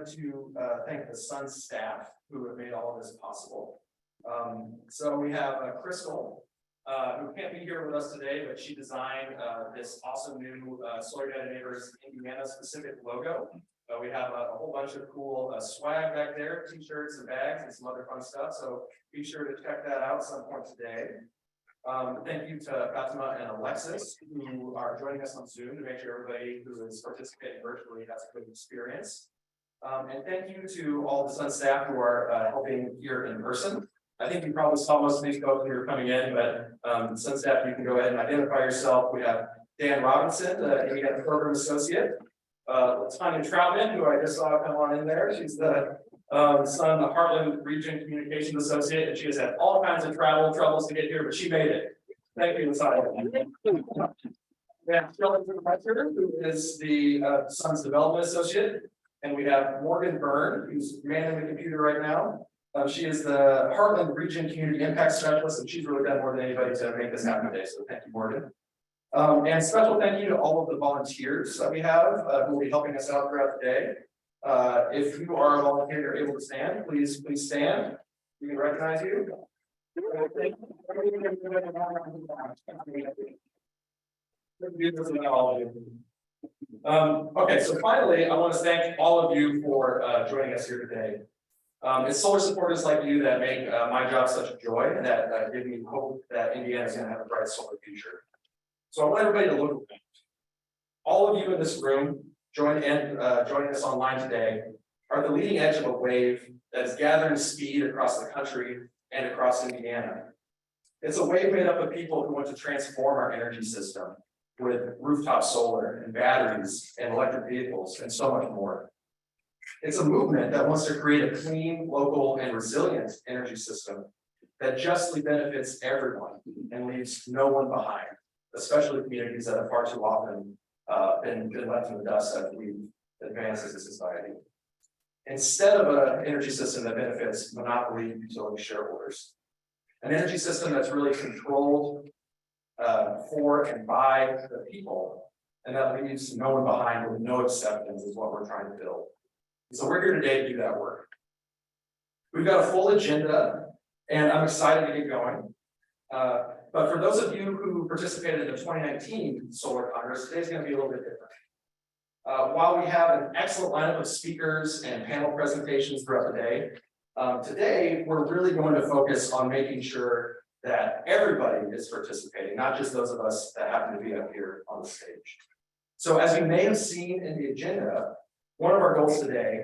wanted to thank the Sun staff who have made all of this possible. So we have Crystal, who can't be here with us today, but she designed this awesome new Solar Neighbors Indiana specific logo. We have a whole bunch of cool swag back there, t-shirts and bags and some other fun stuff. So be sure to check that out some point today. Thank you to Fatima and Alexis, who are joining us on Zoom to make sure everybody who is participating virtually has a good experience. And thank you to all the Sun staff who are helping here in person. I think you probably saw most of these folks when you were coming in, but Sun staff, you can go ahead and identify yourself. We have Dan Robinson, the Indiana Program Associate. Tanya Troutman, who I just saw come on in there. She's the Sun Heartland Region Communications Associate, and she has had all kinds of travel troubles to get here, but she made it. Thank you, Tanya. We have Scully, who is the Sun's Development Associate, and we have Morgan Byrne, who's manning the computer right now. She is the Heartland Region Community Impact Specialist, and she's really done more than anybody to make this happen today. So thank you, Morgan. And special thank you to all of the volunteers that we have who will be helping us out throughout the day. If you are a volunteer, you're able to stand, please stand. We can recognize you. Okay, so finally, I want to thank all of you for joining us here today. It's solar supporters like you that make my job such a joy, and that give me hope that Indiana is going to have a bright solar future. So I want everybody to look around. All of you in this room joining us online today are the leading edge of a wave that is gathering speed across the country and across Indiana. It's a wave made up of people who want to transform our energy system with rooftop solar and batteries and electric vehicles and so much more. It's a movement that wants to create a clean, local, and resilient energy system that justly benefits everyone and leaves no one behind, especially communities that have far too often been left in the dust as we advance as a society. Instead of an energy system that benefits monopoly utility shareholders, an energy system that's really controlled for and by the people, and that leaves no one behind with no acceptance is what we're trying to build. So we're here today to do that work. We've got a full agenda, and I'm excited to get going. But for those of you who participated in the 2019 Solar Congress, today's going to be a little bit different. While we have an excellent lineup of speakers and panel presentations throughout the day, today we're really going to focus on making sure that everybody is participating, not just those of us that happen to be up here on the stage. So as you may have seen in the agenda, one of our goals today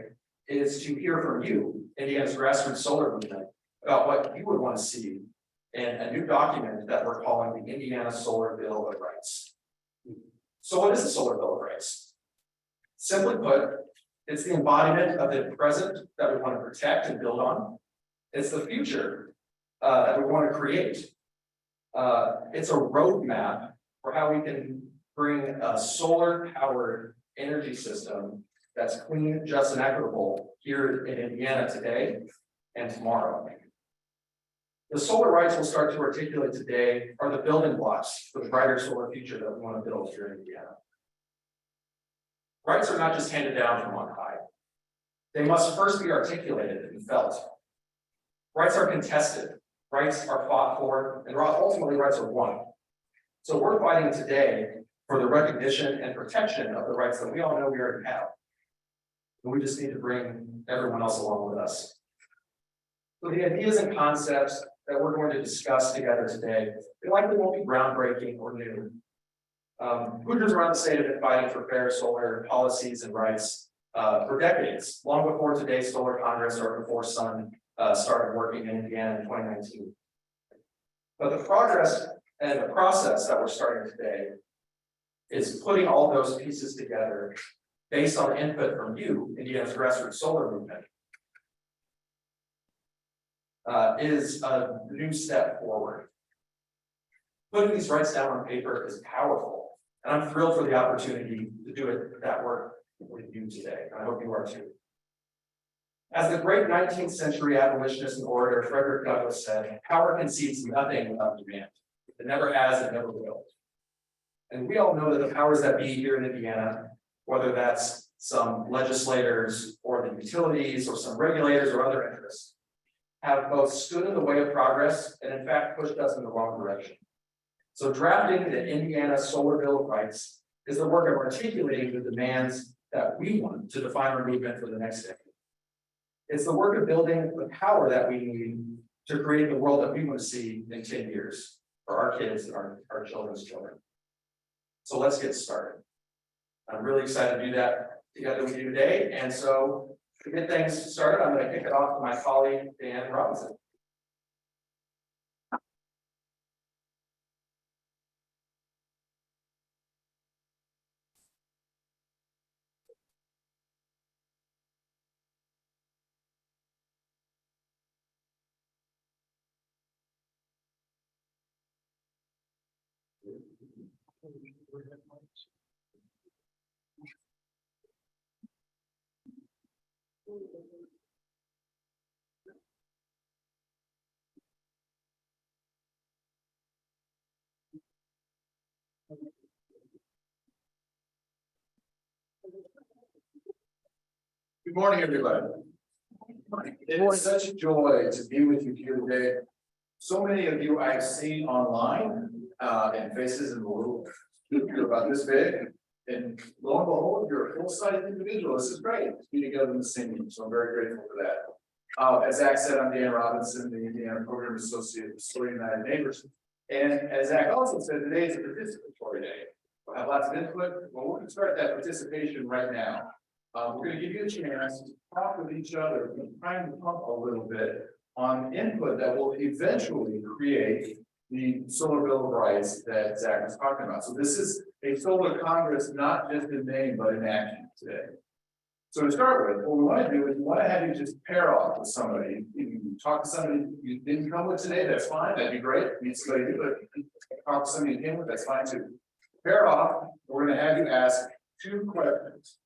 is to hear from you, Indiana's grassroots solar movement, about what you would want to see in a new document that we're calling the Indiana Solar Bill of Rights. So what is the Solar Bill of Rights? Simply put, it's the embodiment of the present that we want to protect and build on. It's the future that we want to create. It's a roadmap for how we can bring a solar-powered energy system that's clean, just, and equitable here in Indiana today and tomorrow. The solar rights we'll start to articulate today are the building blocks for the brighter solar future that we want to build here in Indiana. Rights are not just handed down from on high. They must first be articulated and felt. Rights are contested, rights are fought for, and ultimately rights are won. So we're fighting today for the recognition and protection of the rights that we all know we already have. And we just need to bring everyone else along with us. So the ideas and concepts that we're going to discuss together today, they likely won't be groundbreaking or new. Hooters around the state have been fighting for fair solar policies and rights for decades, long before today's Solar Congress or before Sun started working in Indiana in 2019. But the progress and the process that we're starting today is putting all those pieces together based on input from you, Indiana's grassroots solar movement, is a new step forward. Putting these rights down on paper is powerful, and I'm thrilled for the opportunity to do that work with you today. I hope you are too. As the great 19th century abolitionist and orator Frederick Douglass said, power concedes nothing without demand. It never has, it never will. And we all know that the powers that be here in Indiana, whether that's some legislators or the utilities or some regulators or other interests have both stood in the way of progress and in fact pushed us in the wrong direction. So drafting the Indiana Solar Bill of Rights is the work of articulating the demands that we want to define our movement for the next decade. It's the work of building the power that we need to create the world that we want to see in 10 years for our kids and our children's children. So let's get started. I'm really excited to do that together with you today. And so to get things started, I'm going to kick it off to my colleague, Dan Robinson. Good morning, everybody. It is such a joy to be with you here today. So many of you I've seen online and faces in the world. You're about this big, and lo and behold, you're a full-sided individual. This is great to be together in the same room. So I'm very grateful for that. As Zach said, I'm Dan Robinson, the Indiana Program Associate with Scully United Neighbors. And as Zach also said, today is a participatory day. We'll have lots of input. Well, we're going to start that participation right now. We're going to give you a chance to talk with each other and try and pump a little bit on input that will eventually create the Solar Bill of Rights that Zach was talking about. So this is a solar Congress, not just in name, but in action today. So to start with, what we want to do is we want to have you just pair off with somebody. You can talk to somebody you didn't come with today, that's fine, that'd be great. Meet somebody new, but talk to somebody you came with, that's fine too. Pair off, we're going to have you ask 2 questions.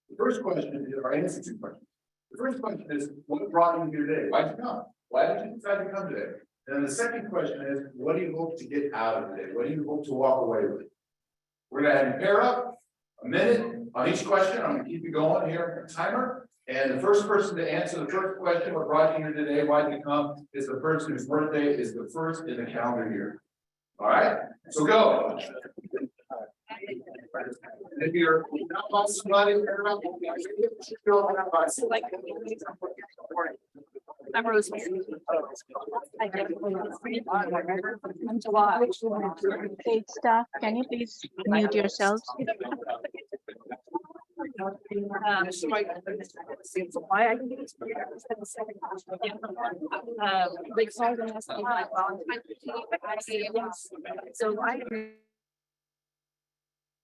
The first question is, or answer 2 questions. The first question is, what brought you here today? Why'd you come? Why did you decide to come today? And then the second question is, what do you hope to get out of today? What do you hope to walk away with? We're going to have you pair up a minute on each question. I'm going to keep you going here, timer. And the first person to answer the first question, what brought you here today, why did you come, is the person whose birthday is the first in the calendar year. All right, so go. If you're not about somebody, I'm Rosemary. I'm July. Paid staff, can you please mute yourselves? Why I can get it. They called and asked me like, so I.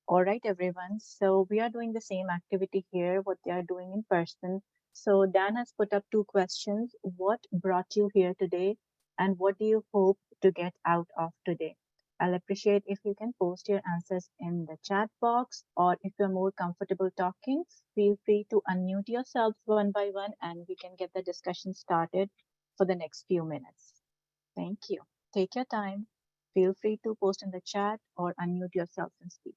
All right, everyone. So we are doing the same activity here, what they are doing in person. So Dan has put up 2 questions. What brought you here today? And what do you hope to get out of today? I'll appreciate if you can post your answers in the chat box, or if you're more comfortable talking, feel free to unmute yourselves one by one and we can get the discussion started for the next few minutes. Thank you. Take your time. Feel free to post in the chat or unmute yourself and speak.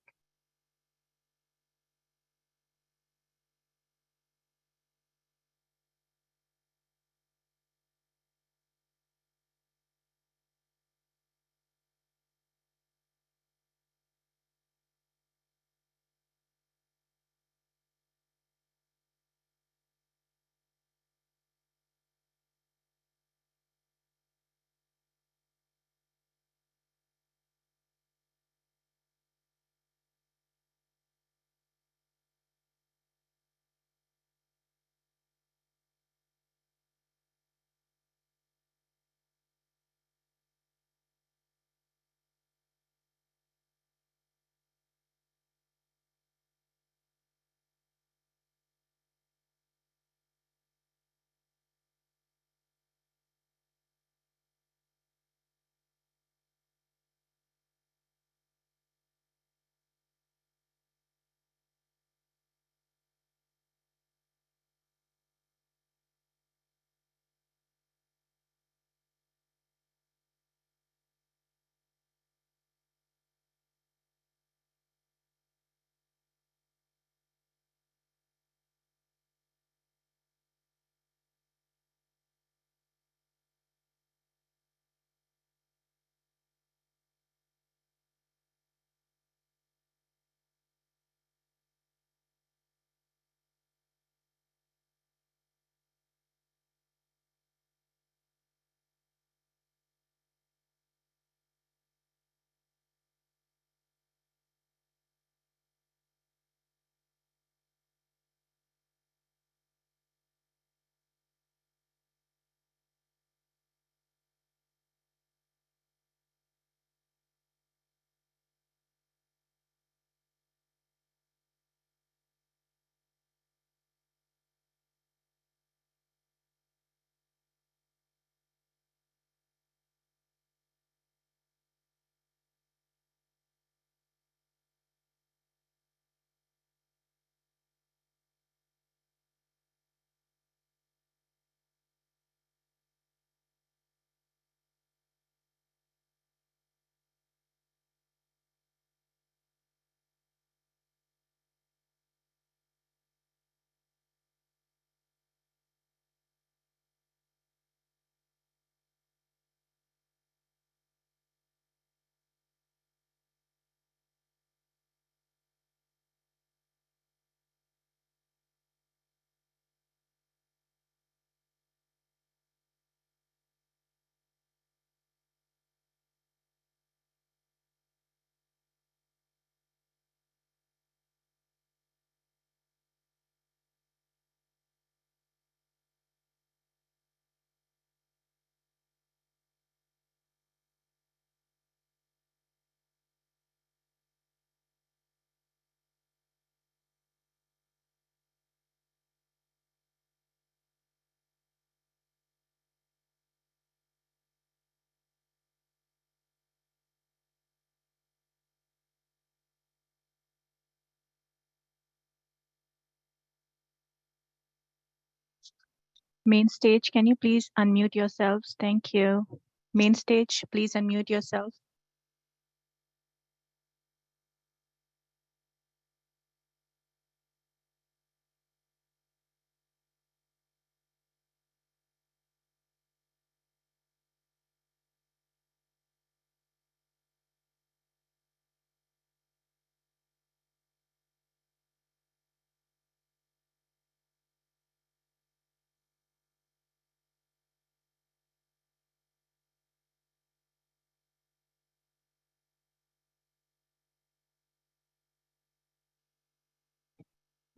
Main stage, can you please unmute yourselves? Thank you. Main stage, please unmute yourself.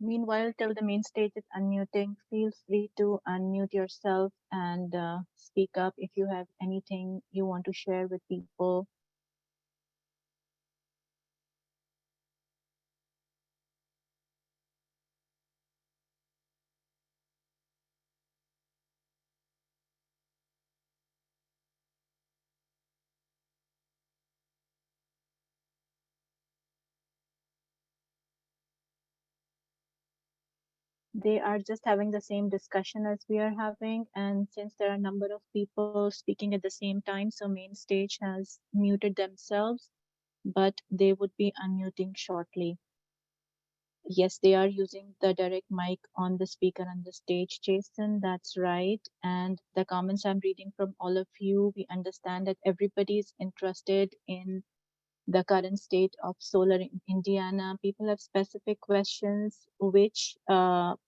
Meanwhile, till the main stage is unmuting, feel free to unmute yourself and speak up if you have anything you want to share with people. They are just having the same discussion as we are having, and since there are a number of people speaking at the same time, so main stage has muted themselves, but they would be unmuting shortly. Yes, they are using the direct mic on the speaker on the stage, Jason, that's right. And the comments I'm reading from all of you, we understand that everybody is interested in the current state of solar in Indiana. People have specific questions, which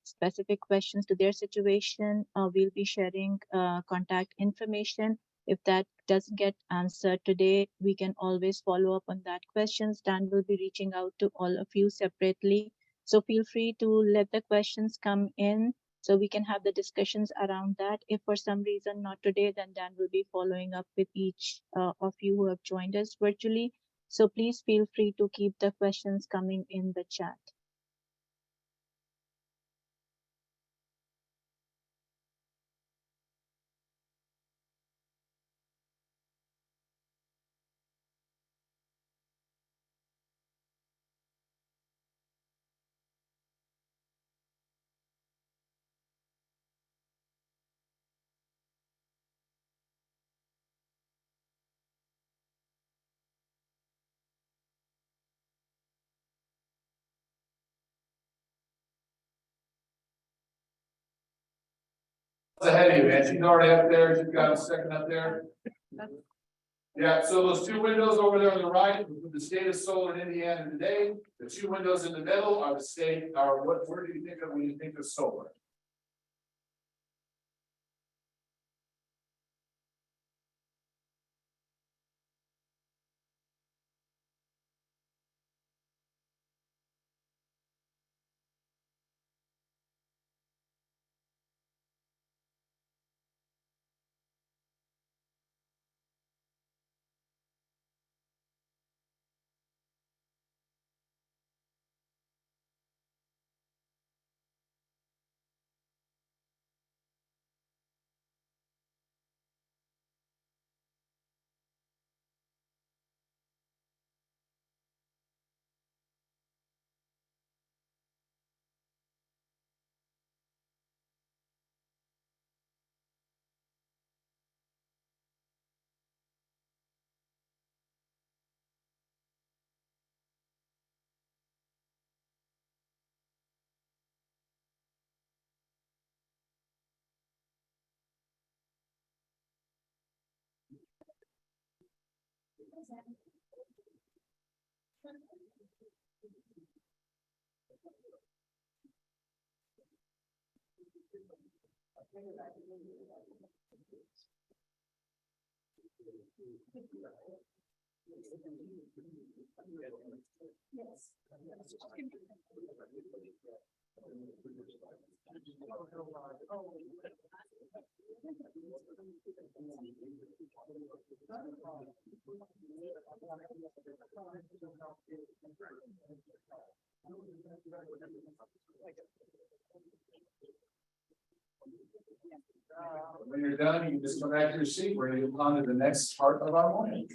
specific questions to their situation. We'll be sharing contact information. If that doesn't get answered today, we can always follow up on that questions. Dan will be reaching out to all of you separately. So feel free to let the questions come in so we can have the discussions around that. If for some reason not today, then Dan will be following up with each of you who have joined us virtually. So please feel free to keep the questions coming in the chat. Ahead of you, man. She's already up there. She's got a second up there. Yeah, so those two windows over there on the right, the state of solar in Indiana today. The two windows in the middle are the state, are what, where do you think of when you think of solar? When you're done, you can just come back to your seat. We're going to move on to the next part of our morning.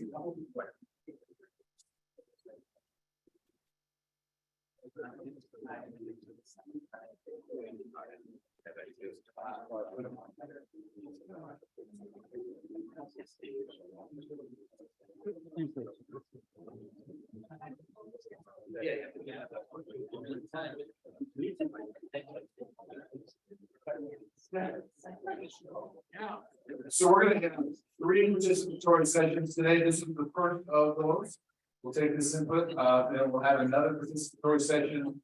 So we're gonna have 3 participatory sessions today. This is the first of those. We'll take this input, then we'll have another participatory session.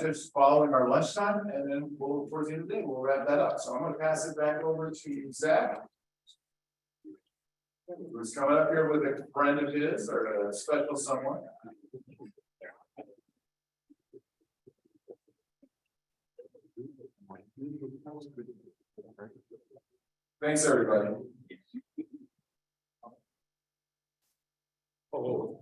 Just following our lunchtime, and then towards the end of the day, we'll wrap that up. So I'm gonna pass it back over to Zach. Who's coming up here with a friend of his or a special someone. Thanks, everybody. Oh.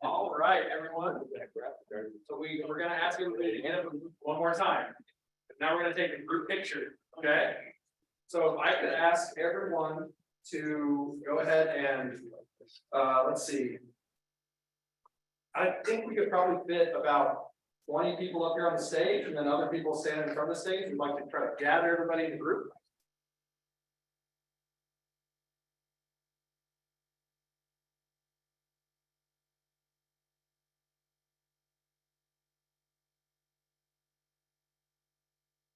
All right, everyone. So we're gonna ask you to hit it one more time. Now we're gonna take a group picture, okay? So if I could ask everyone to go ahead and, let's see. I think we could probably fit about 20 people up here on the stage, and then other people standing in front of the stage. We'd like to try to gather everybody in the group.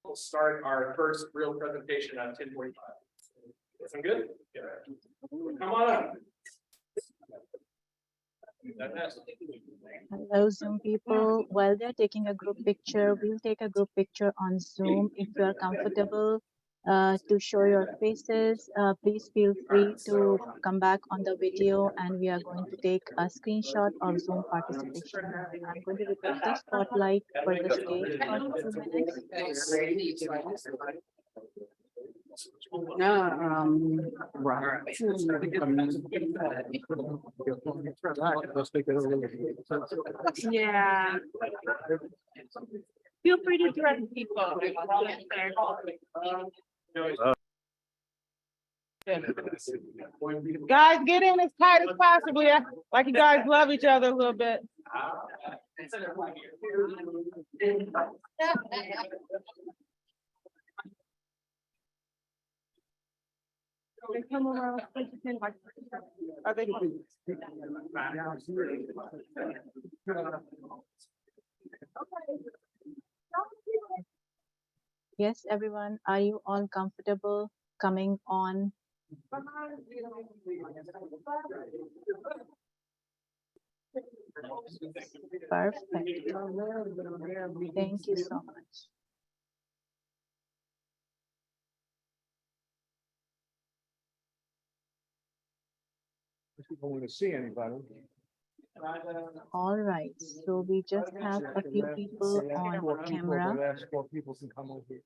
We'll start our first real presentation at 10:45. Listen good? Come on up. Hello, Zoom people. While they're taking a group picture, we'll take a group picture on Zoom. If you are comfortable to show your faces, please feel free to come back on the video, and we are going to take a screenshot of Zoom participation. I'm going to request the spotlight for the stage for 2 minutes. Yeah. Feel free to threaten people. Guys, get in as tight as possible. Yeah, like you guys love each other a little bit. They come around. I think Yes, everyone, are you all comfortable coming on? Perfect. Thank you so much. People want to see anybody. All right, so we just have a few people on camera, Last 4 people can come over.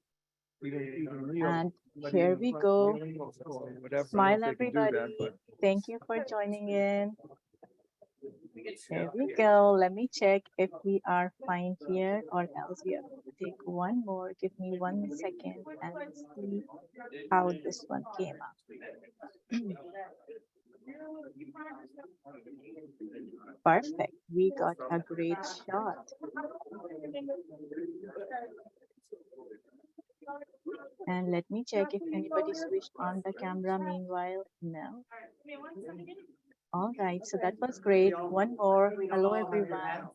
Even Leo, and but here even we like go. Leo or whatever, Smile, they can do everybody. that, but- Thank you for joining in. Here we go. Let me check if we are fine here, or else we are going to take one more. Give me 1 second and see how this one came out. Perfect. We got a great shot. And let me check if anybody switched on the camera meanwhile. No. All right, so that was great. One more. Hello, everyone.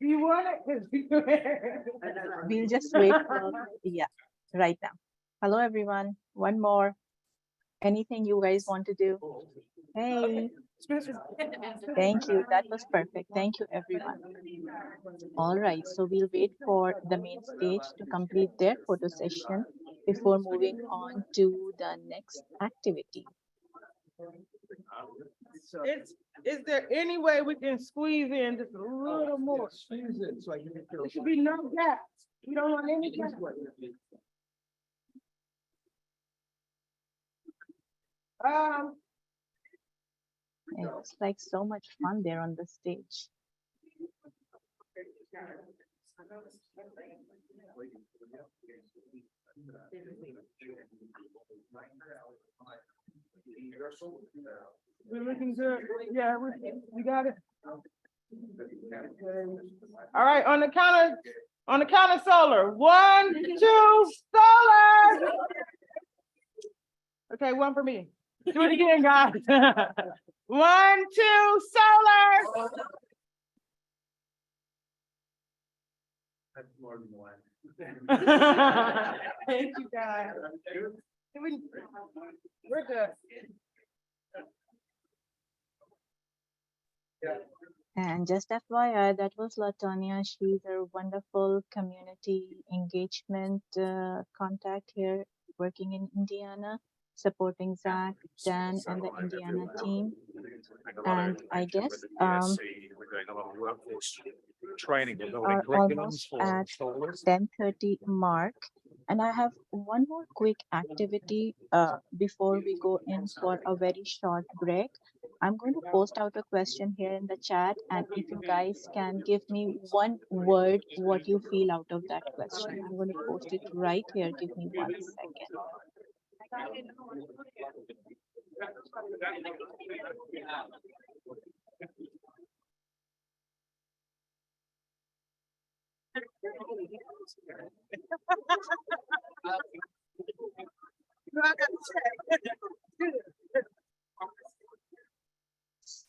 you want it. We'll just wait for, yeah, right now. Hello, everyone. One more. Anything you guys want to do? Hey, thank you. That was perfect. Thank you, everyone. All right, so we'll wait for the main stage to complete their photo session before moving on to the next activity. Is there any way we can squeeze in just a little more? Squeeze it so I can get There should be no gaps. We don't want any gaps. It looks like so much fun there on the stage. We're looking good. Yeah, we got it. All right, on the count of solar. 1, 2, solar. Okay, one for me. Do it again, guys. 1, 2, solar. That's more than one. Thank you, guys. We're good. And just FYI, that was Latonia. She's a wonderful community engagement contact here, working in Indiana, supporting Zach, Dan, and the Indiana team. And I guess Training. are almost at 10:30 mark. And I have one more quick activity before we go in for a very short break. I'm going to post out a question here in the chat, and if you guys can give me one word what you feel out of that question. I'm going to post it right here. Give me 1 second.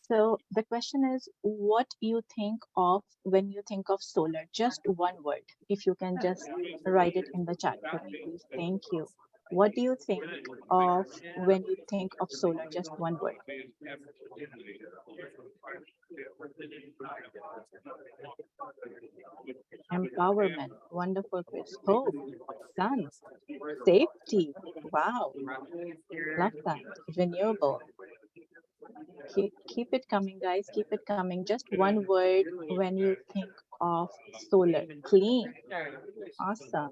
So the question is, what you think of when you think of solar? Just one word. If you can just write it in the chat for me, please. Thank you. What do you think of when you think of solar? Just one word. Empowerment. Wonderful, Chris. Hope. Sun. Safety. Wow. Love that. Renewable. Keep it coming, guys. Keep it coming. Just one word when you think of solar. Clean. Awesome.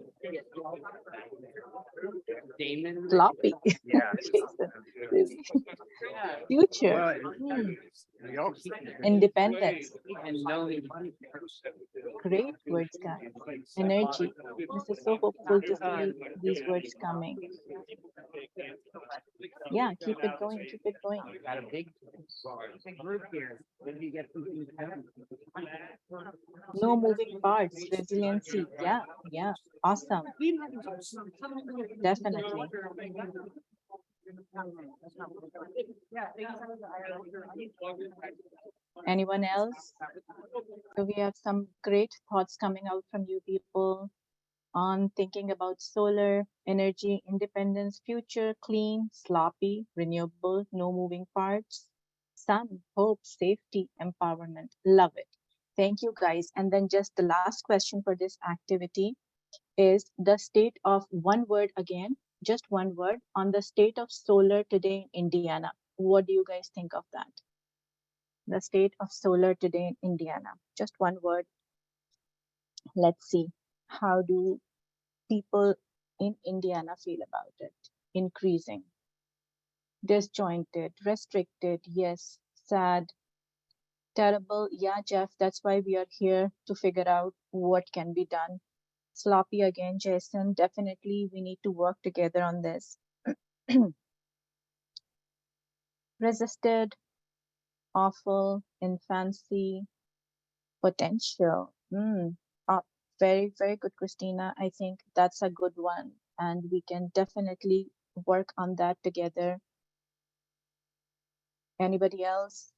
Floppy. Yeah. Jason, really? Future. Independence. Great words, guys. Energy. This is so hopeful to see these words coming. Yeah, keep it going, keep it going. Got a big group here. When do you get some things done? No moving parts, resiliency. Yeah, yeah, awesome. Definitely. Anyone else? So we have some great thoughts coming out from you people on thinking about solar, energy, independence, future, clean, sloppy, renewable, no moving parts, sun, hope, safety, empowerment. Love it. Thank you, guys. And then just the last question for this activity is the state of one word again, just one word on the state of solar today in Indiana. What do you guys think of that? The state of solar today in Indiana. Just one word. Let's see. How do people in Indiana feel about it? Increasing, disjointed, restricted, yes, sad, terrible. Yeah, Jeff, that's why we are here to figure out what can be done. Sloppy again, Jason, definitely we need to work together on this. Resisted, awful, infancy, potential. Very, very good, Christina. I think that's a good one. And we can definitely work on that together. Anybody else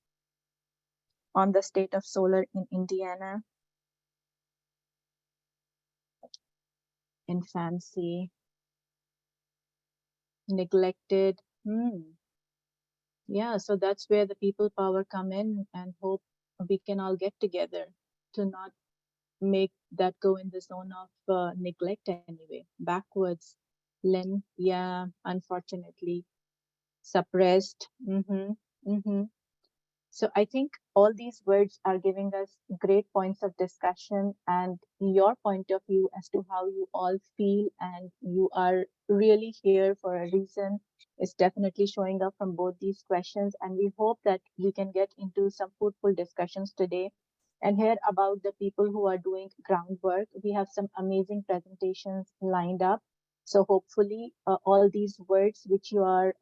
on the state of solar in Indiana? Infancy, neglected. Yeah, so that's where the people power come in, and hope we can all get together to not make that go in the zone of neglect anyway. Backwards, Lynn, yeah, unfortunately, suppressed. So I think all these words are giving us great points of discussion, and your point of view as to how you all feel, and you are really here for a reason is definitely showing up from both these questions. And we hope that we can get into some fruitful discussions today and hear about the people who are doing groundwork. We have some amazing presentations lined up. So hopefully all these words which you are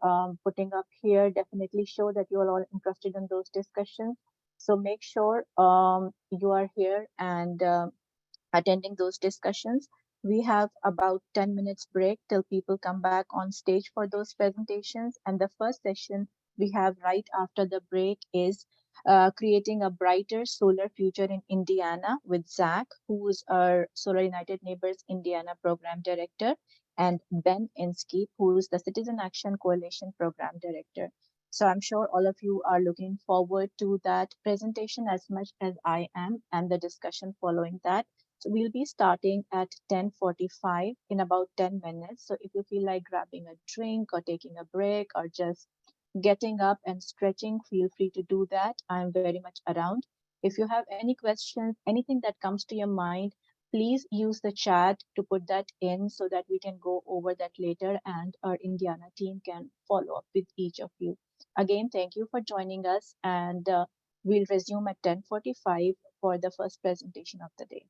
putting up here definitely show that you are all interested in those discussions. So make sure you are here and attending those discussions. We have about 10 minutes break till people come back on stage for those presentations. And the first session we have right after the break is creating a brighter solar future in Indiana with Zach, who is our Solar United Neighbors Indiana Program Director, and Ben Inskeep, who is the Citizen Action Coalition Program Director. So I'm sure all of you are looking forward to that presentation as much as I am and the discussion following that. So we'll be starting at 10:45 in about 10 minutes. So if you feel like grabbing a drink or taking a break or just getting up and stretching, feel free to do that. I'm very much around. If you have any questions, anything that comes to your mind, please use the chat to put that in so that we can go over that later and our Indiana team can follow up with each of you. Again, thank you for joining us, and we'll resume at 10:45 for the first presentation of the day.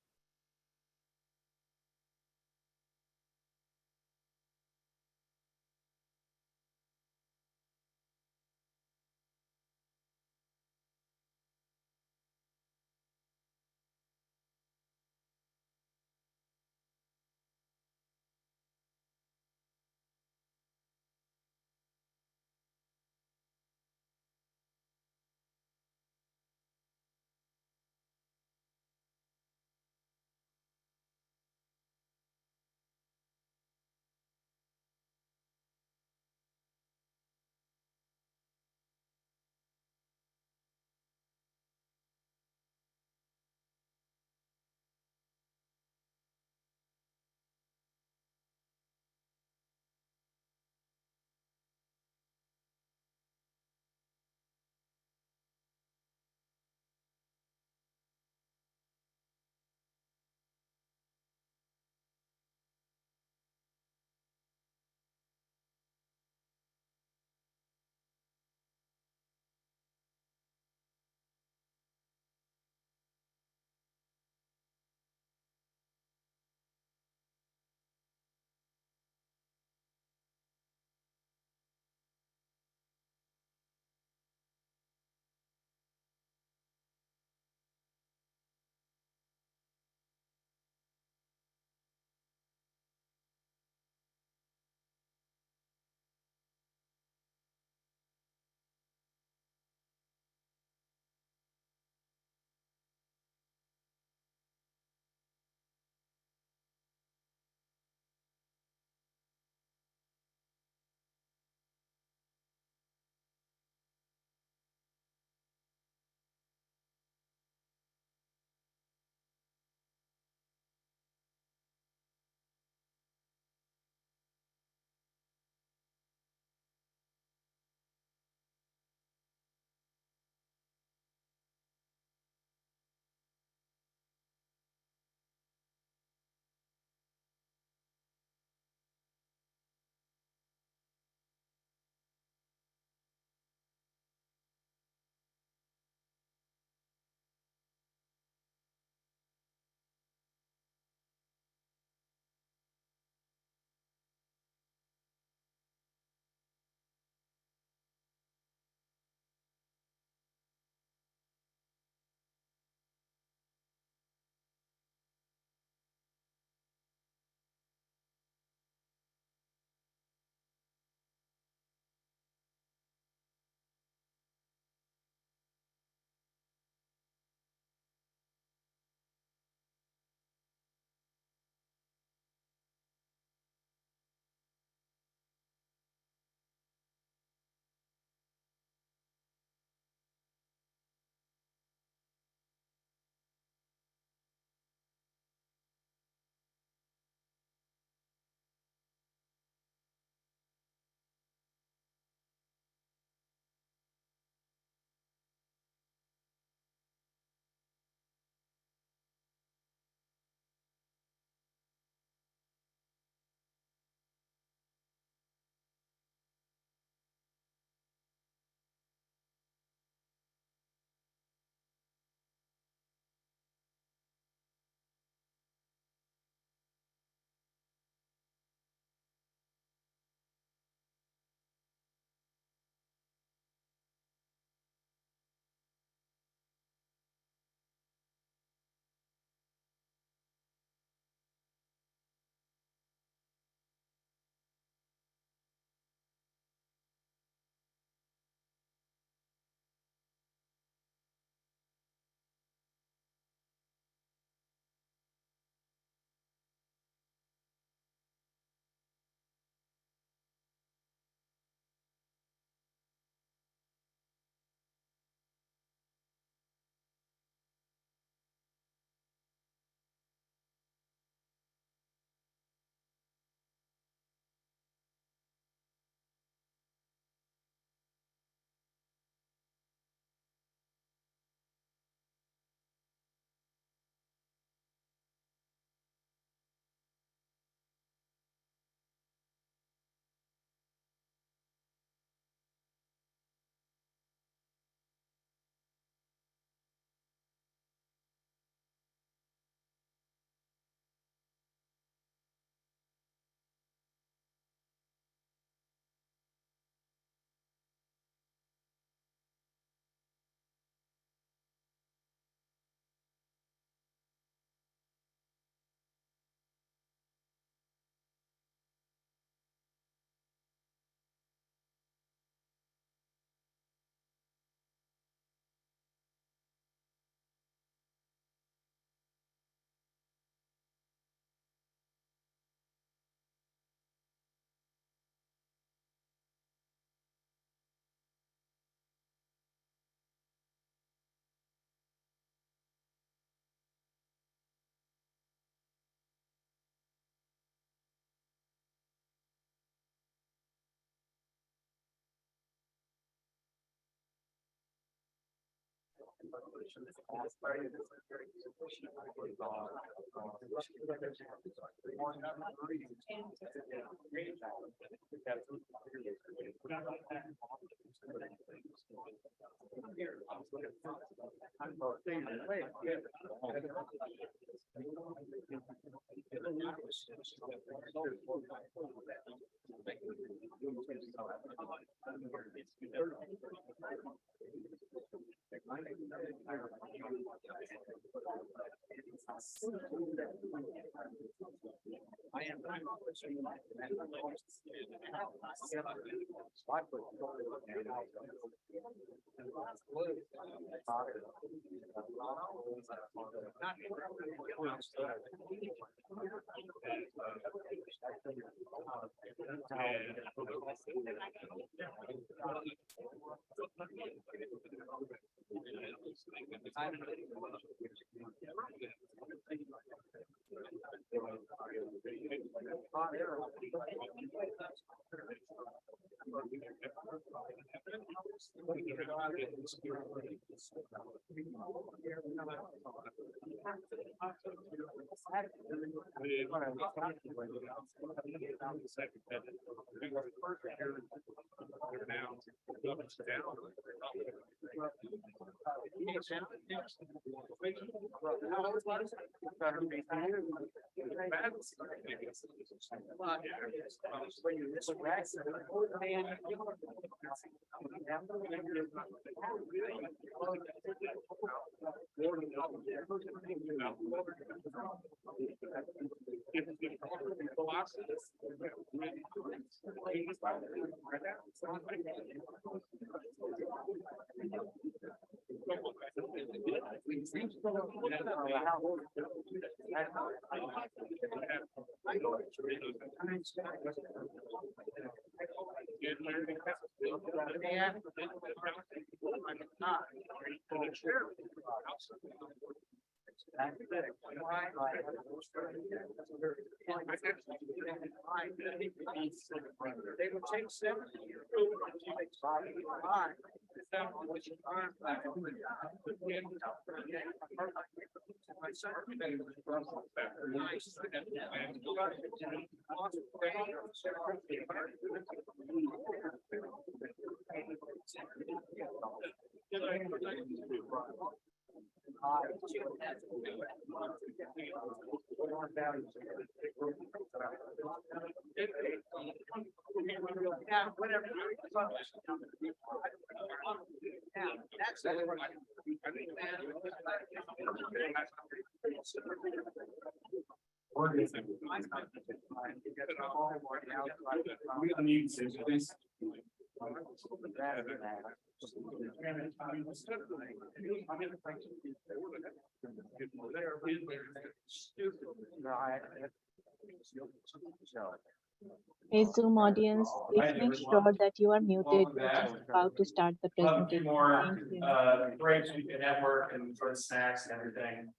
Hey, Zoom audience, please Hi, make everyone. sure that you are muted. Welcome We're back. just about to start the We'll have a few presentation. more Thank you. breaks, you can network and enjoy snacks and everything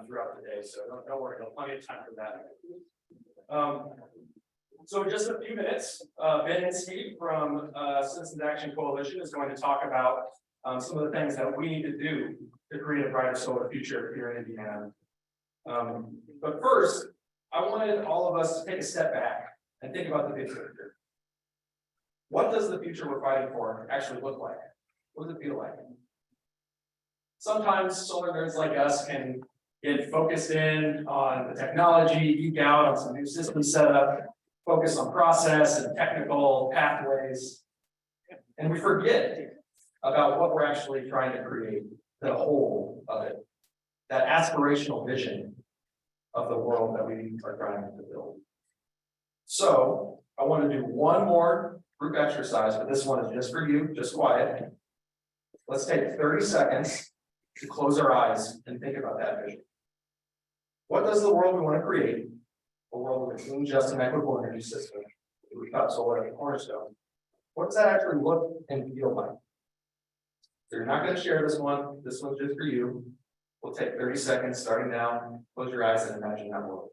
throughout the day, so don't worry, there'll be plenty of time for that. So just a few minutes, Ben Inskeep from Citizens Action Coalition is going to talk about some of the things that we need to do to create a brighter solar future here in Indiana. But first, I wanted all of us to take a step back and think about the big picture. What does the future we're fighting for actually look like? What does it feel like? Sometimes solar nerds like us can get focused in on the technology, geek out on some new system setup, focus on process and technical pathways, and we forget about what we're actually trying to create, the whole of it, that aspirational vision of the world that we are trying to build. So I want to do one more group exercise, but this one is just for you, just quiet. Let's take 30 seconds to close our eyes and think about that vision. What does the world we want to create? A world with a clean, just, and equitable energy system. We got solar at the cornerstone. What does that actually look and feel like? So you're not going to share this one. This one's just for you. We'll take 30 seconds starting now. Close your eyes and imagine that world.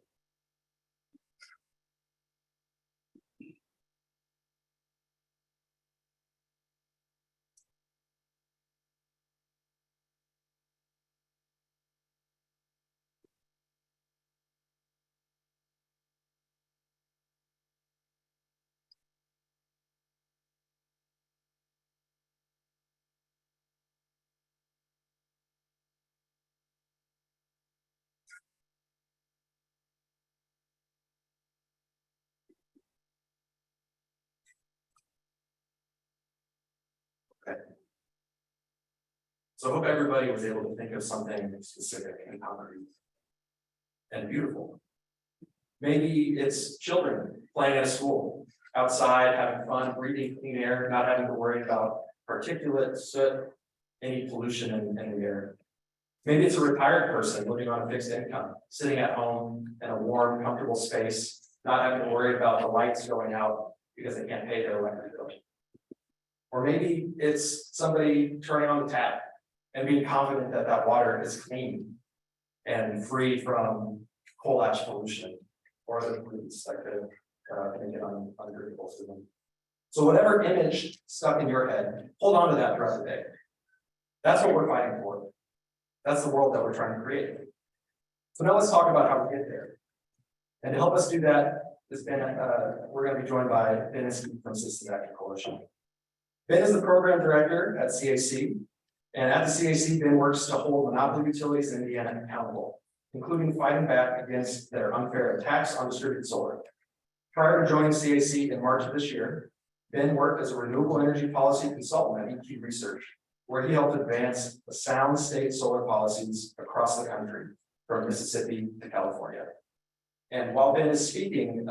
So I hope everybody was able to think of something specific and concrete and beautiful. Maybe it's children playing at a school, outside, having fun, breathing clean air, not having to worry about particulate, soot, any pollution in the air. Maybe it's a retired person living on a fixed income, sitting at home in a warm, comfortable space, not having to worry about the lights going out because they can't pay their electric bill. Or maybe it's somebody turning on the tap and being confident that that water is clean and free from coal ash pollution or other pollutants that could make it ungreatable to them. So whatever image stuck in your head, hold on to that throughout the day. That's what we're fighting for. That's the world that we're trying to create. So now let's talk about how we get there. And to help us do that, we're going to be joined by Ben Inskeep from Citizens Action Coalition. Ben is the program director at CAC, and at the CAC, Ben works to hold monopoly utilities in Indiana accountable, including fighting back against their unfair attacks on distributed solar. Prior to joining CAC in March of this year, Ben worked as a renewable energy policy consultant at EQ Research, where he helped advance the sound state solar policies across the country, from Mississippi to California. And while Ben is speaking,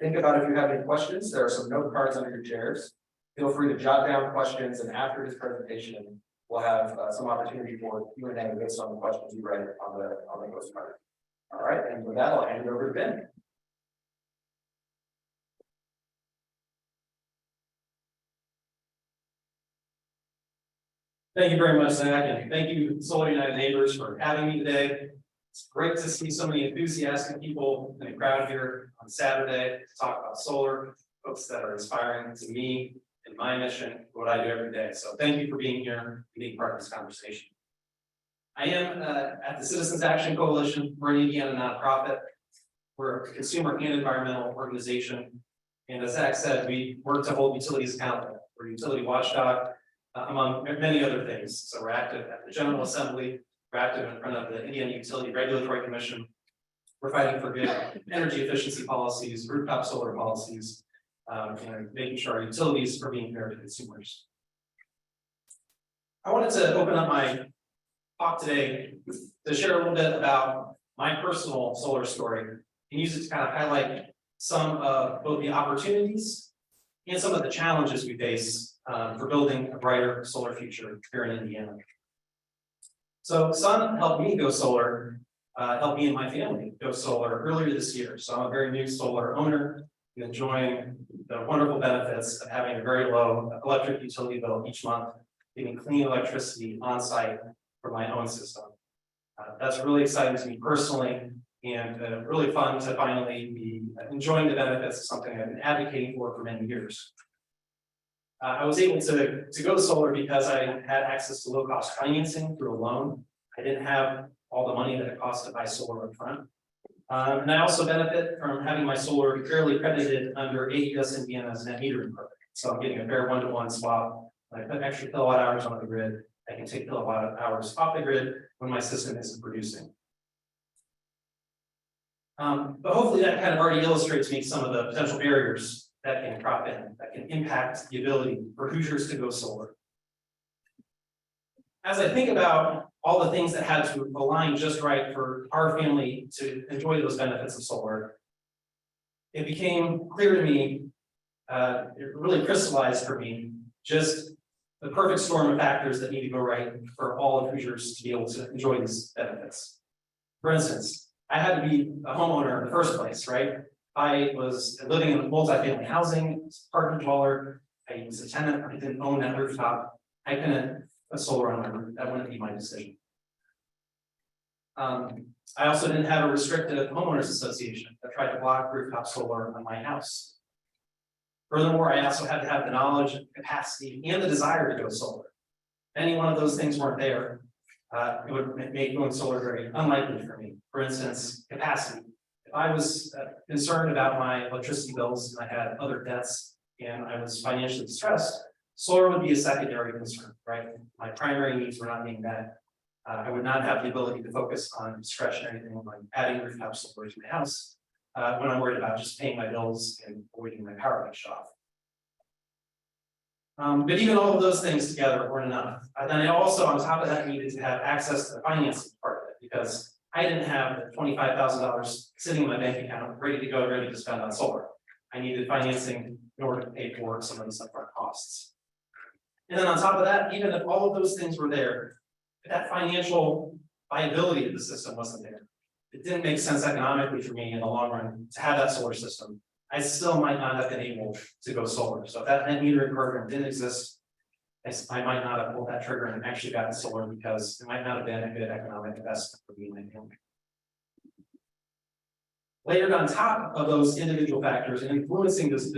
think about if you have any questions. There are some note cards under your chairs. Feel free to jot down questions, and after his presentation, we'll have some opportunity for Q&A based on the questions you write on the postcard. All right, and with that, I'll hand it over to Ben. Thank you very much, Zach, and thank you, Solar United Neighbors, for having me today. It's great to see so many enthusiastic people in the crowd here on Saturday to talk about solar, folks that are inspiring to me and my mission, what I do every day. So thank you for being here and being part of this conversation. I am at the Citizens Action Coalition. We're an Indiana nonprofit. We're a consumer and environmental organization. And as Zach said, we work to hold utilities accountable. We're a utility watchdog, among many other things. So we're active at the General Assembly, we're active in front of the Indiana Utility Regulatory Commission. We're fighting for good energy efficiency policies, rooftop solar policies, and making sure our utilities are being fair to consumers. I wanted to open up my talk today to share a little bit about my personal solar story and use it to kind of highlight some of both the opportunities and some of the challenges we face for building a brighter solar future here in Indiana. So Sun helped me go solar, helped me and my family go solar earlier this year. So I'm a very new solar owner and enjoying the wonderful benefits of having a very low electric utility bill each month, getting clean electricity on site for my own system. That's really exciting to me personally, and really fun to finally be enjoying the benefits of something I've been advocating for many years. I was able to go solar because I had access to low-cost financing through a loan. I didn't have all the money that it costs to buy solar up front. And I also benefit from having my solar fairly credited under AES Indiana's net metering program. So I'm getting a fair one-to-one swap. When I put extra kilowatt hours on the grid, I can take kilowatt hours off the grid when my system isn't producing. But hopefully that kind of already illustrates me some of the potential barriers that can crop in, that can impact the ability for Hoosiers to go solar. As I think about all the things that had to align just right for our family to enjoy those benefits of solar, it became clear to me, it really crystallized for me, just the perfect storm of factors that need to go right for all of Hoosiers to be able to enjoy these benefits. For instance, I had to be a homeowner in the first place, right? I was living in multifamily housing, apartment dweller. I was a tenant. I didn't own that rooftop. I couldn't put solar on my roof. That wouldn't be my decision. I also didn't have a restricted homeowners association that tried to block rooftop solar on my house. Furthermore, I also had to have the knowledge, capacity, and the desire to go solar. If any one of those things weren't there, it would make going solar very unlikely for me. For instance, capacity. If I was concerned about my electricity bills and I had other debts and I was financially distressed, solar would be a secondary concern, right? My primary needs were not being met. I would not have the ability to focus on discretionary things like adding rooftop solar to my house when I'm worried about just paying my bills and avoiding my power being shut off. But even all of those things together weren't enough. And then I also, on top of that, needed to have access to the financing part of it, because I didn't have the $25,000 sitting in my bank account, ready to go, ready to spend on solar. I needed financing in order to pay for some of these upfront costs. And then on top of that, even if all of those things were there, if that financial viability of the system wasn't there, it didn't make sense economically for me in the long run to have that solar system. I still might not have been able to go solar. So if that net metering program didn't exist, I might not have pulled that trigger and actually gotten solar, because it might not have been a good economic investment for me and my family. Layered on top of those individual factors and influencing those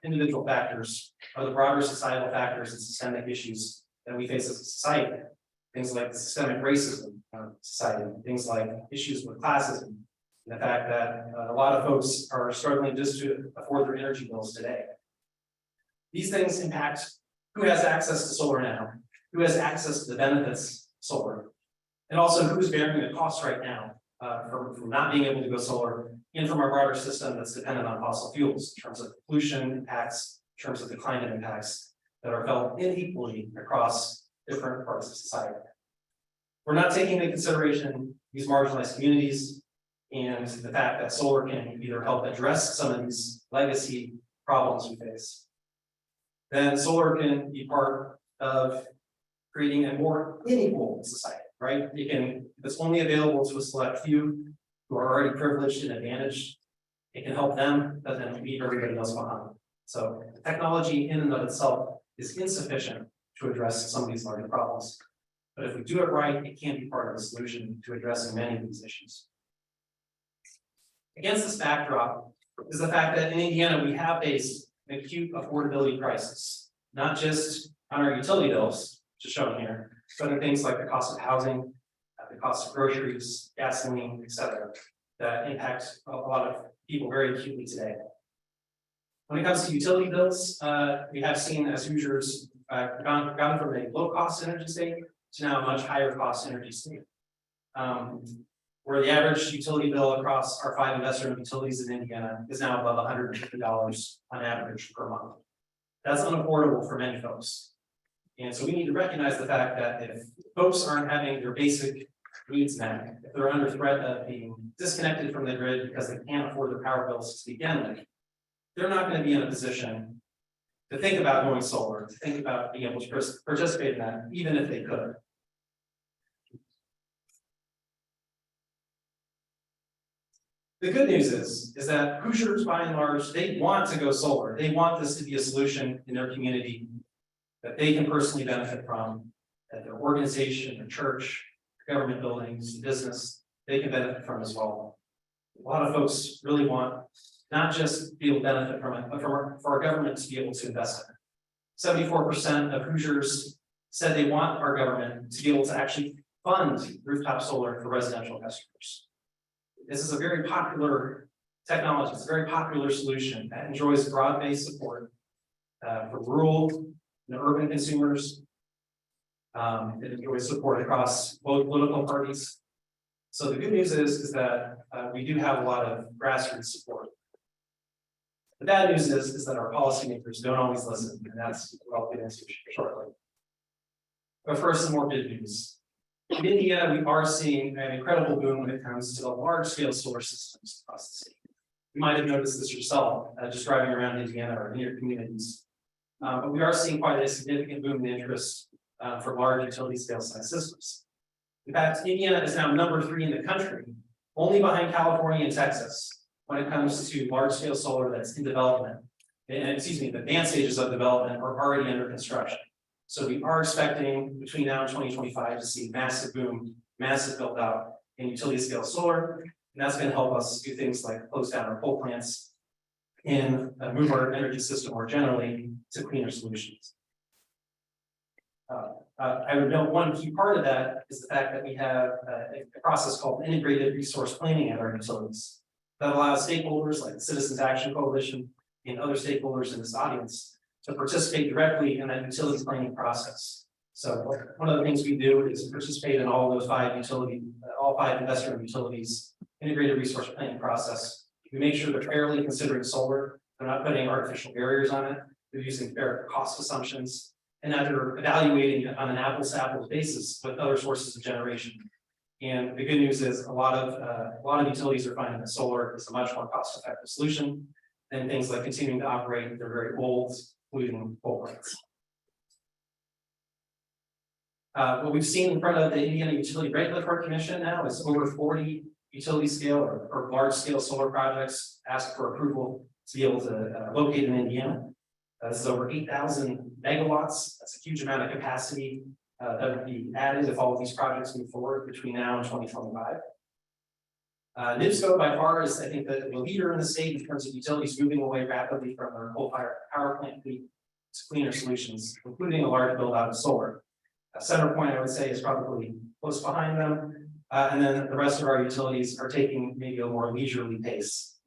individual factors are the broader societal factors and systemic issues that we face as a society. Things like the systemic racism of society, things like issues with classism, and the fact that a lot of folks are struggling just to afford their energy bills today. These things impact who has access to solar now, who has access to the benefits of solar, and also who's bearing the cost right now from not being able to go solar, and from our broader system that's dependent on fossil fuels in terms of pollution impacts, in terms of the climate impacts that are felt unequally across different parts of society. We're not taking into consideration these marginalized communities and the fact that solar can either help address some of these legacy problems we face. Then solar can be part of creating a more unequal society, right? If it's only available to a select few who are already privileged and advantaged, it can help them, but then leave everybody else behind. So technology in and of itself is insufficient to address some of these larger problems. But if we do it right, it can be part of the solution to addressing many of these issues. Against this backdrop is the fact that in Indiana, we have faced an acute affordability crisis, not just on our utility bills, which is shown here, but in things like the cost of housing, the cost of groceries, gasoline, et cetera, that impact a lot of people very acutely today. When it comes to utility bills, we have seen as Hoosiers gone from a low-cost energy state to now a much higher cost energy state. Where the average utility bill across our 5 investor-owned utilities in Indiana is now above $150 on average per month. That's unaffordable for many folks. And so we need to recognize the fact that if folks aren't having their basic needs met, if they're under threat of being disconnected from the grid because they can't afford their power bills to begin with, they're not going to be in a position to think about going solar, to think about being able to participate in that, even if they could. The good news is that Hoosiers, by and large, they want to go solar. They want this to be a solution in their community that they can personally benefit from, that their organization, their church, their government buildings, business, they can benefit from as well. A lot of folks really want not just to be able to benefit from it, but for our government to be able to invest in it. 74% of Hoosiers said they want our government to be able to actually fund rooftop solar for residential customers. This is a very popular technology. It's a very popular solution that enjoys broad-based support for rural and urban consumers. It enjoys support across both political parties. So the good news is that we do have a lot of grassroots support. The bad news is that our policymakers don't always listen, and that's what I'll get into shortly. But first, some more good news. In Indiana, we are seeing an incredible boom when it comes to the large-scale solar systems across the state. You might have noticed this yourself, just driving around Indiana or in your communities. But we are seeing quite a significant boom in interest for large utility-scale size systems. In fact, Indiana is now number 3 in the country, only behind California and Texas, when it comes to large-scale solar that's in development. And excuse me, the advanced stages of development are already under construction. So we are expecting between now and 2025 to see massive boom, massive build out in utility scale solar. And that's going to help us do things like close down our coal plants and move our energy system more generally to cleaner solutions. I would note one key part of that is the fact that we have a process called integrated resource planning at our utilities that allows stakeholders like the Citizens Action Coalition and other stakeholders in this audience to participate directly in that utilities planning process. So one of the things we do is participate in all of those 5 all 5 investor utilities integrated resource planning process. We make sure they're fairly considering solar. They're not putting artificial barriers on it. they're using fair cost assumptions, and that they're evaluating it on an apples-to-apples basis with other sources of generation. And the good news is a lot of utilities are finding that solar is a much more cost-effective solution than things like continuing to operate their very old polluting coal plants. What we've seen in front of the Indiana Utility Regulatory Commission now is over 40 utility scale or large scale solar projects asked for approval to be able to locate in Indiana. This is over 8,000 megawatts. That's a huge amount of capacity that would be added if all of these projects move forward between now and 2025. NIPSCO by far is, I think, the leader in the state in terms of utilities moving away rapidly from their coal-fired power plant fleet to cleaner solutions, including a large build out of solar. CenterPoint, I would say, is probably close behind them. And then the rest of our utilities are taking maybe a more leisurely pace,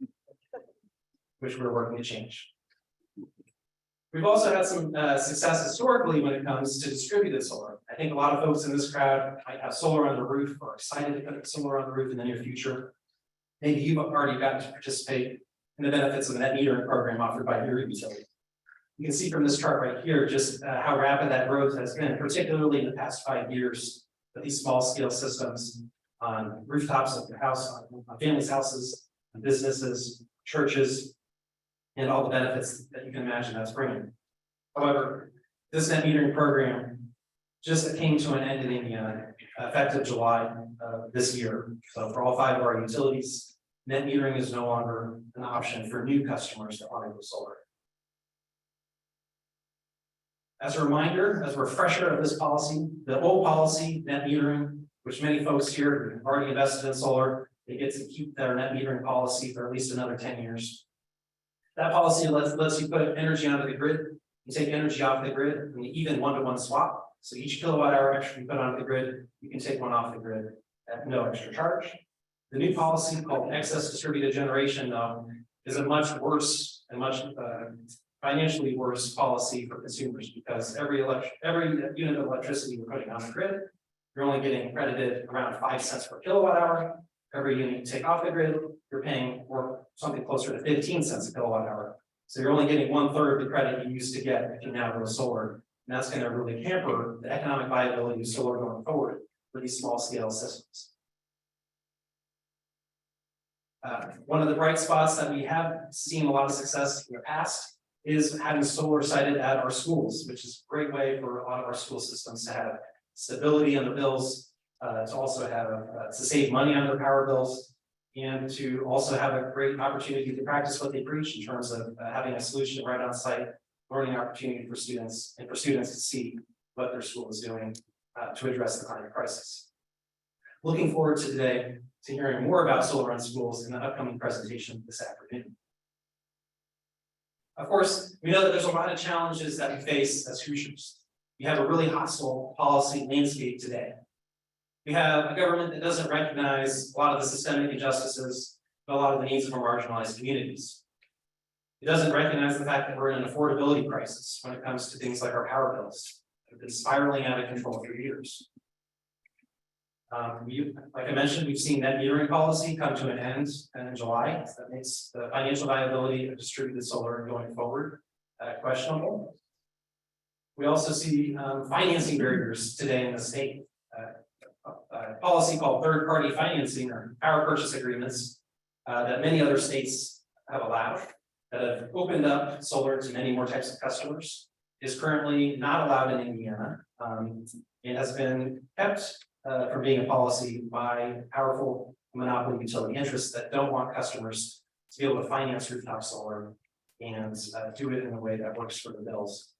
which we're working to change. We've also had some success historically when it comes to distributed solar. I think a lot of folks in this crowd might have solar on the roof or are excited to put solar on the roof in the near future. Maybe you've already gotten to participate in the benefits of the net metering program offered by your utility. You can see from this chart right here just how rapid that growth has been, particularly in the past 5 years, with these small scale systems on rooftops of your house, on families' houses, on businesses, churches, and all the benefits that you can imagine that's bringing. However, this net metering program just came to an end in Indiana, effective July this year. So for all 5 of our utilities, net metering is no longer an option for new customers that want to go solar. As a reminder, as a refresher of this policy, the old policy, net metering, which many folks here have already invested in solar, they get to keep their net metering policy for at least another 10 years. That policy lets you put energy onto the grid. You take energy off the grid and you even one-to-one swap. So each kilowatt hour extra you put onto the grid, you can take one off the grid at no extra charge. The new policy called excess distributed generation, though, is a much worse and much financially worse policy for consumers because every unit of electricity you're putting on the grid, you're only getting credited around 5 cents per kilowatt hour. Every unit you take off the grid, you're paying for something closer to 15 cents a kilowatt hour. So you're only getting 1/3 of the credit you used to get if you now go solar. And that's going to really hamper the economic viability of solar going forward for these small scale systems. One of the bright spots that we have seen a lot of success in the past is having solar sited at our schools, which is a great way for a lot of our school systems to have stability on the bills, to also have to save money on their power bills, and to also have a great opportunity to practice what they preach in terms of having a solution right on site, learning opportunity for students, and for students to see what their school is doing to address the climate crisis. Looking forward to today to hearing more about solar on schools in the upcoming presentation this afternoon. Of course, we know that there's a lot of challenges that we face as Hoosiers. We have a really hostile policy landscape today. We have a government that doesn't recognize a lot of the systemic injustices, but a lot of the needs of our marginalized communities. It doesn't recognize the fact that we're in an affordability crisis when it comes to things like our power bills that have been spiraling out of control for years. Like I mentioned, we've seen net metering policy come to an end in July. That makes the financial viability of distributed solar going forward questionable. We also see financing barriers today in the state. A policy called third-party financing or power purchase agreements that many other states have allowed, that have opened up solar to many more types of customers, is currently not allowed in Indiana. It has been kept from being a policy by powerful monopoly utility interests that don't want customers to be able to finance rooftop solar and do it in a way that works for the bills.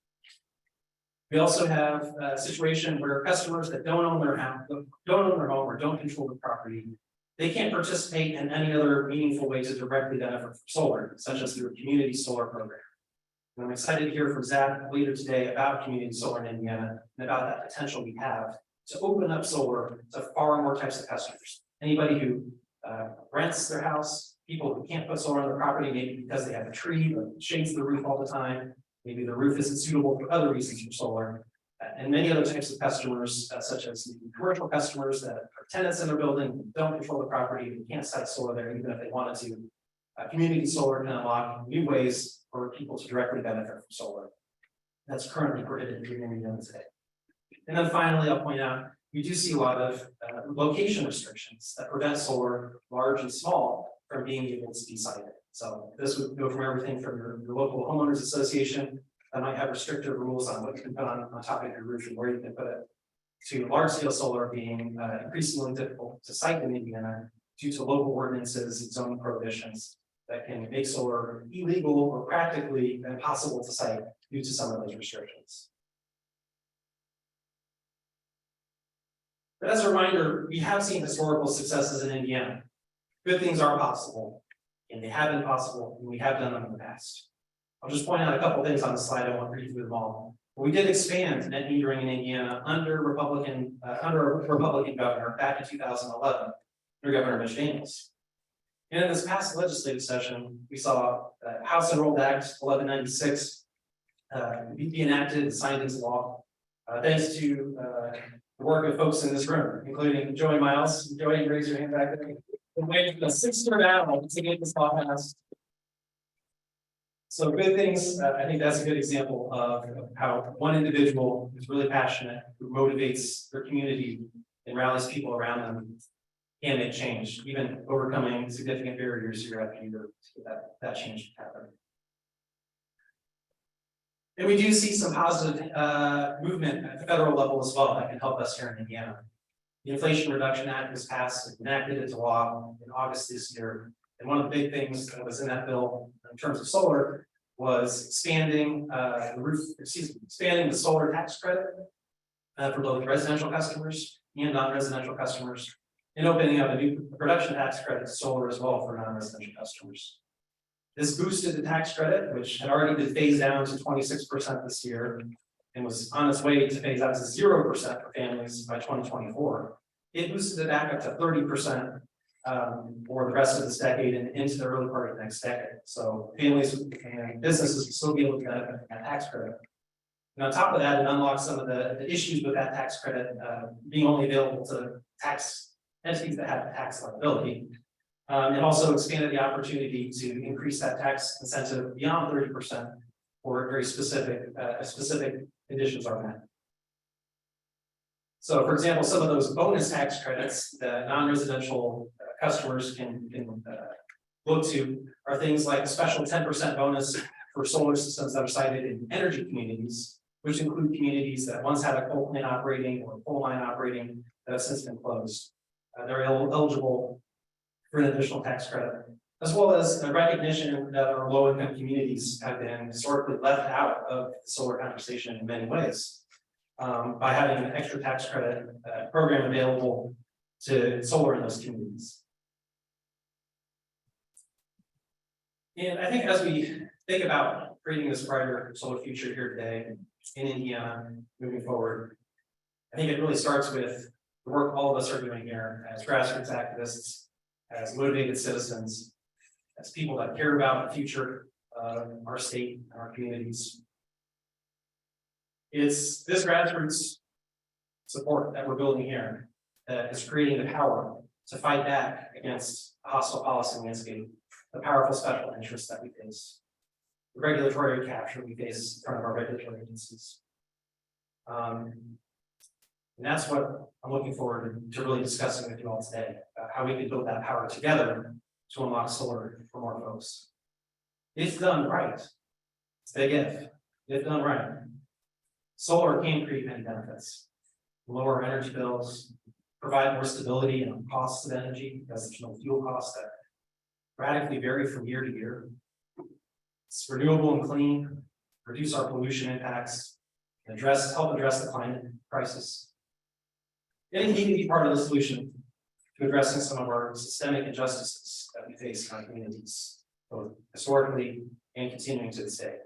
We also have a situation where customers that don't own their home or don't control the property, they can't participate in any other meaningful way to directly benefit from solar, such as through a community solar program. And I'm excited to hear from Zach later today about community solar in Indiana and about that potential we have to open up solar to far more types of customers. Anybody who rents their house, people who can't put solar on their property, maybe because they have a tree that shades the roof all the time, maybe the roof isn't suitable for other reasons for solar, and many other types of customers, such as commercial customers that are tenants in their building, don't control the property, and can't site solar there even if they wanted to. community solar can unlock new ways for people to directly benefit from solar. That's currently prohibited in Indiana today. And then finally, I'll point out, we do see a lot of location restrictions that prevent solar, large and small, from being able to be sited. So this would go from everything from your local homeowners association that might have restrictive rules on what you can put on top of your roof and where you can put it, to large scale solar being increasingly difficult to site in Indiana due to local ordinances and zoning prohibitions that can make solar illegal or practically impossible to site due to some of those restrictions. But as a reminder, we have seen historical successes in Indiana. Good things are possible, and they have been possible, and we have done them in the past. I'll just point out a couple things on the slide. I won't read through them all. But we did expand net metering in Indiana under a Republican governor back in 2011, under Governor Mitch Daniels. And in this past legislative session, we saw House Enrolled Act 1196 be enacted and signed into law, thanks to the work of folks in this room, including Joey Miles. Joey, raise your hand back there. Been waiting for the 6-year battle to get this law passed. So good things. I think that's a good example of how one individual who's really passionate, who motivates their community and rallies people around them, can make change, even overcoming significant barriers year after year to get that change to happen. And we do see some positive movement at the federal level as well that can help us here in Indiana. The Inflation Reduction Act was passed and enacted into law in August this year. And one of the big things that was in that bill in terms of solar was expanding expanding the solar tax credit for both residential customers and non-residential customers, and opening up a new production tax credit to solar as well for non-residential customers. This boosted the tax credit, which had already been phased down to 26% this year and was on its way to phase out to 0% for families by 2024. It boosted it back up to 30% for the rest of this decade and into the early part of the next decade. So families and businesses will still be able to benefit from that tax credit. And on top of that, it unlocks some of the issues with that tax credit being only available to tax entities that have tax liability. And also expanded the opportunity to increase that tax incentive beyond 30% for very specific conditions are met. So, for example, some of those bonus tax credits that non-residential customers can look to are things like a special 10% bonus for solar systems that are sited in energy communities, which include communities that once had a coal plant operating or a coal mine operating that have since been closed. They're eligible for an additional tax credit, as well as a recognition that our low-income communities have been historically left out of the solar conversation in many ways, by having an extra tax credit program available to solar in those communities. And I think as we think about creating this brighter solar future here today in Indiana moving forward, I think it really starts with the work all of us are doing here as grassroots activists, as motivated citizens, as people that care about the future of our state and our communities. It's this grassroots support that we're building here that is creating the power to fight back against a hostile policy landscape, the powerful special interests that we face, the regulatory capture we face in front of our regulatory agencies. And that's what I'm looking forward to really discussing with you all today, about how we can build that power together to unlock solar for more folks. If done right, it's a big if done right, solar can create many benefits, lower energy bills, provide more stability and costs of energy because there's no fuel costs that radically vary from year to year. It's renewable and clean, reduce our pollution impacts, help address the climate crisis. And it can be part of the solution to addressing some of our systemic injustices that we face in our communities, both historically and continuing to this day.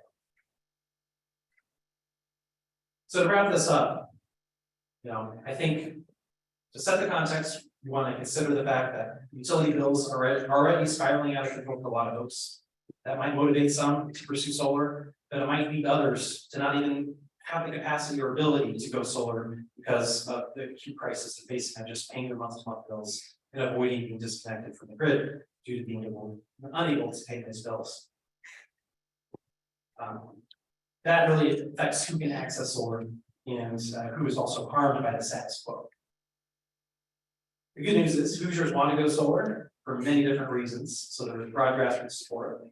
So to wrap this up, I think to set the context, we want to consider the fact that utility bills are already spiraling out of control for a lot of folks. That might motivate some to pursue solar, but it might lead others to not even have the capacity or ability to go solar because of the acute crisis they're facing and just paying their month-to-month bills and avoiding being disconnected from the grid due to being unable to pay those bills. That really affects who can access solar and who is also harmed by the status quo. The good news is Hoosiers want to go solar for many different reasons, so there's broad grassroots support.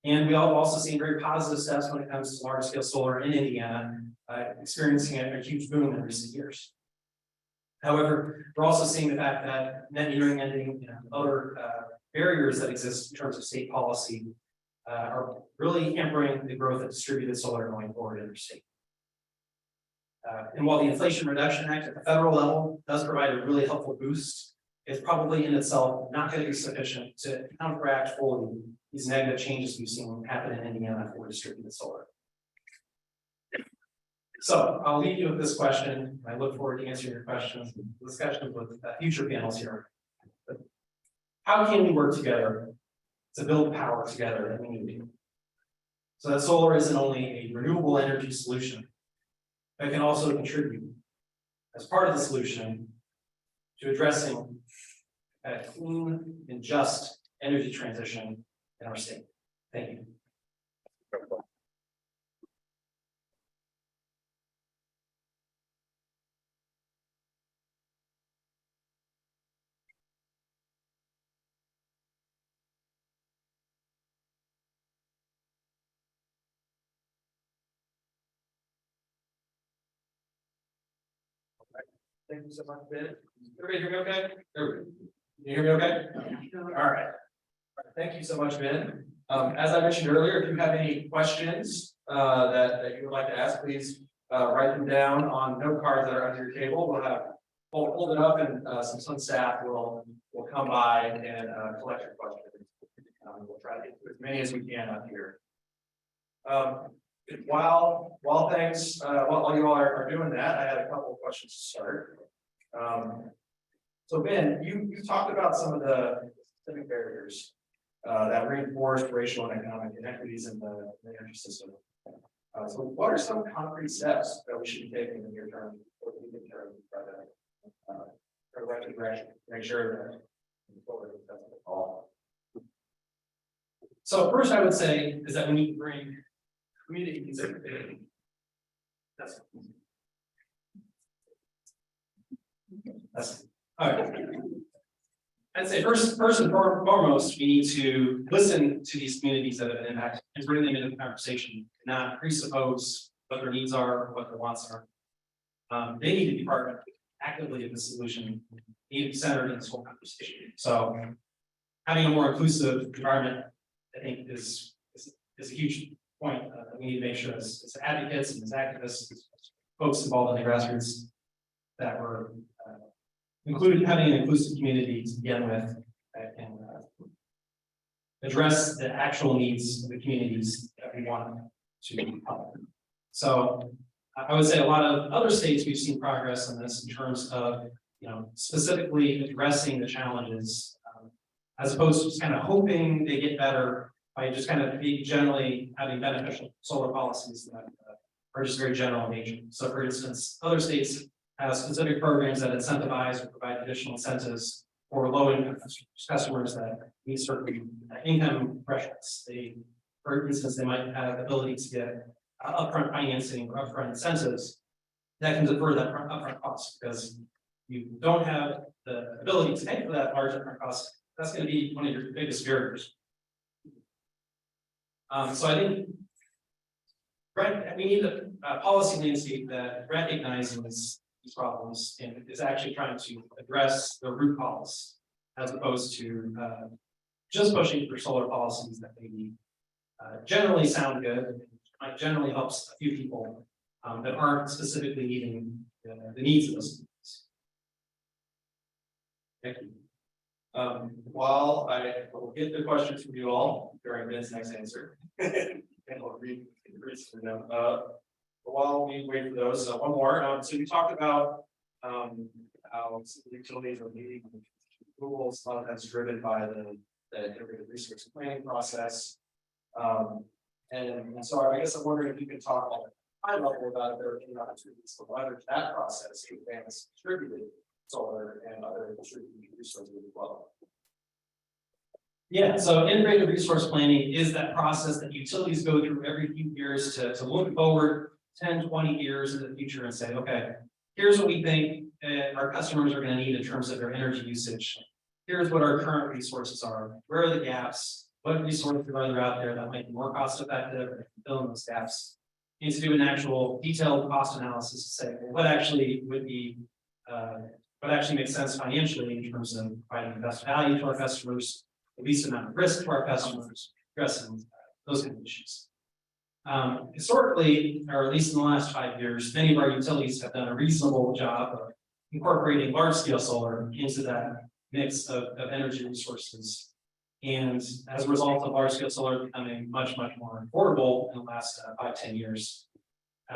And we all also seen very positive steps when it comes to large scale solar in Indiana, experiencing a huge boom in recent years. However, we're also seeing the fact that net metering and other barriers that exist in terms of state policy are really hampering the growth of distributed solar going forward in our state. And while the Inflation Reduction Act at the federal level does provide a really helpful boost, it's probably in itself not going to be sufficient to counteract fully these negative changes we've seen happen in Indiana for distributed solar. So I'll leave you with this question. I look forward to answering your questions, discussions with future panels here. But how can we work together to build power together that we need? So that solar isn't only a renewable energy solution, but can also contribute as part of the solution to addressing a clean and just energy transition in our state. Thank you. Thank you so much, Ben. Everybody hear me okay? Everybody. Can you hear me okay? All right. Thank you so much, Ben. As I mentioned earlier, if you have any questions that you would like to ask, please write them down on note cards that are under your table. We'll hold it up, and some staff will come by and collect your questions. We'll try to get to as many as we can up here. While you all are doing that, I had a couple of questions to start. So Ben, you talked about some of the specific barriers that reinforce racial and economic inequities in the energy system. So what are some concrete steps that we should be taking in the near term or the medium term to make sure that all? So first I would say is that we need to bring communities in. That's all right. I'd say first and foremost, we need to listen to these communities that have been impacted and bring them into the conversation, not presuppose what their needs are, what their wants are. They need to be part actively of the solution, they need to be centered in this whole conversation. So having a more inclusive environment, I think, is a huge point that we need to make sure as advocates and as activists, as folks involved in the grassroots, that we're having an inclusive community to begin with that can address the actual needs of the communities that we want to help. So I would say a lot of other states we've seen progress on this in terms of specifically addressing the challenges as opposed to just kind of hoping they get better by just kind of generally having beneficial solar policies that are just very general in nature. So for instance, other states have specific programs that incentivize or provide additional incentives for low-income customers that meet certain income thresholds. For instance, they might have the ability to get upfront financing or upfront incentives that can defer that upfront cost, because you don't have the ability to pay for that large upfront cost. That's going to be one of your biggest barriers. So I think we need a policy landscape that recognizes these problems and is actually trying to address the root cause, as opposed to just pushing for solar policies that maybe generally sound good, and might generally help a few people that aren't specifically meeting the needs of those communities. Thank you. While I will get the questions from you all during Ben's next answer, and I'll read them. While we wait for those, one more. So we talked about how utilities are meeting rules. A lot of that's driven by the integrated resource planning process. And so I guess I'm wondering if you could talk at a high level about if there are any opportunities to leverage that process to advance distributed solar and other distributed resources as well. Yeah, so integrated resource planning is that process that utilities go through every few years to look forward 10, 20 years into the future and say, okay, here's what we think our customers are going to need in terms of their energy usage. Here's what our current resources are. Where are the gaps? What resources are there out there that might be more cost effective and fill in those gaps? You need to do an actual detailed cost analysis to say what actually would be what actually makes sense financially in terms of providing the best value to our customers, the least amount of risk to our customers, addressing those kind of issues. Historically, or at least in the last 5 years, many of our utilities have done a reasonable job of incorporating large-scale solar into that mix of energy resources. And as a result of large-scale solar becoming much, much more affordable in the last 5-10 years,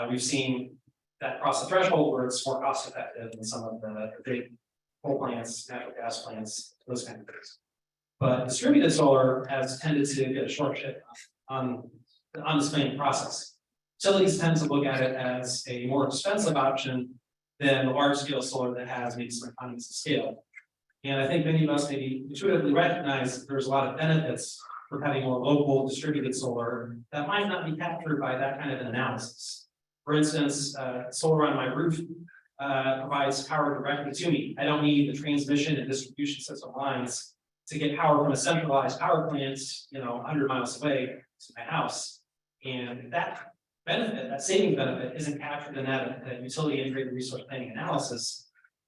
we've seen that cross the threshold where it's more cost-effective than some of the big coal plants, natural gas plants, those kind of things. But distributed solar has tended to get a short shift on this planning process. Utilities tend to look at it as a more expensive option than the large-scale solar that has maybe some economies of scale. And I think many of us maybe intuitively recognize that there's a lot of benefits for having more local distributed solar that might not be captured by that kind of an analysis. For instance, solar on my roof provides power directly to me. I don't need the transmission and distribution system lines to get power from a centralized power plant, 100 miles away to my house. And that benefit, that savings benefit, isn't captured in that utility integrated resource planning analysis.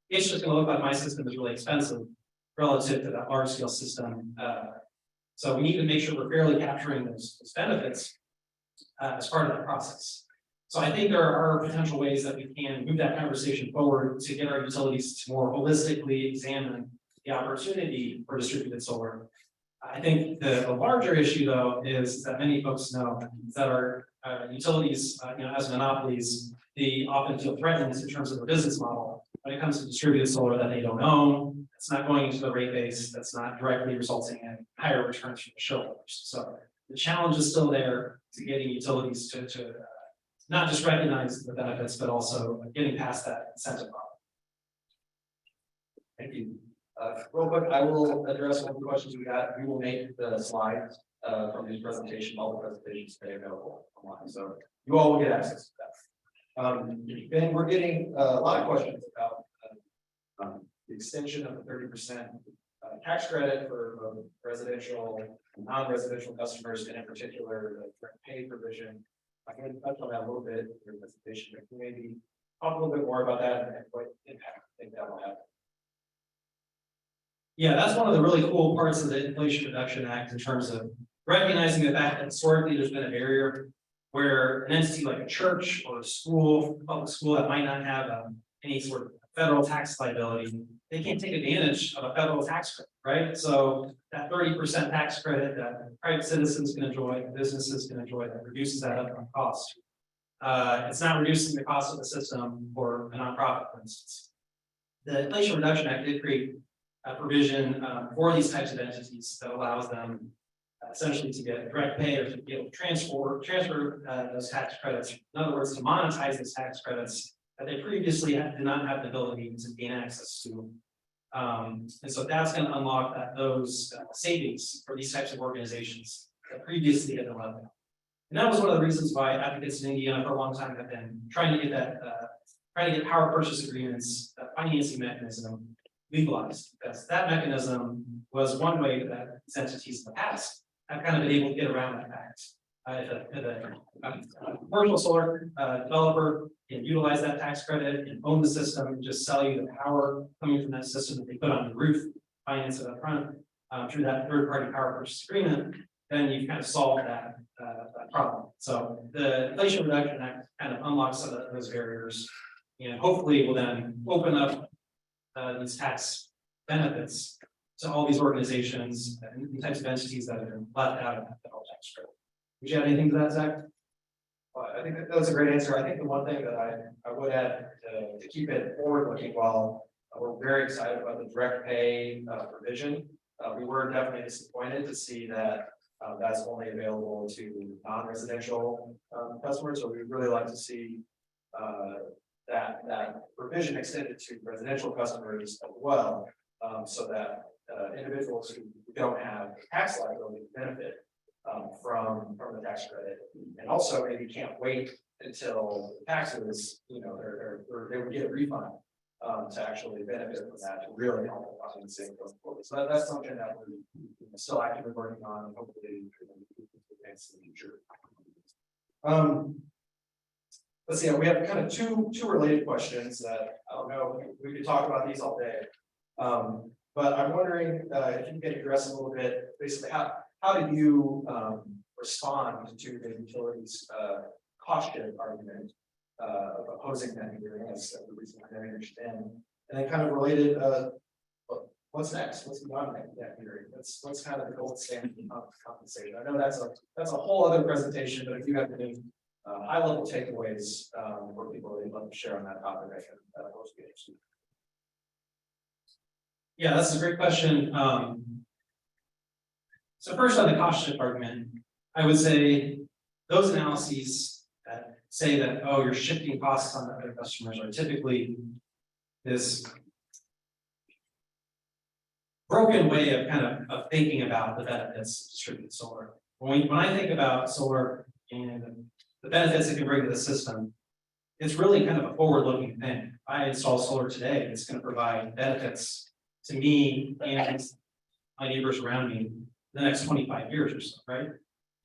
It's just going to look like my system is really expensive relative to that large scale system. So we need to make sure we're fairly capturing those benefits as part of that process. So I think there are potential ways that we can move that conversation forward to get our utilities to more holistically examine the opportunity for distributed solar. I think the larger issue, though, is that many folks know that our utilities, as monopolies, they often feel threatened in terms of their business model. When it comes to distributed solar that they don't own, it's not going into the rate base, that's not directly resulting in higher returns from the shareholders. So the challenge is still there to getting utilities to not just recognize the benefits, but also getting past that incentive problem. Thank you. Real quick, I will address one of the questions we got. We will make the slides from these presentations, all the presentations today available online. So you all will get access to that. Ben, we're getting a lot of questions about the extension of the 30% tax credit for residential and non-residential customers, and in particular, the direct pay provision. I can touch on that a little bit in your presentation, but maybe talk a little bit more about that and what impact I think that will have. Yeah, that's one of the really cool parts of the Inflation Reduction Act in terms of recognizing the fact that historically there's been a barrier where an entity like a church or a school, public school that might not have any sort of federal tax liability, they can't take advantage of a federal tax credit, right? So that 30% tax credit that private citizens can enjoy, businesses can enjoy, that reduces that upfront cost. It's not reducing the cost of the system for a nonprofit, for instance. The Inflation Reduction Act did create a provision for these types of entities that allows them essentially to get direct pay or to be able to transfer those tax credits. In other words, to monetize those tax credits that they previously did not have the ability to gain access to. And so that's going to unlock those savings for these types of organizations that previously had been left out. And that was one of the reasons why advocates in Indiana for a long time have been trying to get power purchase agreements, that financing mechanism legalized, because that mechanism was one way that these entities in the past have kind of been able to get around that fact. If a commercial solar developer can utilize that tax credit and own the system and just sell you the power coming from that system that they put on the roof, finance it up front through that third-party power purchase agreement, then you've kind of solved that problem. So the Inflation Reduction Act kind of unlocks some of those barriers and hopefully will then open up these tax benefits to all these organizations and the types of entities that have been left out of that federal tax credit. Would you add anything to that, Zach? Well, I think that was a great answer. I think the one thing that I would add to keep it forward-looking, while we're very excited about the direct pay provision, we were definitely disappointed to see that that's only available to non-residential customers. So we'd really like to see that provision extended to residential customers as well. So that individuals who don't have tax liability benefit from the tax credit, and also maybe can't wait until the taxes, you know, they would get a refund to actually benefit from that, to really help the same going forward. So that's something that we're still actively working on, and hopefully advance in the future. Let's see, we have kind of two related questions that I don't know, we could talk about these all day. But I'm wondering if you can address a little bit, basically, how do you respond to the utilities caution argument of opposing net metering as the reason I understand, and then kind of related, what's next? What's beyond net metering? What's kind of the gold standard of compensation? I know that's a whole other presentation, but if you have any high level takeaways for people that you'd love to share on that topic, I can of course be interested. Yeah, that's a great question. So first on the cost shift argument, I would say those analyses that say that, oh, you're shifting costs on other customers are typically this broken way of of thinking about the benefits of distributed solar. When I think about solar and the benefits it can bring to the system, it's really kind of a forward-looking thing. If I install solar today, it's going to provide benefits to me and my neighbors around me the next 25 years or so, right?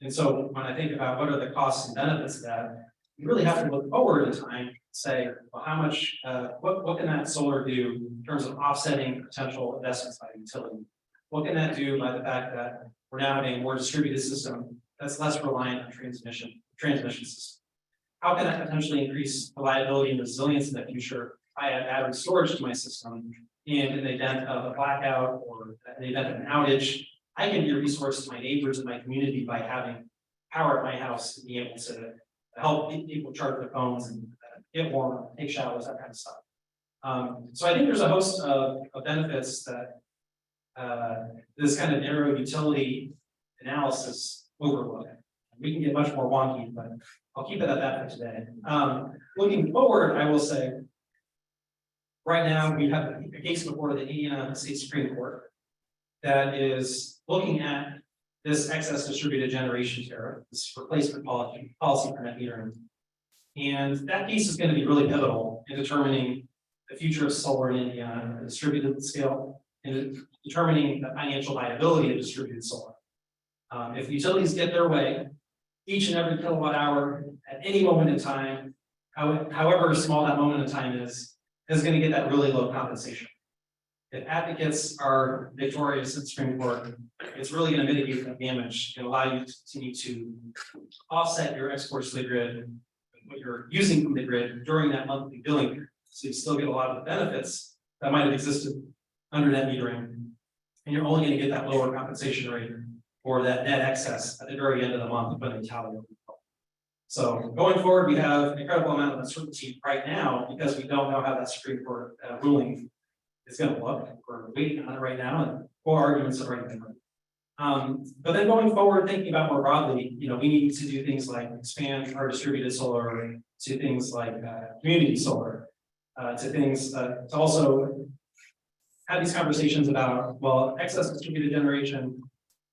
And so when I think about what are the costs and benefits of that, you really have to look forward in time and say, well, how much, what can that solar do in terms of offsetting potential investments by the utility? What can that do by the fact that we're now having a more distributed system that's less reliant on transmission system? How can that potentially increase reliability and resilience in the future? I add battery storage to my system, and in the event of a blackout or in the event of an outage, I can be a resource to my neighbors and my community by having power at my house and be able to help people charge their phones and get warm, take showers, that kind of stuff. So I think there's a host of benefits that this kind of narrow utility analysis overlook. We can get much more wonky, but I'll keep it at that for today. Looking forward, I will say, right now we have a case before the Indiana State Supreme Court that is looking at this excess distributed generation tariff, this replacement policy for net metering. And that case is going to be really pivotal in determining the future of solar in Indiana at a distributed scale, and determining the financial viability of distributed solar. If utilities get their way, each and every kilowatt hour at any moment in time, however small that moment in time is going to get that really low compensation. If advocates are victorious in the Supreme Court, it's really going to mitigate that damage and allow you to continue to offset your exports to the grid, what you're using from the grid during that monthly billing period. So you still get a lot of the benefits that might have existed under net metering, and you're only going to get that lower compensation rate or that net excess at the very end of the month when they tally. So going forward, we have an incredible amount of uncertainty right now because we don't know how that Supreme Court ruling is going to look. We're waiting on it right now, and 4 arguments have already been heard. But then going forward, thinking about more broadly, we need to do things like expand our distributed solar to things like community solar, to things to also have these conversations about, well, excess distributed generation.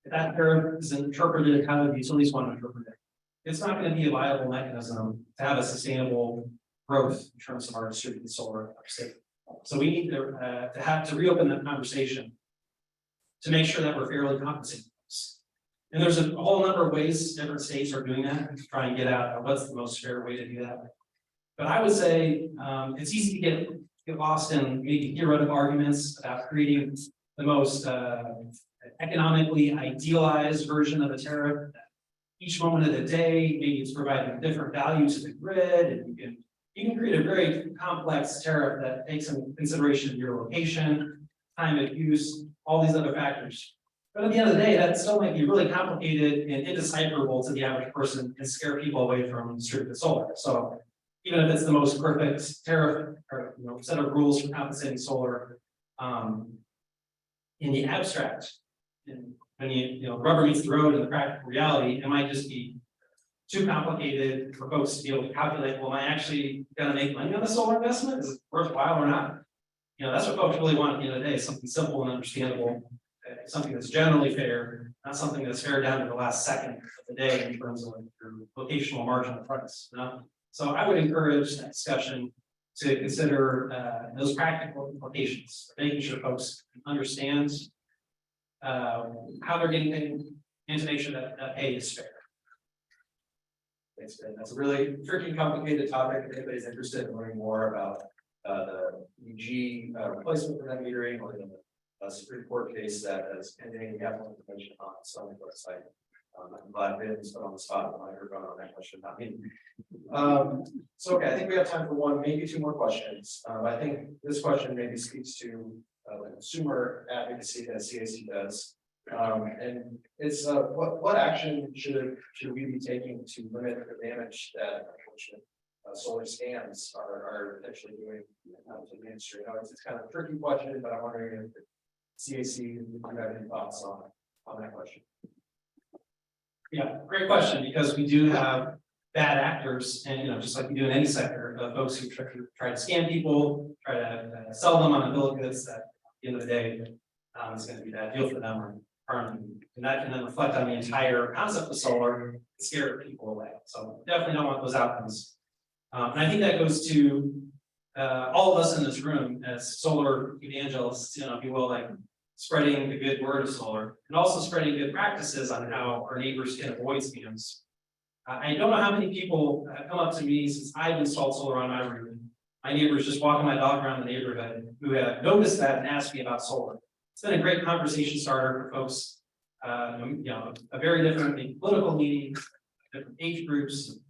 If that curve is interpreted how the utilities want to interpret it, it's not going to be a viable mechanism to have a sustainable growth in terms of our distributed solar state. So we need to reopen that conversation to make sure that we're fairly compensating this. And there's a whole number of ways different states are doing that to try and get out what's the most fair way to do that. But I would say it's easy to get lost in maybe theoretical arguments about creating the most economically idealized version of a tariff. Each moment of the day, maybe it's providing different value to the grid, and you can create a very complex tariff that takes into consideration your location, time of use, all these other factors. But at the end of the day, that still might be really complicated and indecipherable to the average person and scare people away from distributed solar. So even if it's the most perfect tariff or set of rules for compensating solar, in the abstract, and when the rubber meets the road in the practical reality, it might just be too complicated for folks to be able to calculate, well, am I actually gonna make money on the solar investment? Is it worthwhile or not? You know, that's what folks really want at the end of the day, something simple and understandable, something that's generally fair, not something that's fair down to the last second of the day in terms of your locational marginal price, you know? So I would encourage that discussion to consider those practical implications, making sure folks understand how they're getting paid, and to make sure that pay is fair. Thanks, Ben. That's a really tricky, complicated topic. If anybody's interested in learning more about the EG replacement for net metering or the Supreme Court case that is pending, we have more information on the Summit website. I'm glad Ben was put on the spot when I heard on that question, not me. So, okay, I think we have time for one, maybe two more questions. I think this question maybe speaks to the consumer advocacy that CAC does. And it's what action should we be taking to limit the damage that unfortunately solar scams are potentially doing to the industry? You know, it's kind of a tricky question, but I'm wondering if CAC, do you have any thoughts on that question? Yeah, great question, because we do have bad actors, and just like we do in any sector, folks who try to scam people, try to sell them on a bill of goods that at the end of the day, it's going to be a bad deal for them or harm them. And that can then reflect on the entire concept of solar and scare people away. So definitely don't want those outcomes. And I think that goes to all of us in this room as solar evangelists, if you will, like spreading the good word of solar and also spreading good practices on how our neighbors can avoid scams. I don't know how many people have come up to me since I've installed solar on my roof. My neighbors just walking my dog around the neighborhood who have noticed that and asked me about solar. It's been a great conversation starter for folks. A very different political meetings, different age groups,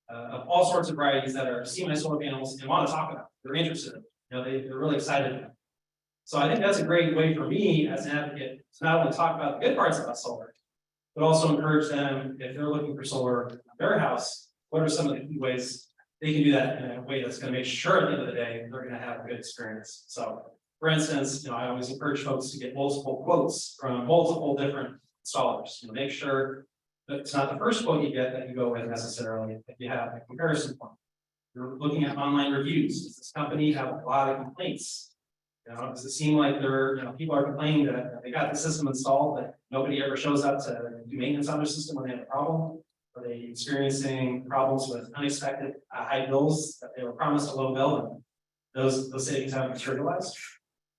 of all sorts of varieties that are seeing my solar panels and want to talk about it. They're interested. They're really excited about it. So I think that's a great way for me as an advocate to not only talk about the good parts about solar, but also encourage them, if they're looking for solar in their house, what are some of the key ways they can do that in a way that's going to make sure at the end of the day they're going to have a good experience. So for instance, I always encourage folks to get multiple quotes from multiple different installers. Make sure that it's not the first quote you get that you go with necessarily, if you have a comparison point. You're looking at online reviews. Does this company have a lot of complaints? Does it seem like people are complaining that they got the system installed, but nobody ever shows up to do maintenance on their system when they have a problem? Are they experiencing problems with unexpected high bills that they were promised a low bill and those savings haven't materialized?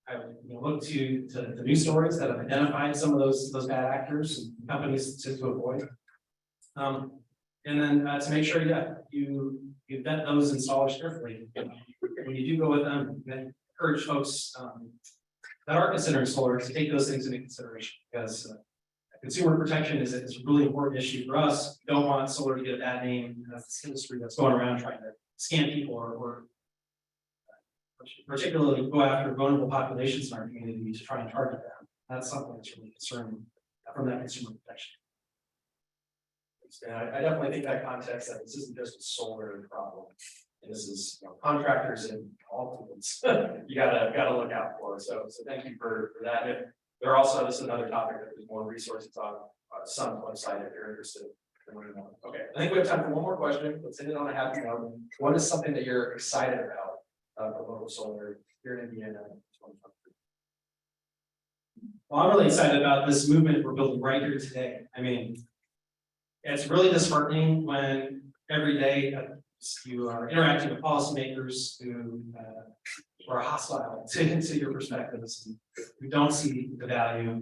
I would look to the news stories that have identified some of those bad actors and companies to avoid. And then to make sure you vet those installers carefully. When you do go with them, encourage folks that are considering solar to take those things into consideration, because consumer protection is a really important issue for us. We don't want solar to get a bad name as this industry that's going around trying to scam people or particularly go after vulnerable populations in our community to try and target them. That's something that's really concerning from that consumer protection. I definitely think that context that this isn't just a solar problem. And this is contractors and all tools you gotta look out for. So thank you for that. And there are also, this is another topic that there's more resources on some website if you're interested in learning more. Okay, I think we have time for one more question. Let's end it on a happy note. What is something that you're excited about for local solar here in Indiana in 2023? Well, I'm really excited about this movement we're building right here today. I mean, it's really disheartening when every day you are interacting with policymakers who are hostile to your perspectives and who don't see the value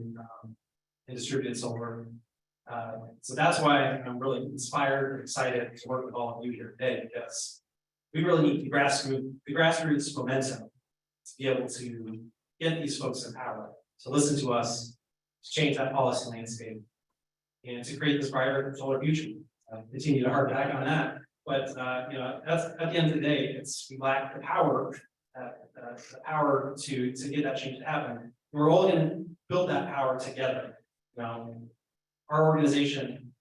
in distributed solar. So that's why I'm really inspired and excited to work with all of you here today, because we really need the grassroots momentum to be able to get these folks in power, to listen to us, to change that policy landscape, and to create this brighter solar future. Continue to harp back on that, but that's at the end of the day, we lack the power, to get that change to happen. We're all going to build that power together. Our organization,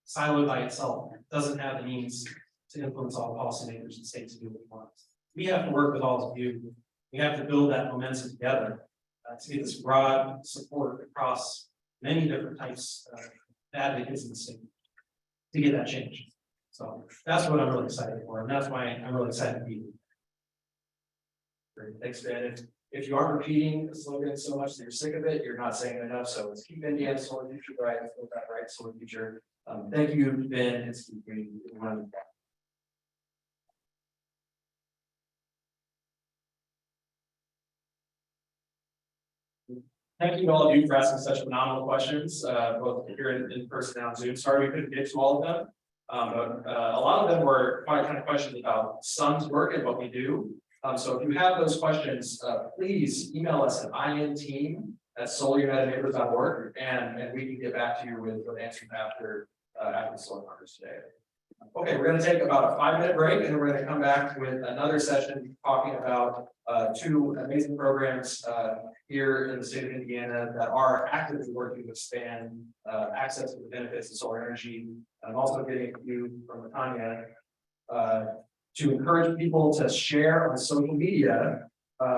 siloed by itself, doesn't have the means to influence all the policymakers and states to do what we want. We have to work with all of you. We have to build that momentum together to get this broad support across many different types of advocates in the state to get that change. So that's what I'm really excited for, and that's why I'm really excited to be here. Great, thanks, Ben. If you aren't repeating the slogan so much that you're sick of it, you're not saying it enough, so let's keep Indiana solar future bright, let's build that bright solar future. Thank you, Ben, and Steve, for Thank you to all of you for asking such phenomenal questions, both here in person and on Zoom. Sorry we couldn't get to all of them. But a lot of them were kind of questions about Sun's work and what we do. So if you have those questions, please email us at inteam@solarunitedneighbors.org and we can get back to you with answers after the solar conference today. Okay, we're going to take about a 5-minute break and we're going to come back with another session talking about two amazing programs here in the state of Indiana that are actively working to expand access to the benefits of solar energy. I'm also getting you from Tanya to encourage people to share on social media.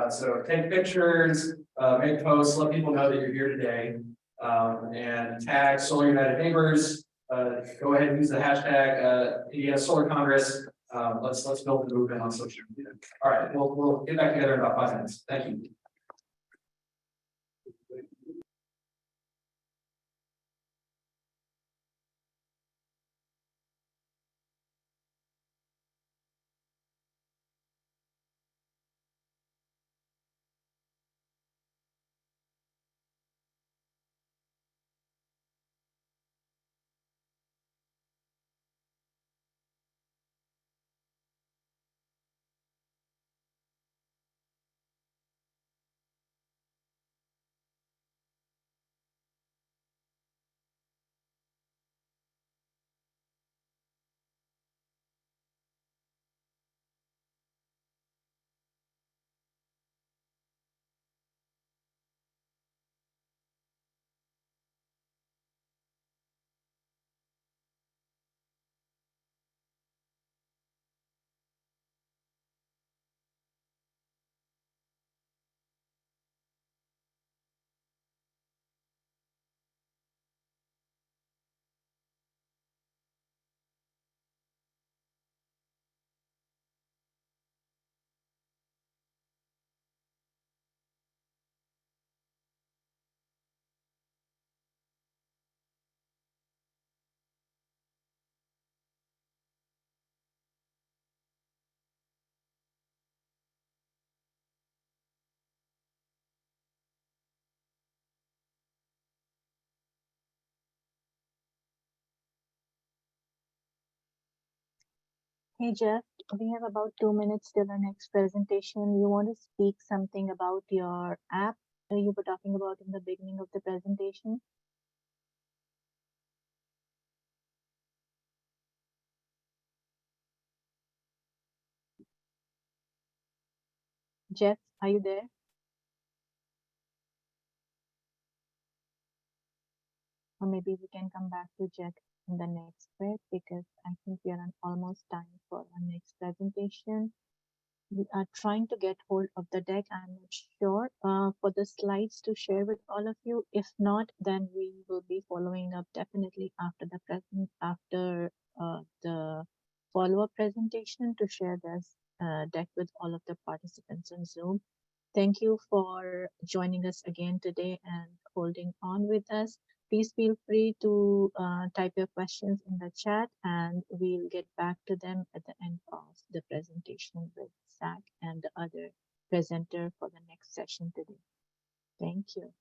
So take pictures, make posts, let people know that you're here today, and tag Solar United Neighbors. Go ahead and use the hashtag Indiana Solar Congress. Let's build the movement on social media. All right, we'll get back together in about 5 minutes. Thank you. Hey Jeff, we have about 2 minutes till our next presentation. You want to speak something about your app you were talking about in the beginning of the presentation? Jeff, are you there? Or maybe we can come back to Jeff in the next bit because I think we are on almost time for our next presentation. We are trying to get hold of the deck. I'm not sure for the slides to share with all of you. If not, then we will be following up definitely after the follow-up presentation to share this deck with all of the participants on Zoom. Thank you for joining us again today and holding on with us. Please feel free to type your questions in the chat and we'll get back to them at the end of the presentation with Zach and the other presenter for the next session today. Thank you.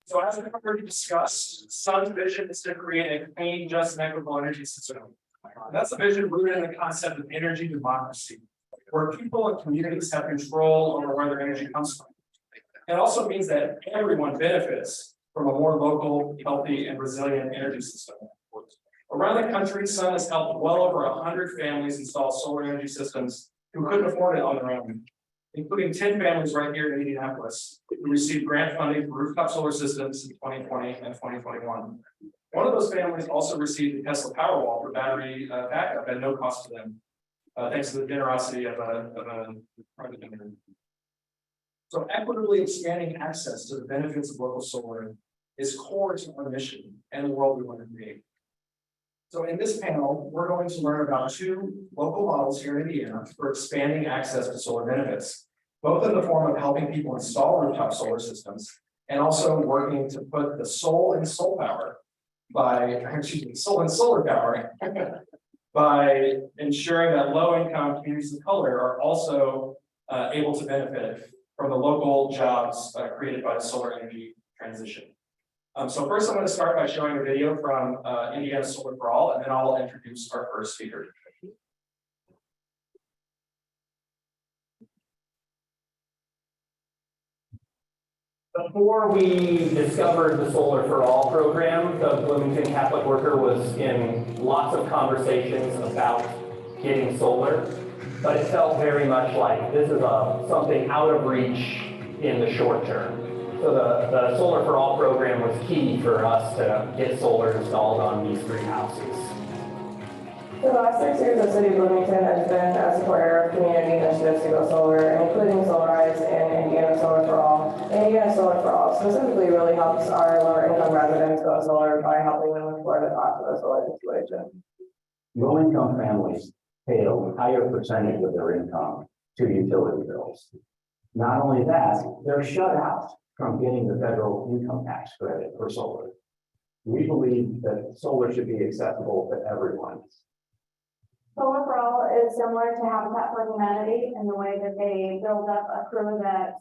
So as we've already discussed, Sun's vision is to create a clean, just, and equitable energy system. That's a vision rooted in the concept of energy democracy, where people and communities have control over where their energy comes from. It also means that everyone benefits from a more local, healthy, and resilient energy system. Around the country, Sun has helped well over 100 families install solar energy systems who couldn't afford it on their own, including 10 families right here in Indianapolis who received grant funding for rooftop solar systems in 2020 and 2021. One of those families also received the Tesla Powerwall for battery backup at no cost to them, thanks to the generosity of a private donor. So equitably expanding access to the benefits of local solar is core to our mission and the world we want to create. So in this panel, we're going to learn about two local models here in Indiana for expanding access to solar benefits, both in the form of helping people install rooftop solar systems and also working to put the soul in solar power by ensuring that low-income communities of color are also able to benefit from the local jobs created by the solar energy transition. So first, I'm going to start by showing a video from Indiana Solar for All, and then I'll introduce our first speaker. Before we discovered the Solar for All program, the Bloomington Catholic Worker was in lots of conversations about getting solar, but it felt very much like this is something out of reach in the short term. So the Solar for All program was key for us to get solar installed on these three houses. For the last 6 years, the city of Bloomington has been a supporter of community initiatives to go solar, including Solarize and Indiana Solar for All. Indiana Solar for All specifically really helps our lower income residents go solar by helping them afford the cost of the solar installation. Low-income families pay a higher percentage of their income to utility bills. Not only that, they're shut out from getting the federal income tax credit for solar. We believe that solar should be accessible to everyone. Solar for All is similar to Habitat for Humanity in the way that they build up a crew that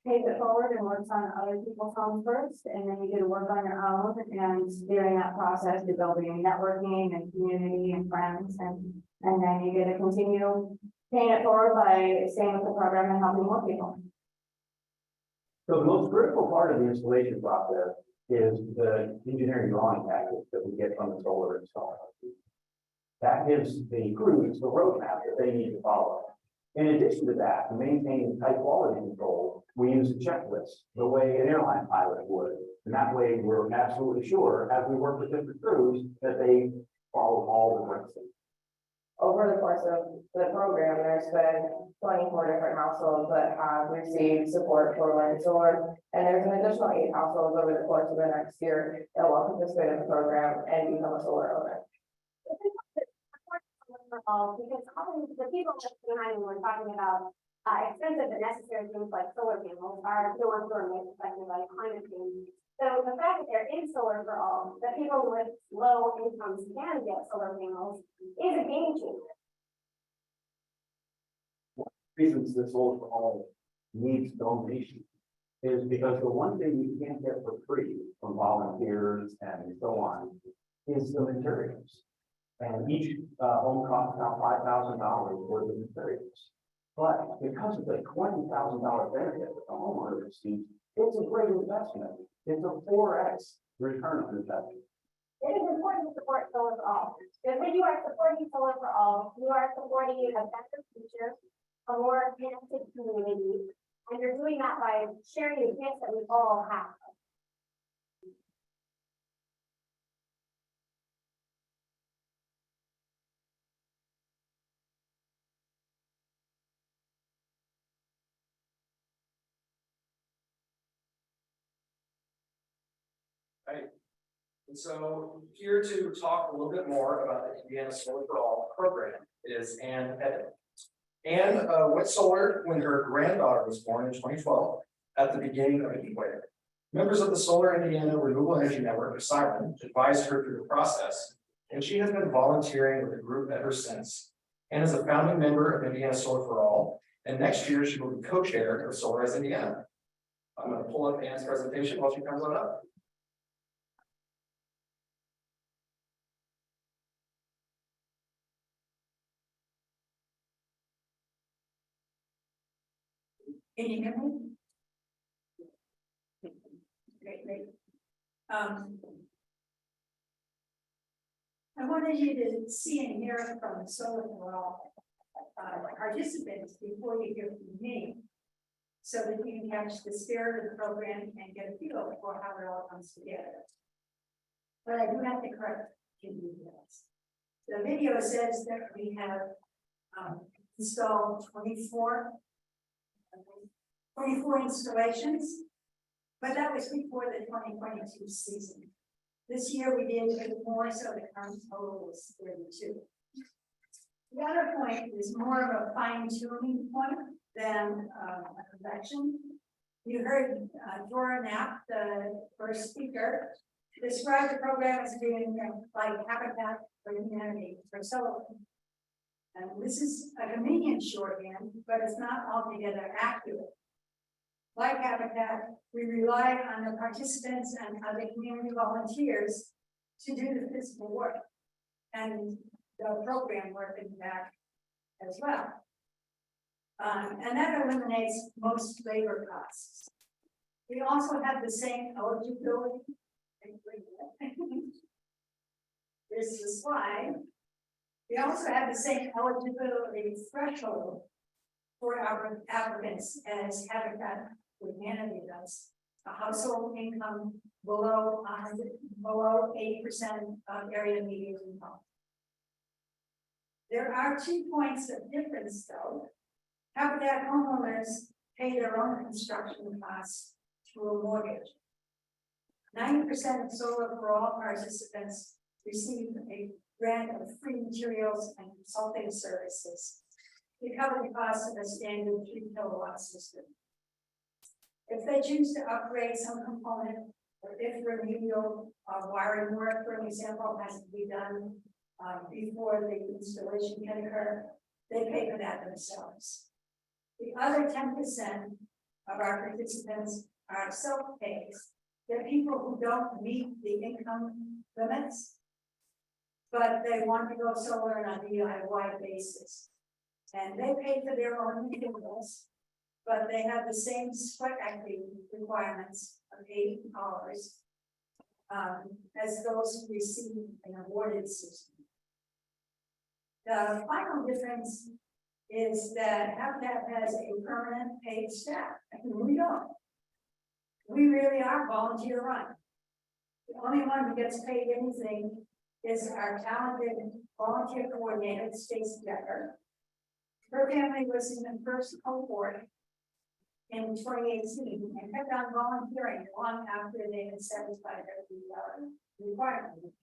pays it forward and works on other people's homes first, and then you get to work on your own. And during that process, you're building networking and community and friends, and then you get to continue paying it forward by staying with the program and helping more people. So the most critical part of the installation process is the engineering drawing package that we get from the solar installer. That gives the crews the roadmap that they need to follow. In addition to that, to maintain high quality control, we use a checklist the way an airline pilot would. And that way we're absolutely sure, as we work with different crews, that they follow all the directions. Over the course of the program, there's been 24 different households that have received support for learning solar, and there's an additional 8 households over the course of the next year that will participate in the program and become a solar owner. For all, because often the people behind when we're talking about expensive but necessary things like solar panels are the ones who are most affected by climate change. So the fact that there is solar for all, that people with low incomes can get solar panels, is a game changer. Reasons this solar for all needs donation is because the one thing you can't get for free from volunteers and so on is the materials. And each home costs about $5,000 worth of materials. But because of the $20,000 benefit that the homeowner receives, it's a great investment. It's a 4x return on investment. It is important to support solar for all, because when you are supporting solar for all, you are supporting a better future, a more connected community, and you're doing that by sharing the gifts that we all have. Right. And so here to talk a little bit more about the Indiana Solar for All program is Hedin. Anne went solar when her granddaughter was born in 2012 at the beginning of a heat wave. Members of the Solar Indiana Renewable Energy Network, or SIREN, advised her through the process, and she has been volunteering with the group ever since. Anne is a founding member of Indiana Solar for All, and next year she will be co-chair of Solarize Indiana. I'm gonna pull up Anne's presentation while she comes on up. Can you hear me? Great, great. I wanted you to see and hear from solar for all participants before you hear from me, so that you can catch the spirit of the program and get a feel for how it all comes together. But I do have to correct you. The video says that we have installed 24 installations, but that was before the 2022 season. This year we did even more, so the current total was 32. The other point is more of a fine tuning point than a correction. You heard Dora Knapp, the first speaker, describe the program as being like Habitat for Humanity for solar. And this is a convenient shorthand, but it's not altogether accurate. Like Habitat, we rely on the participants and other community volunteers to do the physical work and the program work in the back as well. And that eliminates most labor costs. We also have the same eligibility. This is a slide. We also have the same eligibility threshold for our applicants as Habitat for Humanity does. A household income below 80% of area median income. There are 2 points of difference though. Habitat homeowners pay their own construction costs through a mortgage. 90% of solar for all participants receive a grant of free materials and consulting services to cover the cost of a standard 3 kilowatt system. If they choose to upgrade some component, or if remedial wiring work, for example, has to be done before the installation can occur, they pay for that themselves. The other 10% of our participants are self-pays. They're people who don't meet the income limits, but they want to go solar on a DIY basis. And they pay for their own materials, but they have the same sweat equity requirements of $8 as those who receive an awarded system. The final difference is that Habitat has a permanent paid staff, and we don't. We really are volunteer run. The only one who gets paid anything is our talented volunteer coordinator, Stacey Decker. Her family was in the first cohort in 2018 and kept on volunteering long after they had satisfied their requirement.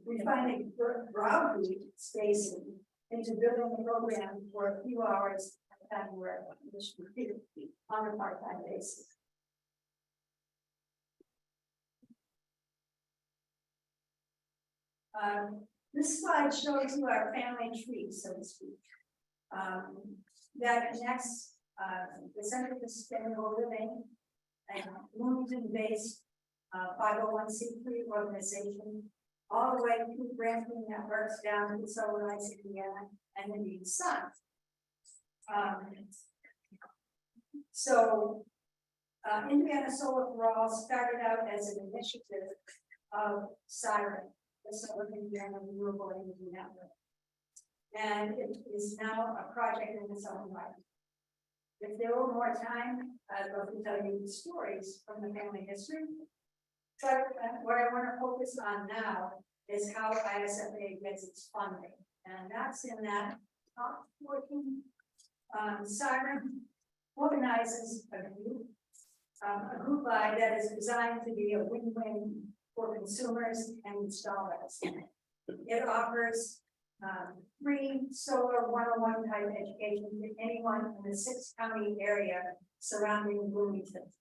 We finally browbeat Stacey into building the program for a few hours at a time where which repeatedly on a part-time basis. This slide shows you our family tree, so to speak, that connects the Center for Sustainable Living and Bloomington-based 501c3 organization, all the way through branching networks down to Solarize, Indiana, and indeed Sun. Indiana Solar for All started out as an initiative of Siren, the Solar Indiana Renewable Energy Network. And it is now a project in its own right. If there were more time, I'd love to tell you stories from the family history. But what I want to focus on now is how ISFA gets its funding. And that's in that top 14. Siren organizes a group buy that is designed to be a win-win for consumers and installers. It offers free solar 101 type education to anyone in the 6-county area surrounding Bloomington.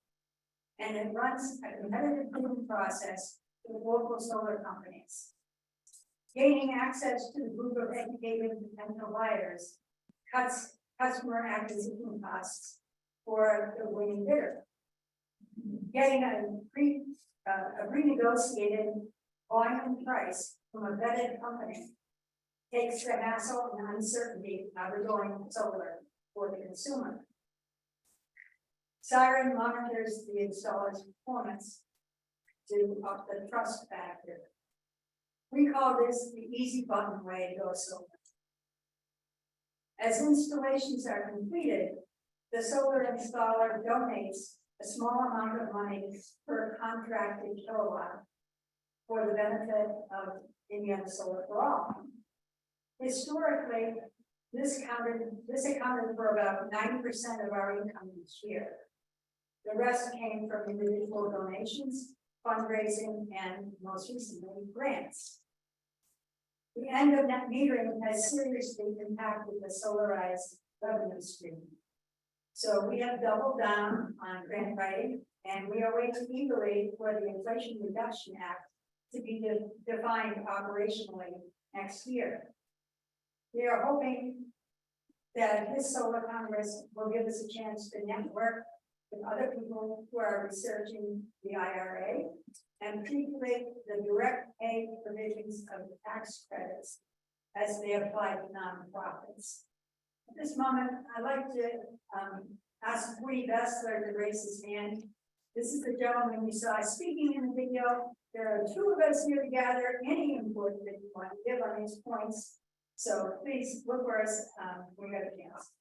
And it runs a competitive bidding process with local solar companies. Gaining access to the group of educated potential buyers cuts customer acquisition costs for the winning bidder. getting a renegotiated volume price from a vetted company takes the hassle and uncertainty out of going solar for the consumer. Siren monitors the installer's performance to up the trust factor. We call this the easy button way to go solar. As installations are completed, the solar installer donates a small amount of money per contracted kilowatt for the benefit of Indiana Solar for All. Historically, this accounted for about 90% of our income each year. The rest came from individual donations, fundraising, and most recently, grants. The end of net metering has seriously impacted the Solarize revenue stream. So we have doubled down on grant writing, and we are waiting eagerly for the Inflation Reduction Act to be defined operationally next year. We are hoping that this solar Congress will give us a chance to network with other people who are researching the IRA and preview the direct pay provisions of the tax credits as they apply to nonprofits. At this moment, I'd like to ask Woody Bessler to raise his hand. This is the gentleman you saw speaking in the video. There are two of us here to gather any input that you want to give on these points. So please look for us. We got a chance.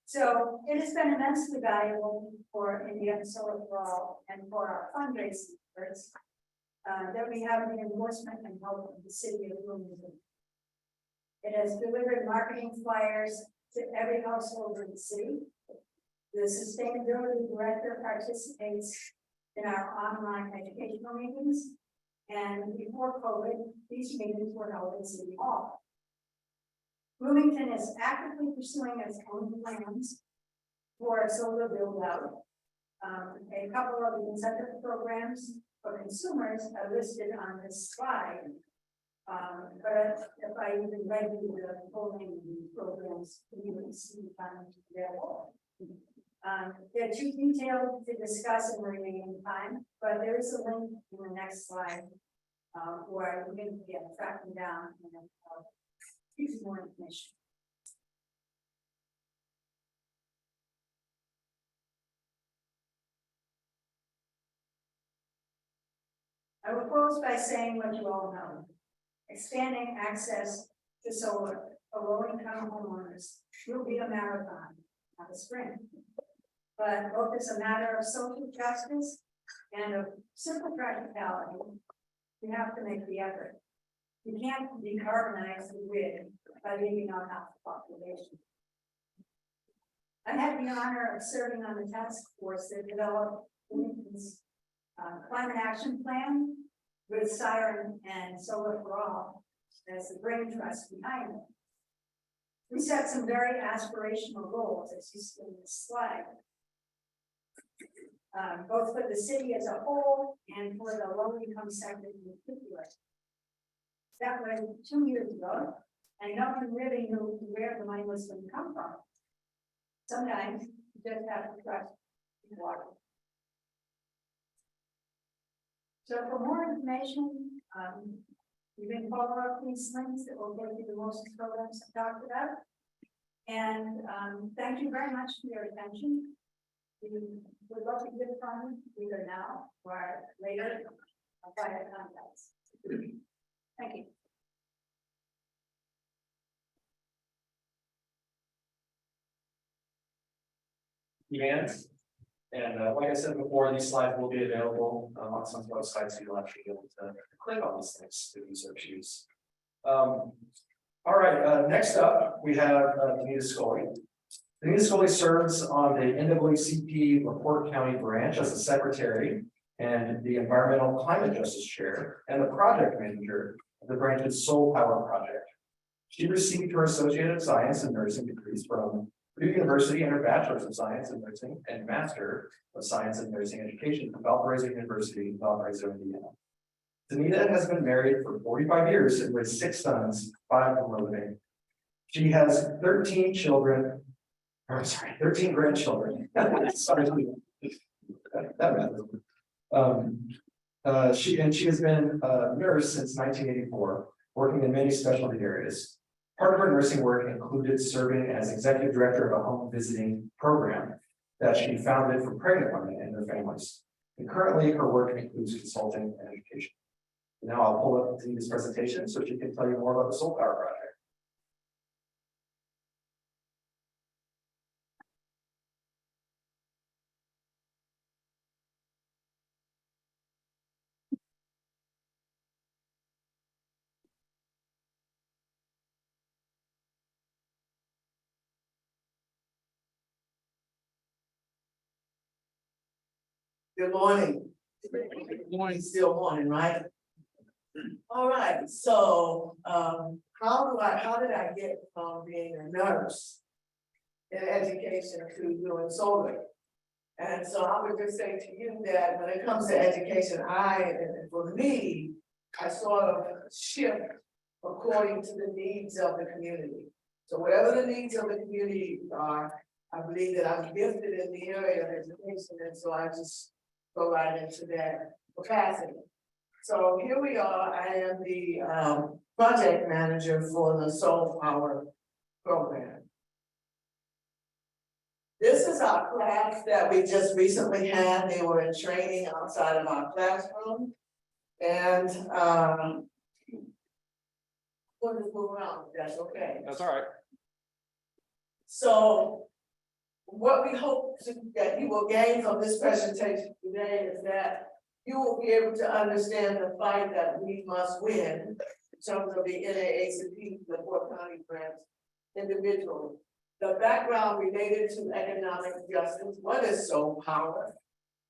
So it has been immensely valuable for Indiana Solar for All and for our fundraising efforts that we have the endorsement and help of the city of Bloomington. It has delivered marketing flyers to every household in the city. The sustainability director participates in our online educational meetings. And before COVID, these meetings were held in City Hall. Bloomington is actively pursuing its own plans for a solar build out. A couple of the incentive programs for consumers are listed on this slide. But if I even read you the full name of these programs, you would see available. They're too detailed to discuss in the remaining time, but there is a link in the next slide where you can track them down and give you more information. I will close by saying what you all know. Expanding access to solar for low-income homeowners will be a marathon, not a sprint. But both it's a matter of social justice and of simple practicality. We have to make the effort. You can't decarbonize the grid by leaving out half the population. I had the honor of serving on the task force that developed Bloomington's climate action plan with Siren and Solar for All as the brain trust behind it. We set some very aspirational goals, as you see in this slide, both for the city as a whole and for the low-income sector in particular. That was 2 years ago, and no one really knew where the money was going to come from. Sometimes you just have to trust water. So for more information, you can follow up these links that will get you the most programs I talked about. And thank you very much for your attention. We would love to hear from you either now or later via contacts. Thank you. And like I said before, these slides will be available on some websites, so you'll actually be able to click on these things to use or choose. All right, next up, we have Donnita Scully. Donnita Scully serves on the NAACP LaPorte County branch as the secretary and the environmental climate justice chair and the project manager of the branch's Soul Power project. She received her Associate of Science in Nursing degrees from Purdue University and her Bachelor's of Science in Nursing and Master of Science in Nursing Education from Valparaiso University in Valparaiso, Indiana. Donnita has been married for 45 years and raised 6 sons, 5 of them are living. She has 13 children, or sorry, 13 grandchildren. Sorry. That matters. She has been a nurse since 1984, working in many specialty areas. Part of her nursing work included serving as executive director of a home visiting program that she founded for pregnant women and their families. And currently, her work includes consulting and education. Now I'll pull up Donnita's presentation so she can tell you more about the Soul Power Project. Good morning. Good morning. Still morning, right? All right, so, how did I get from being a nurse in education to doing solar? And so I would just say to you that when it comes to education, for me, I sort of shift according to the needs of the community. So whatever the needs of the community are, I believe that I'm gifted in the area of education, and so I just go right into that capacity. So here we are. I am the project manager for the Soul Power program. This is our class that we just recently had. They were in training outside of our classroom. And we'll just move around, if that's okay. That's all right. So what we hope that you will gain from this presentation today is that you will be able to understand the fight that we must win in terms of the NAACP, the LaPorte County grants individually. The background related to economic justice, what is soul power?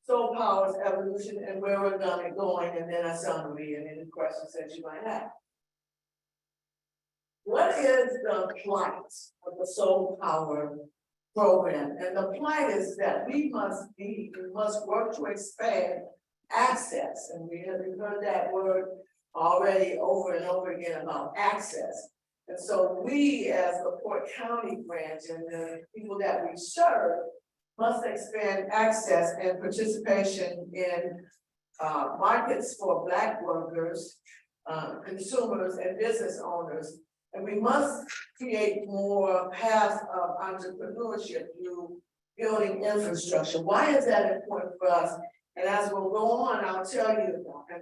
Soul power's evolution and where we're going, and then a summary and any questions that you might have. What is the plight of the soul power program? And the plight is that we must work to expand access. And we have heard that word already over and over again about access. And so we as the LaPorte County branch and the people that we serve must expand access and participation in markets for Black workers, consumers and business owners. And we must create more paths of entrepreneurship through building infrastructure. Why is that important for us? And as we'll go on, I'll tell you, and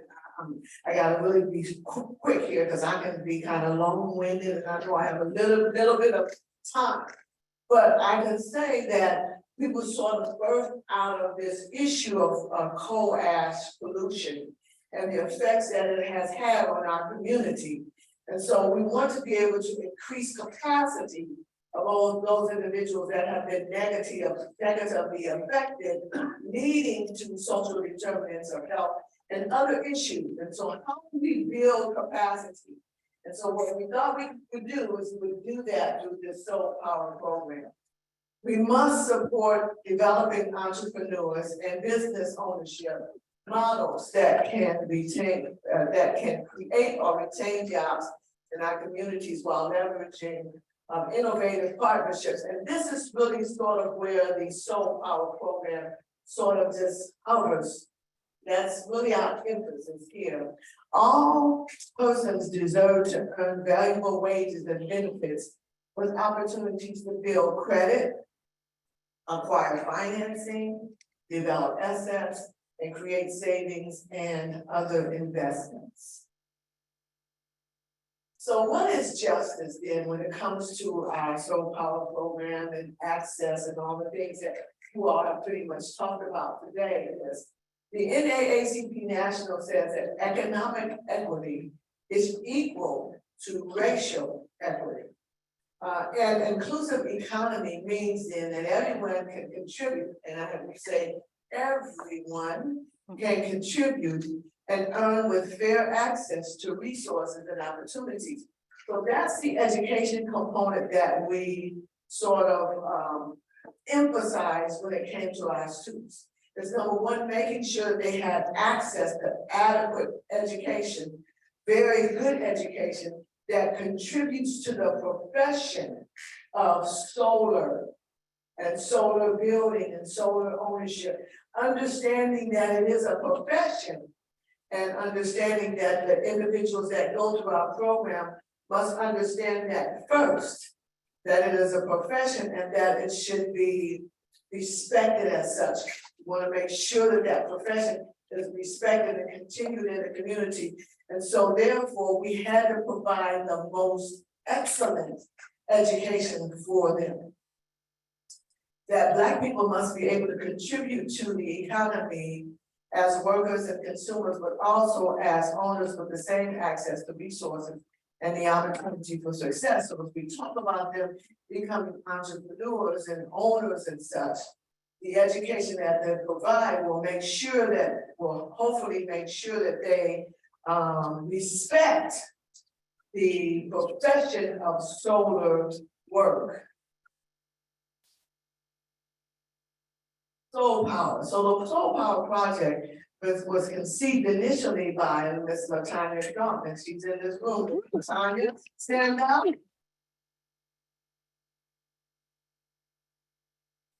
I gotta really be quick here because I can be kind of long-winded and I know I have a little bit of time. But I can say that people sort of birthed out of this issue of coal ash pollution and the effects that it has had on our community. And so we want to be able to increase capacity of all those individuals that have been negatively affected, leading to social determinants of health and other issues. And so how do we build capacity? And so what we thought we could do is we would do that through this Soul Power program. We must support developing entrepreneurs and business ownership models that can retain, that can create or retain jobs in our communities while leveraging innovative partnerships. And this is really sort of where the Soul Power program sort of just hovers. That's really our emphasis here. All persons deserve to earn valuable wages and benefits with opportunities to build credit, acquire financing, develop assets, and create savings and other investments. So what is justice then when it comes to our Soul Power program and access and all the things that you all have pretty much talked about today? Is the NAACP National says that economic equity is equal to racial equity. And inclusive economy means then that everyone can contribute, and I have to say everyone can contribute and earn with fair access to resources and opportunities. So that's the education component that we sort of emphasize when it came to our students. Is number one, making sure they have access to adequate education, very good education that contributes to the profession of solar and solar building and solar ownership, understanding that it is a profession and understanding that the individuals that go through our program must understand that first, that it is a profession and that it should be respected as such. We want to make sure that that profession is respected and continued in the community. And so therefore, we had to provide the most excellent education for them. That Black people must be able to contribute to the economy as workers and consumers, but also as owners with the same access to resources and the opportunity for success. So as we talk about them becoming entrepreneurs and owners and such, the education that they provide will make sure that, will hopefully make sure that they respect the profession of solar work. Soul Power. So the Soul Power project was conceived initially by Ms. LaTanya Trump, and she's in this room. LaTanya, stand up.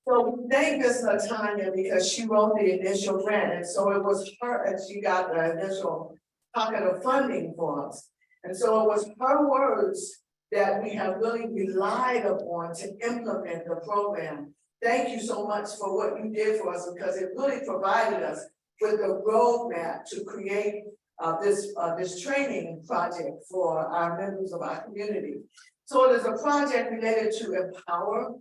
So we thank Ms. LaTanya because she wrote the initial grant, and so it was her, and she got the initial pocket of funding for us. And so it was her words that we have really relied upon to implement the program. Thank you so much for what you did for us, because it really provided us with a roadmap to create this training project for our members of our community. So it is a project related to empower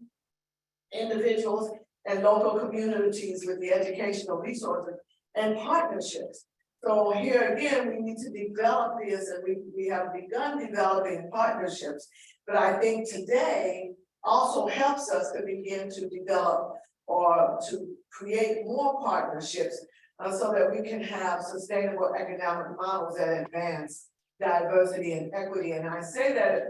individuals and local communities with the educational resources and partnerships. So here again, we need to develop this, and we have begun developing partnerships. But I think today also helps us to begin to develop or to create more partnerships so that we can have sustainable economic models that advance diversity and equity. And I say that,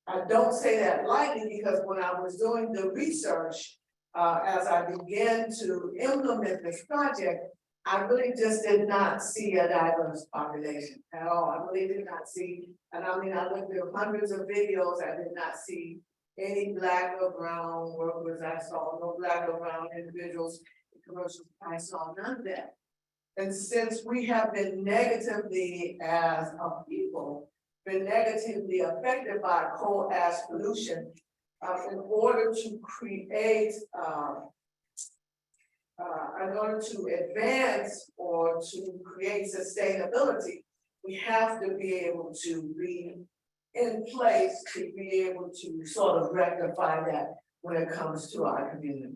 I don't say that lightly, because when I was doing the research, as I began to implement this project, I really just did not see a diverse population at all. I really did not see, and I mean, I looked at hundreds of videos, I did not see any Black or brown workers. I saw no Black or brown individuals in commercials. I saw none of that. And since we have been negatively, as a people, been negatively affected by coal ash pollution, in order to create, in order to advance or to create sustainability, we have to be able to be in place to be able to sort of rectify that when it comes to our community.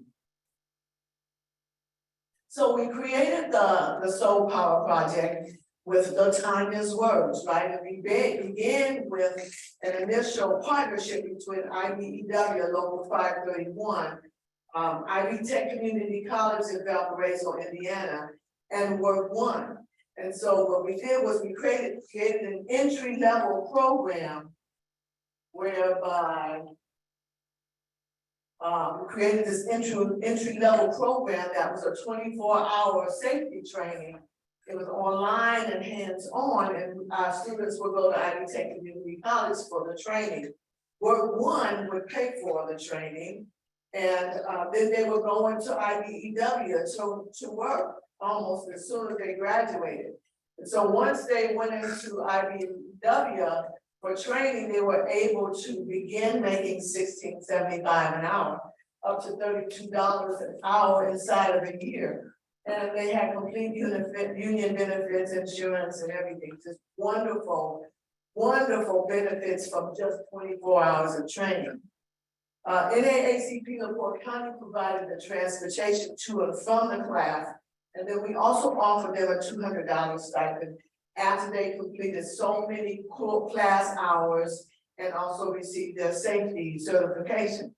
So we created the Soul Power Project with LaTanya's words, right? And we began with an initial partnership between IBEW, Local 531, Ivy Tech Community College in Valparaiso, Indiana, and Work One. And so what we did was we created an entry-level program whereby we created this entry-level program that was a 24-hour safety training. It was online and hands-on, and our students would go to Ivy Tech Community College for the training. Work One would pay for the training, and then they would go into IBEW to work almost as soon as they graduated. And so once they went into IBEW for training, they were able to begin making $16.75 an hour, up to $32 an hour inside of a year. And they had complete union benefits, insurance, and everything. Just wonderful, wonderful benefits from just 24 hours of training. NAACP LaPorte County provided the transportation to and from the class. And then we also offered them a $200 stipend after they completed so many class hours and also received their safety certification.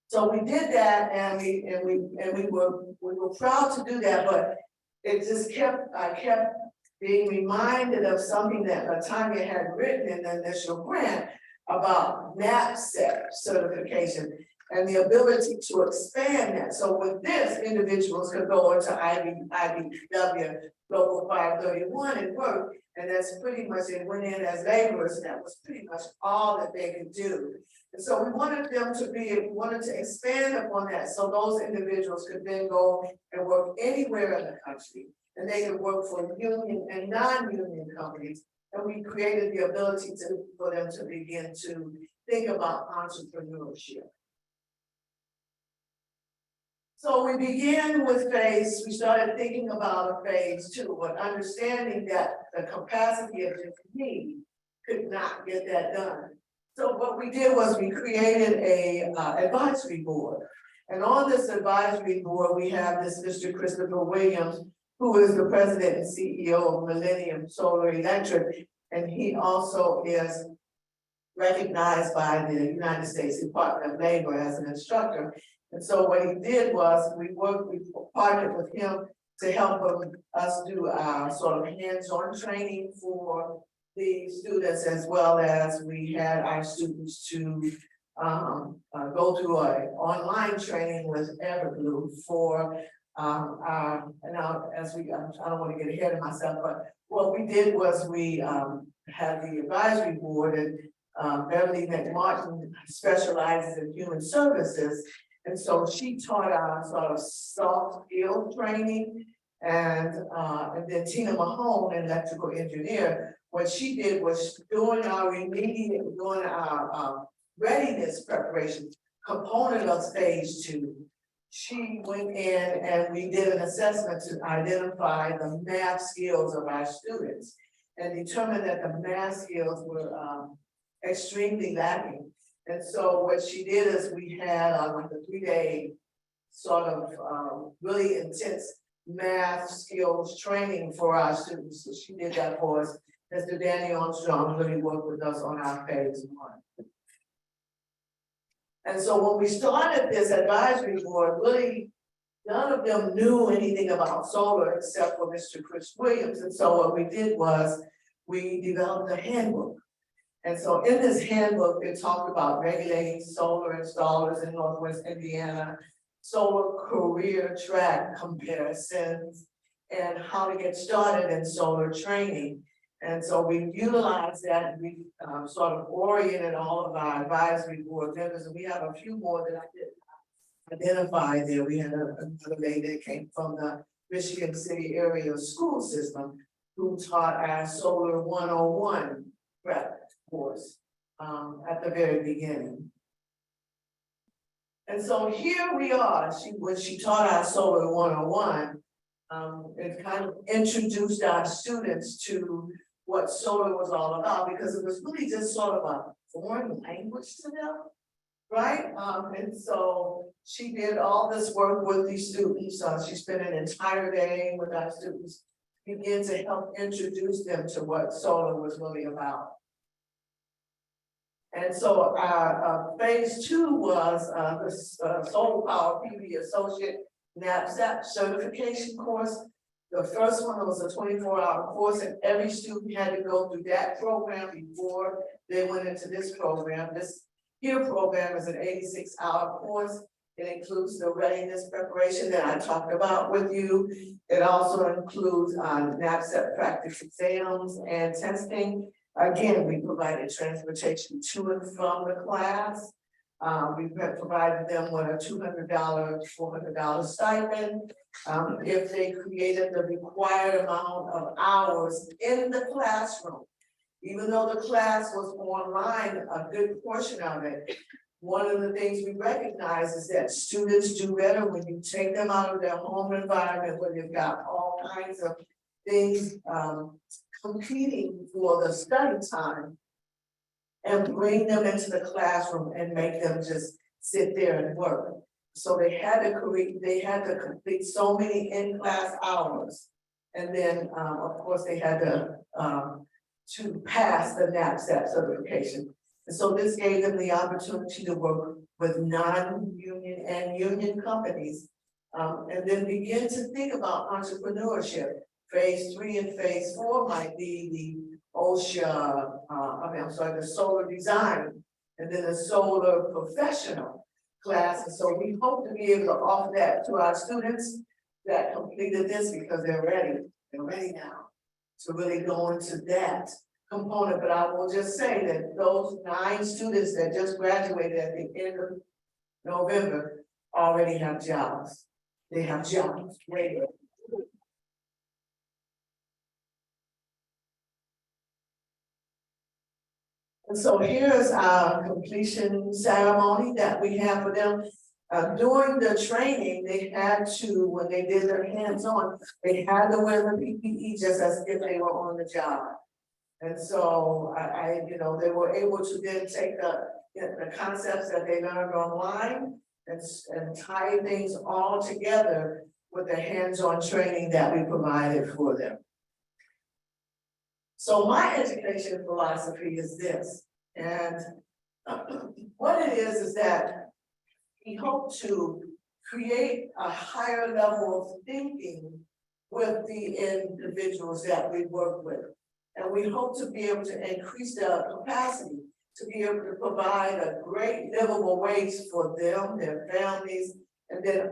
So we did that, and we were proud to do that, but it just I kept being reminded of something that LaTanya had written in the initial grant about NAACP certification. and the ability to expand that. So with this, individuals could go into IBW Local 531 and work, and that's pretty much, it went in as laborers, and that was pretty much all that they could do. And so we wanted them to wanted to expand upon that, so those individuals could then go and work anywhere in the country, and they could work for union and non-union companies. And we created the ability for them to begin to think about entrepreneurship. So we began with we started thinking about a phase 2, but understanding that the capacity of just me could not get that done. So what we did was we created a advisory board. And on this advisory board, we have this Mr. Christopher Williams, who is the president and CEO of Millennium Solar Electric. And he also is recognized by the United States Department of Labor as an instructor. And so what he did was we partnered with him to help us do our sort of hands-on training for the students, as well as we had our students to go through an online training with Everblue for I don't want to get ahead of myself, but what we did was we had the advisory board, and Beverly McMartin specializes in human services. And so she taught our sort of soft skill training, and then Tina Mahone, an electrical engineer, what she did was during our readiness preparation component of phase 2, she went in and we did an assessment to identify the math skills of our students and determined that the math skills were extremely lacking. And so what she did is we had like a 3-day sort of really intense math skills training for our students. So she did that for us. Mr. Danny Armstrong really worked with us on our phase 1. And so when we started this advisory board, really none of them knew anything about solar except for Mr. Chris Williams. And so what we did was we developed a handbook. And so in this handbook, it talked about regulating solar installers in Northwest Indiana, solar career track comparisons, and how to get started in solar training. And so we utilized that, and we sort of oriented all of our advisory board members, and we have a few more that I didn't identify there. We had another lady that came from the Michigan City area school system who taught our Solar 101 prep course at the very beginning. And so here we are, when she taught our Solar 101, it kind of introduced our students to what solar was all about, because it was really just sort of a foreign language to them, right? And so she did all this work with these students. She spent an entire day with our students, begin to help introduce them to what solar was really about. And so our phase 2 was the Solar Power PV Associate NAACP certification course. The first one was a 24-hour course, and every student had to go through that program before they went into this program. This here program is an 86-hour course. It includes the readiness preparation that I talked about with you. It also includes NAACP practice exams and testing. Again, we provided transportation to and from the class. We provided them with a $200, $400 stipend if they created the required amount of hours in the classroom. Even though the class was online, a good portion of it, one of the things we recognize is that students do better when you take them out of their home environment, where they've got all kinds of things competing for the study time, and bring them into the classroom and make them just sit there and work. So they had to complete so many in-class hours. And then, of course, they had to pass the NAACP certification. And so this gave them the opportunity to work with non-union and union companies, and then begin to think about entrepreneurship. Phase 3 and phase 4 might be the OSHA, the solar design, and then the solar professional. class. And so we hope to be able to offer that to our students that completed this because they're ready now to really go into that component. But I will just say that those 9 students that just graduated at the end of November already have jobs. They have jobs ready. And so here's our completion ceremony that we have for them. During the training, they had to, when they did their hands-on, they had to wear the PPE just as if they were on the job. And so you know, they were able to then take the concepts that they learned online and tie things all together with the hands-on training that we provided for them. So my education philosophy is this, and what it is that we hope to create a higher level of thinking with the individuals that we work with. And we hope to be able to increase their capacity to be able to provide a great livable wage for them, their families. And then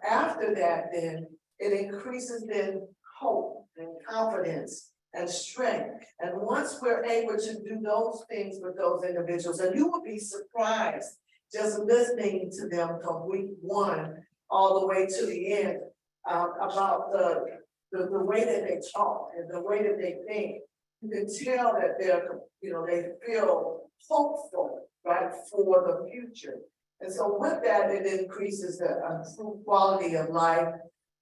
after that, then it increases then hope and confidence and strength. And once we're able to do those things with those individuals, and you will be surprised just listening to them from week 1 all the way to the end about the way that they talk and the way that they think. You can tell that they're, you know, they feel hopeful, right, for the future. And so with that, it increases the improved quality of life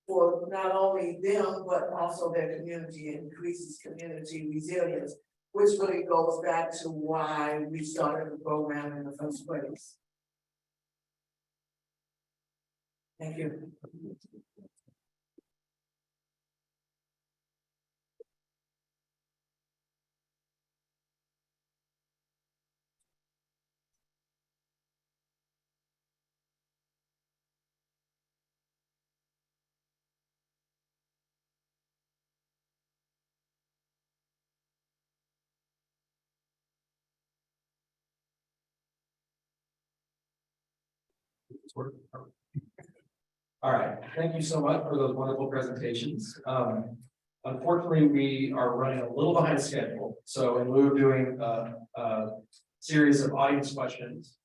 for not only them, but also their community. It increases community resilience, which really goes back to why we started the program in the first place. Thank you. All right, thank you so much for those wonderful presentations. Unfortunately, we are running a little behind schedule. So in lieu of doing a series of audience questions,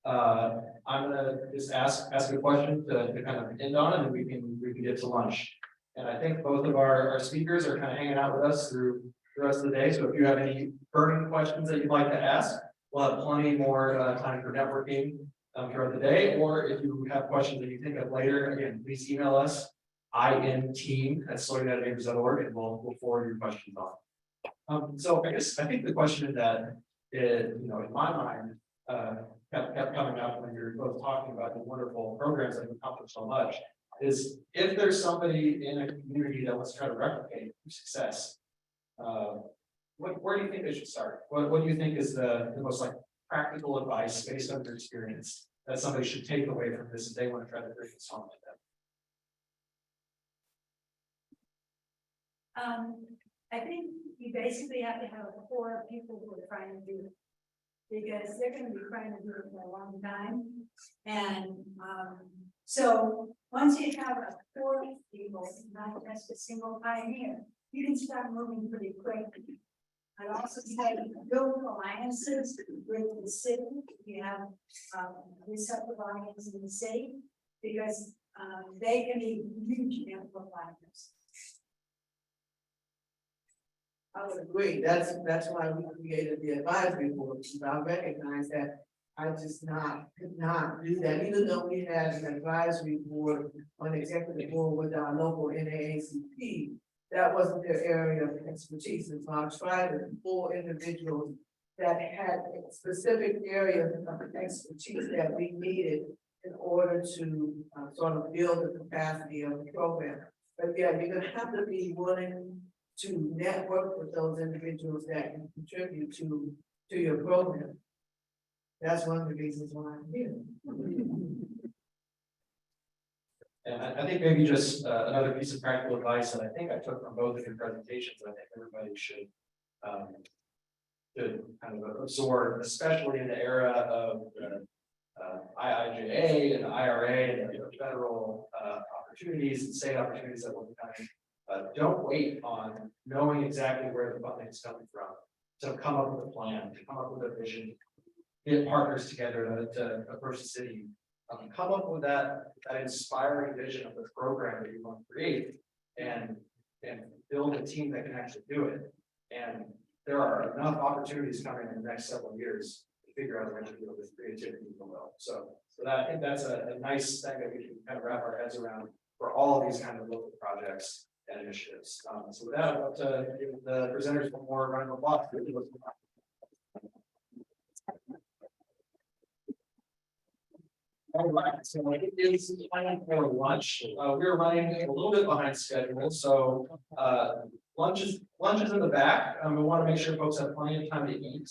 I'm gonna just ask a question to kind of end on, and then we can get to lunch. And I think both of our speakers are kind of hanging out with us through the rest of the day. So if you have any burning questions that you'd like to ask, we'll have plenty more time for networking throughout the day. Or if you have questions that you think of later, again, please email us inteam@solarize.org, and we'll forward your questions on. So I think the question that is, you know, in my mind, kept coming up when you're both talking about the wonderful programs that have accomplished so much, is if there's somebody in a community that wants to try to replicate your success, where do you think they should start? What do you think is the most like practical advice based on your experience that somebody should take away from this if they want to try to bring this home to them? I think you basically have to have a core of people who are trying to do it. Because they're going to be trying to do it for a long time. And so once you have a core of people, not just a single pioneer, you can start moving pretty quickly. I'd also say build alliances with the city. You have receptive alliances in the city, because they can be huge amplifiers. I would agree. That's why we created the advisory board, because I recognize that I just could not do that. Even though we had an advisory board on the executive board with our local NAACP, that wasn't their area of expertise. And so I tried to pull individuals that had specific areas of expertise that we needed in order to sort of build the capacity of the program. But yeah, you're gonna have to be willing to network with those individuals that can contribute to your program. That's one of the reasons why I'm here. And I think maybe just another piece of practical advice that I think I took from both of your presentations, I think everybody should kind of absorb, especially in the era of IIJA and the IRA and the federal opportunities and state opportunities that will be coming. Don't wait on knowing exactly where the funding is coming from. To come up with a plan, to come up with a vision, get partners together to approach the city. Come up with that inspiring vision of the program that you want to create and build a team that can actually do it. And there are enough opportunities coming in the next several years to figure out what to do with creativity as well. So that, I think that's a nice thing that we can kind of wrap our heads around for all of these kind of local projects and initiatives. So with that, I'd love to give the presenters one more round of applause. All right, so it is time for lunch. We're running a little bit behind schedule, so lunch is in the back. We want to make sure folks have plenty of time to eat.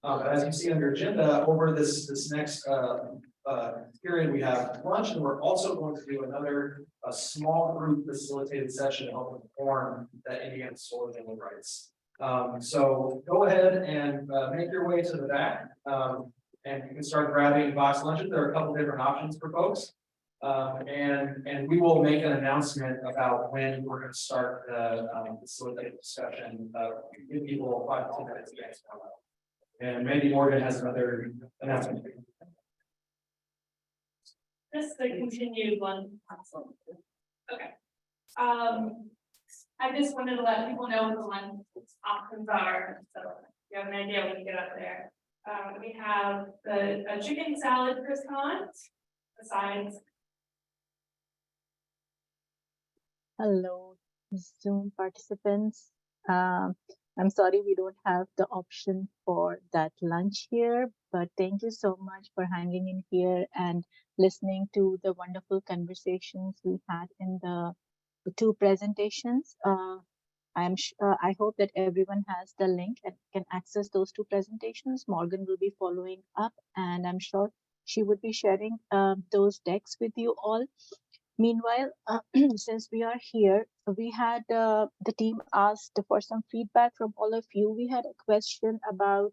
But as you see on your agenda, over this next period, we have lunch, and we're also going to do another small group facilitated session to help inform that Indiana Solar Bill of Rights. So go ahead and make your way to the back. And you can start grabbing box lunches. There are a couple different options for folks. And we will make an announcement about when we're going to start the facilitated discussion. Give people 5 to 10 minutes to answer. And maybe Morgan has another announcement. Just the continued one. Okay. I just wanted to let people know what the lunch options are, so you have an idea when you get up there. We have a chicken salad croissant, besides. Hello, Zoom participants. I'm sorry we don't have the option for that lunch here, but thank you so much for hanging in here and listening to the wonderful conversations we had in the 2 presentations. I hope that everyone has the link and can access those 2 presentations. Morgan will be following up, and I'm sure she would be sharing those decks with you all. Meanwhile, since we are here, we had the team asked for some feedback from all of you. We had a question about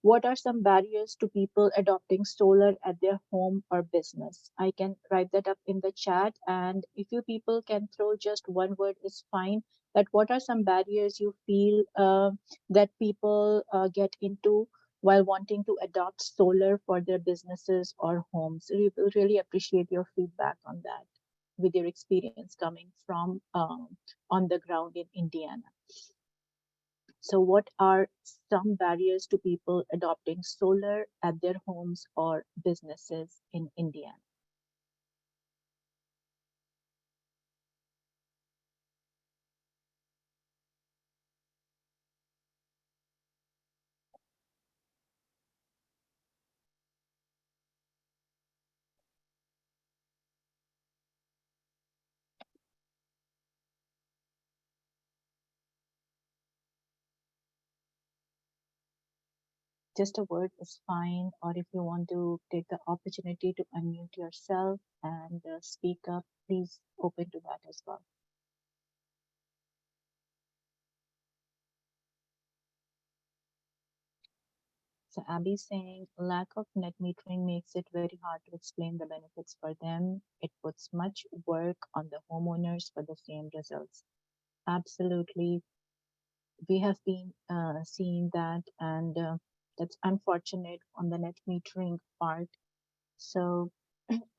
what are some barriers to people adopting solar at their home or business. I can write that up in the chat, and if you people can throw just one word is fine. That what are some barriers you feel that people get into while wanting to adopt solar for their businesses or homes. We will really appreciate your feedback on that with your experience coming from on the ground in Indiana. So what are some barriers to people adopting solar at their homes or businesses in Indiana? Just a word is fine, or if you want to take the opportunity to unmute yourself and speak up, please open to that as well. So Abby's saying lack of net metering makes it very hard to explain the benefits for them. It puts much work on the homeowners for the same results. Absolutely. We have been seeing that, and that's unfortunate on the net metering part. So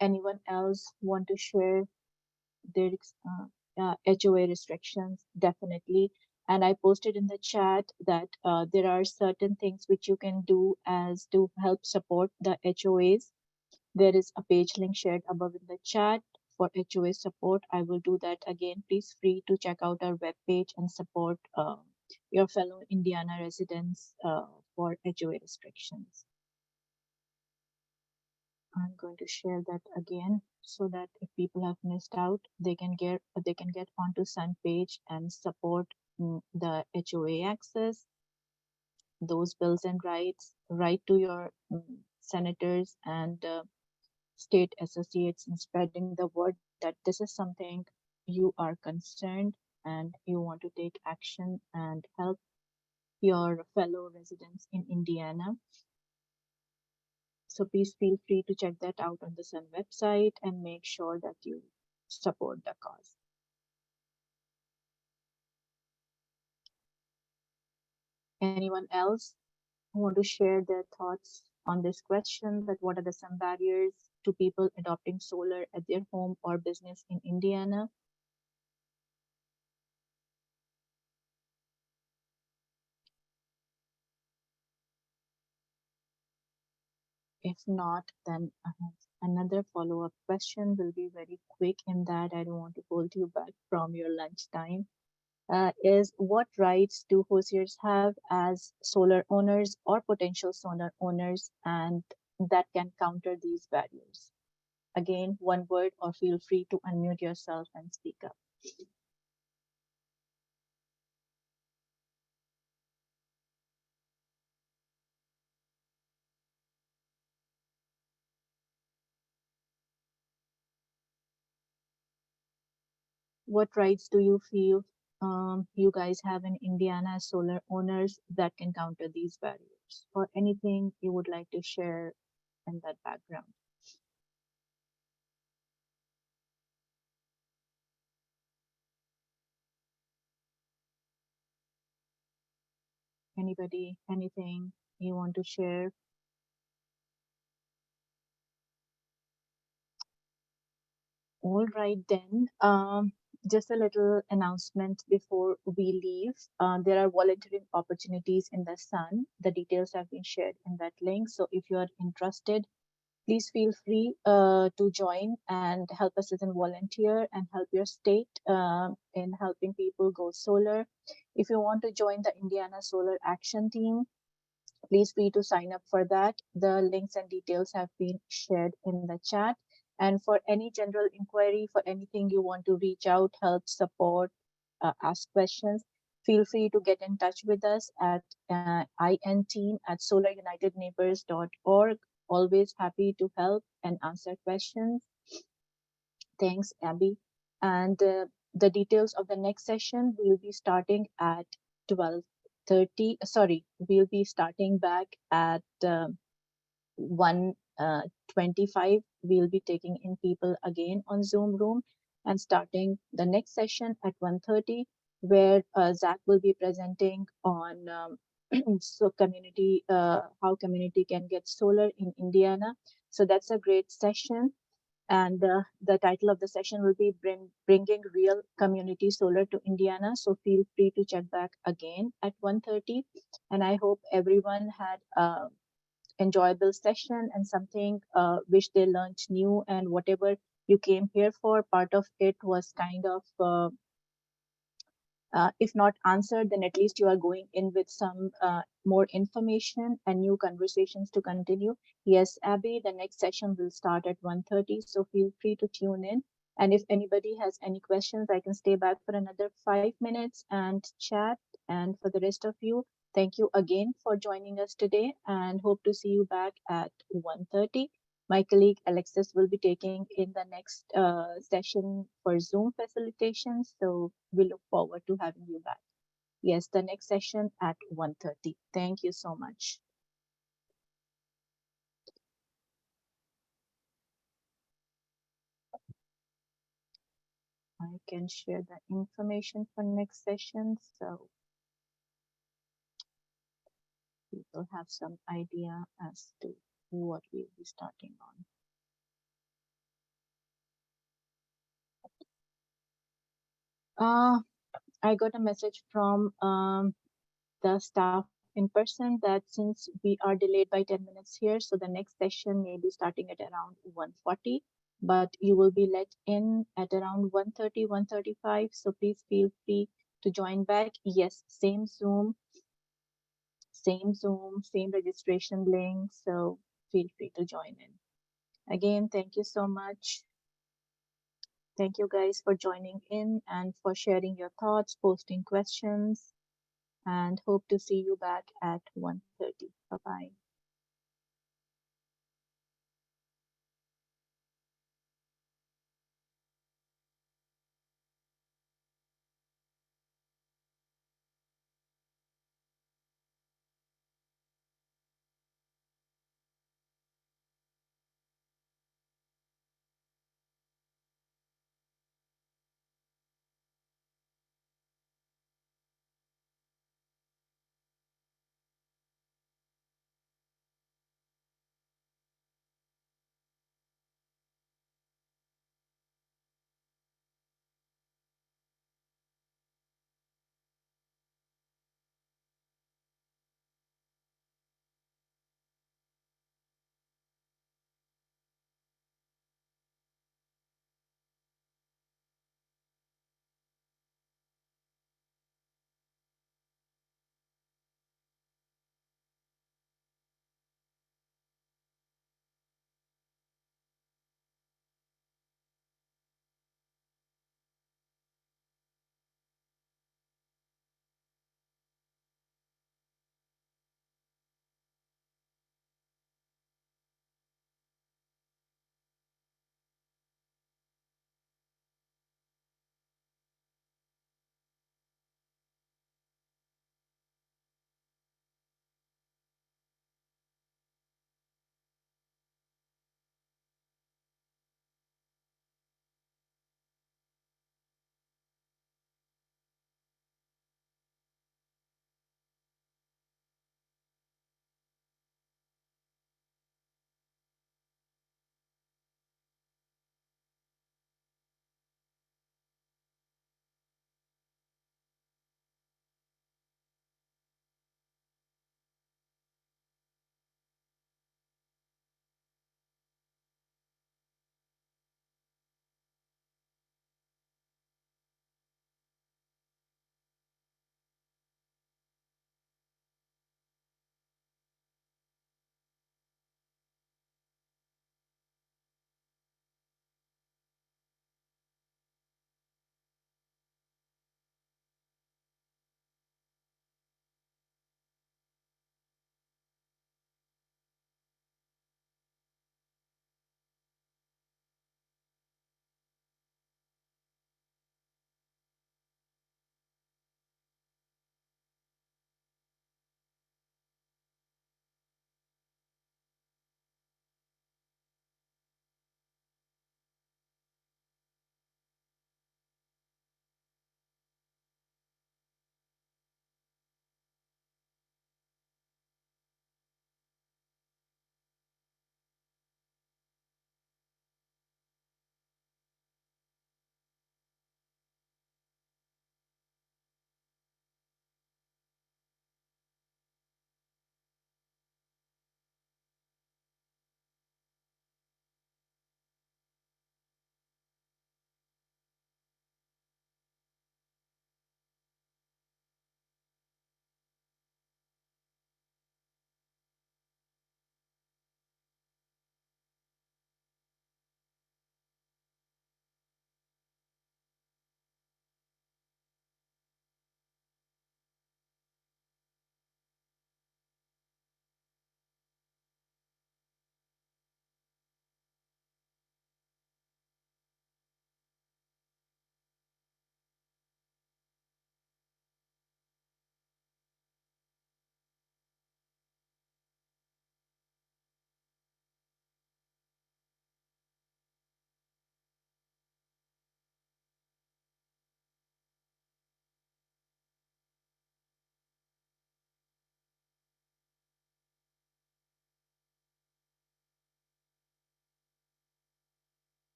anyone else want to share their HOA restrictions? Definitely. And I posted in the chat that there are certain things which you can do as to help support the HOAs. There is a page link shared above in the chat for HOA support. I will do that again. Please free to check out our webpage and support your fellow Indiana residents for HOA restrictions. I'm going to share that again so that if people have missed out, they can get onto Sun page and support the HOA access, those bills and rights, right to your senators and state associates in spreading the word that this is something you are concerned and you want to take action and help your fellow residents in Indiana. So please feel free to check that out on the Sun website and make sure that you support the cause. Anyone else who want to share their thoughts on this question, that what are the some barriers to people adopting solar at their home or business in Indiana? If not, then I have another follow-up question, will be very quick in that I don't want to hold you back from your lunchtime. Is what rights do hosiers have as solar owners or potential solar owners, and that can counter these barriers? Again, one word, or feel free to unmute yourself and speak up. What rights do you feel you guys have in Indiana as solar owners that can counter these barriers, or anything you would like to share in that background? Anybody, anything you want to share? All right then. Just a little announcement before we leave. There are volunteering opportunities in the Sun. The details have been shared in that link. So if you are interested, please feel free to join and help us as a volunteer and help your state in helping people go solar. If you want to join the Indiana Solar Action Team, please free to sign up for that. The links and details have been shared in the chat. And for any general inquiry, for anything you want to reach out, help, support, ask questions, feel free to get in touch with us at inteam@solarunitedneighbors.org. Always happy to help and answer questions. Thanks, Abby. And the details of the next session will be starting at 12:30. Sorry, we'll be starting back at 1:25. We'll be taking in people again on Zoom room and starting the next session at 1:30, where Zach will be presenting on so community, how community can get solar in Indiana. So that's a great session. And the title of the session will be Bringing Real Community Solar to Indiana. So feel free to check back again at 1:30. And I hope everyone had enjoyable session and something which they learned new, and whatever you came here for, part of it was kind of if not answered, then at least you are going in with some more information and new conversations to continue. Yes, Abby, the next session will start at 1:30, so feel free to tune in. And if anybody has any questions, I can stay back for another 5 minutes and chat. And for the rest of you, thank you again for joining us today, and hope to see you back at 1:30. My colleague Alexis will be taking in the next session for Zoom facilitation. So we look forward to having you back. Yes, the next session at 1:30. Thank you so much. I can share the information for next session, so people have some idea as to what we'll be starting on. I got a message from the staff in person that since we are delayed by 10 minutes here, so the next session may be starting at around 1:40, but you will be let in at around 1:30, 1:35. So please feel free to join back. Yes, same Zoom, same registration link. So feel free to join in. Again, thank you so much. Thank you guys for joining in and for sharing your thoughts, posting questions, and hope to see you back at 1:30. Bye-bye.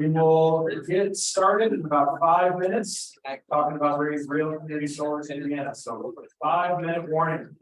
We will get started in about 5 minutes, talking about real community solar in Indiana, so 5-minute warning.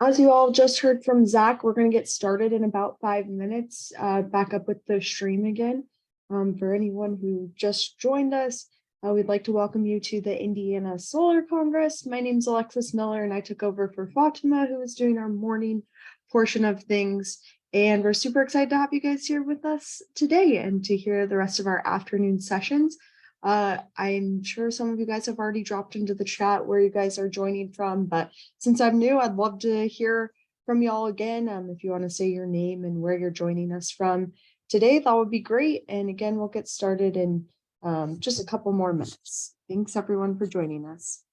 As you all just heard from Zach, we're going to get started in about 5 minutes. Back up with the stream again. For anyone who just joined us, we'd like to welcome you to the Indiana Solar Congress. My name is Alexis Miller, and I took over for Fatima, who is doing our morning portion of things. And we're super excited to have you guys here with us today and to hear the rest of our afternoon sessions. I'm sure some of you guys have already dropped into the chat where you guys are joining from, but since I'm new, I'd love to hear from y'all again. If you want to say your name and where you're joining us from today, that would be great. And again, we'll get started in just a couple more minutes. Thanks everyone for joining us.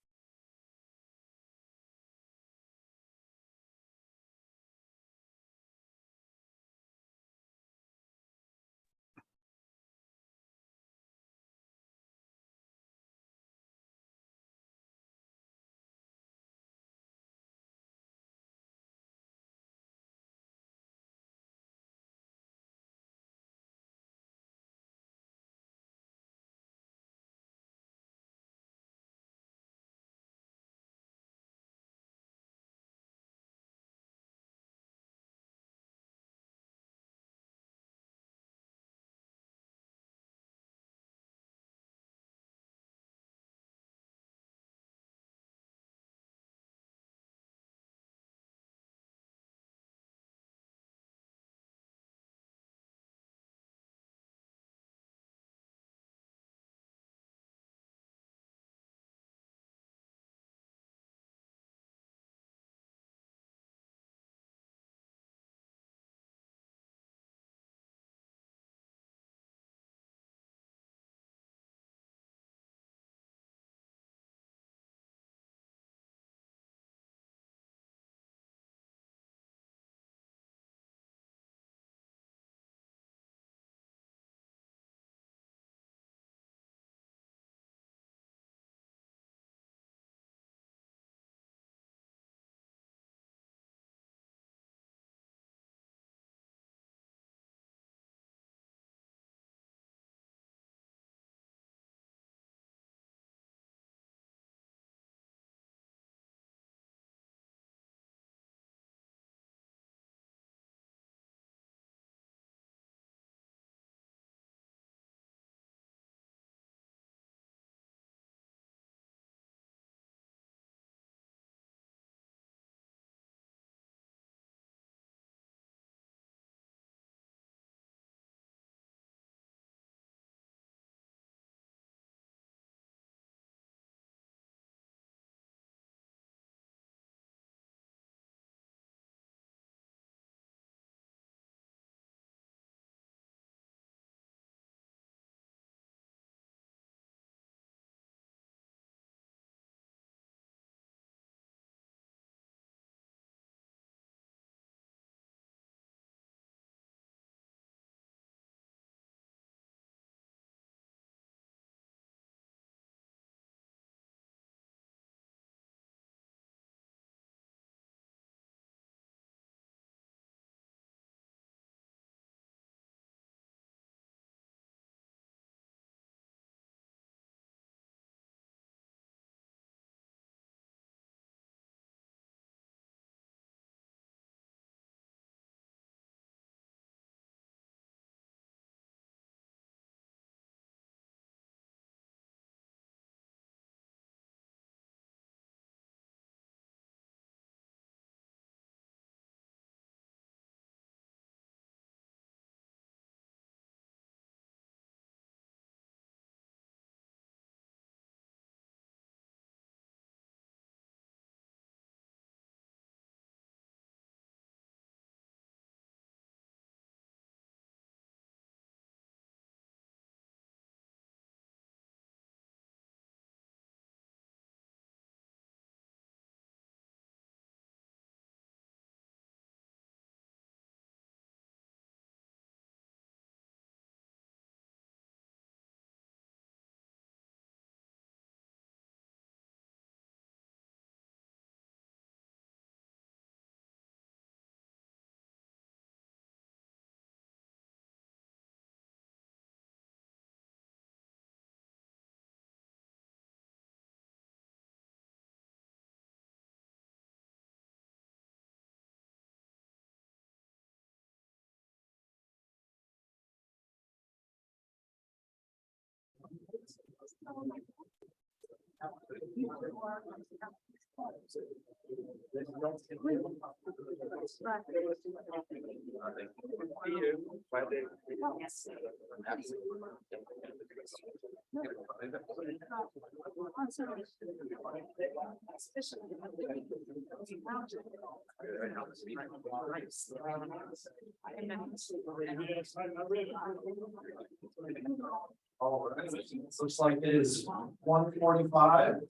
All right, looks like it is 1:45.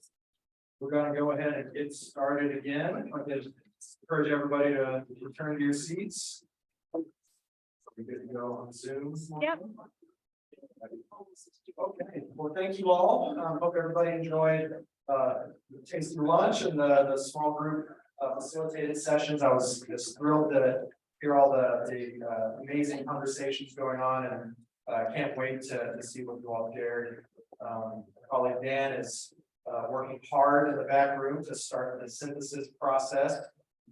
We're gonna go ahead and get started again. I just encourage everybody to return to your seats. We good to go on Zoom? Yep. Okay, well, thank you all. Hope everybody enjoyed the tasty lunch and the small group facilitated sessions. I was just thrilled to hear all the amazing conversations going on, and can't wait to see what you all shared. Colleague Dan is working hard in the back room to start the synthesis process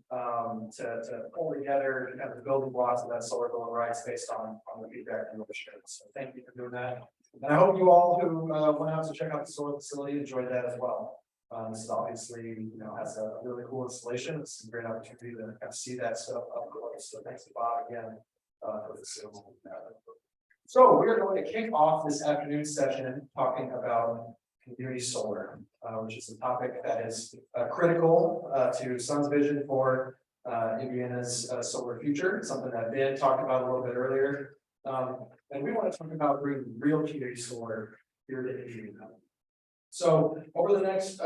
to pull together kind of the building blocks of that solar bill of rights based on the feedback from the shared. So thank you for doing that. And I hope you all who went out to check out the solar facility enjoyed that as well. This is obviously, has a really cool installation. It's a great opportunity to kind of see that stuff up close. So thanks to Bob again for the sales. So we're going to kick off this afternoon session talking about community solar, which is a topic that is critical to Sun's vision for Indiana's solar future, something that Ben talked about a little bit earlier. And we want to talk about bringing real community solar here to Indiana. So over the next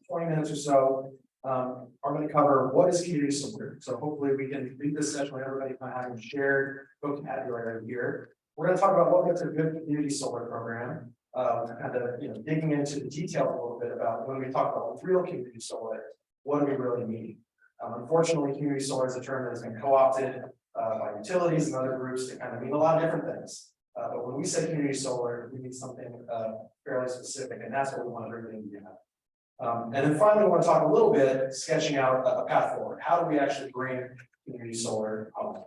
20 minutes or so, I'm going to cover what is community solar. So hopefully we can lead this session with everybody kind of having shared vocabulary here. We're going to talk about what makes a good community solar program. Kind of digging into the detail a little bit about when we talk about real community solar, what do we really mean? Unfortunately, community solar is a term that has been co-opted by utilities and other groups to kind of mean a lot of different things. But when we say community solar, we mean something fairly specific, and that's what we want to bring to Indiana. And then finally, we want to talk a little bit, sketching out a path forward. How do we actually bring community solar home?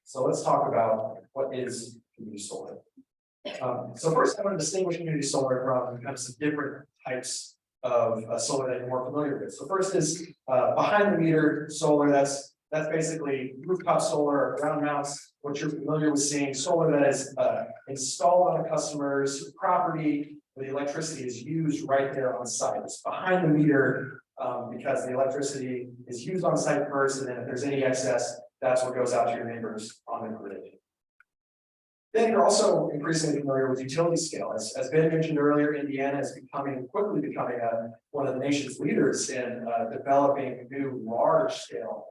So let's talk about what is community solar. So first, I want to distinguish community solar from kind of some different types of solar that you're more familiar with. So first is behind the meter solar. That's basically rooftop solar or ground mounts. What you're familiar with seeing, solar that is installed on a customer's property, where the electricity is used right there on site. It's behind the meter because the electricity is used on site first, and then if there's any excess, that's what goes out to your neighbors on the grid. Then you're also increasingly familiar with utility scale. As Ben mentioned earlier, Indiana is quickly becoming one of the nation's leaders in developing new large-scale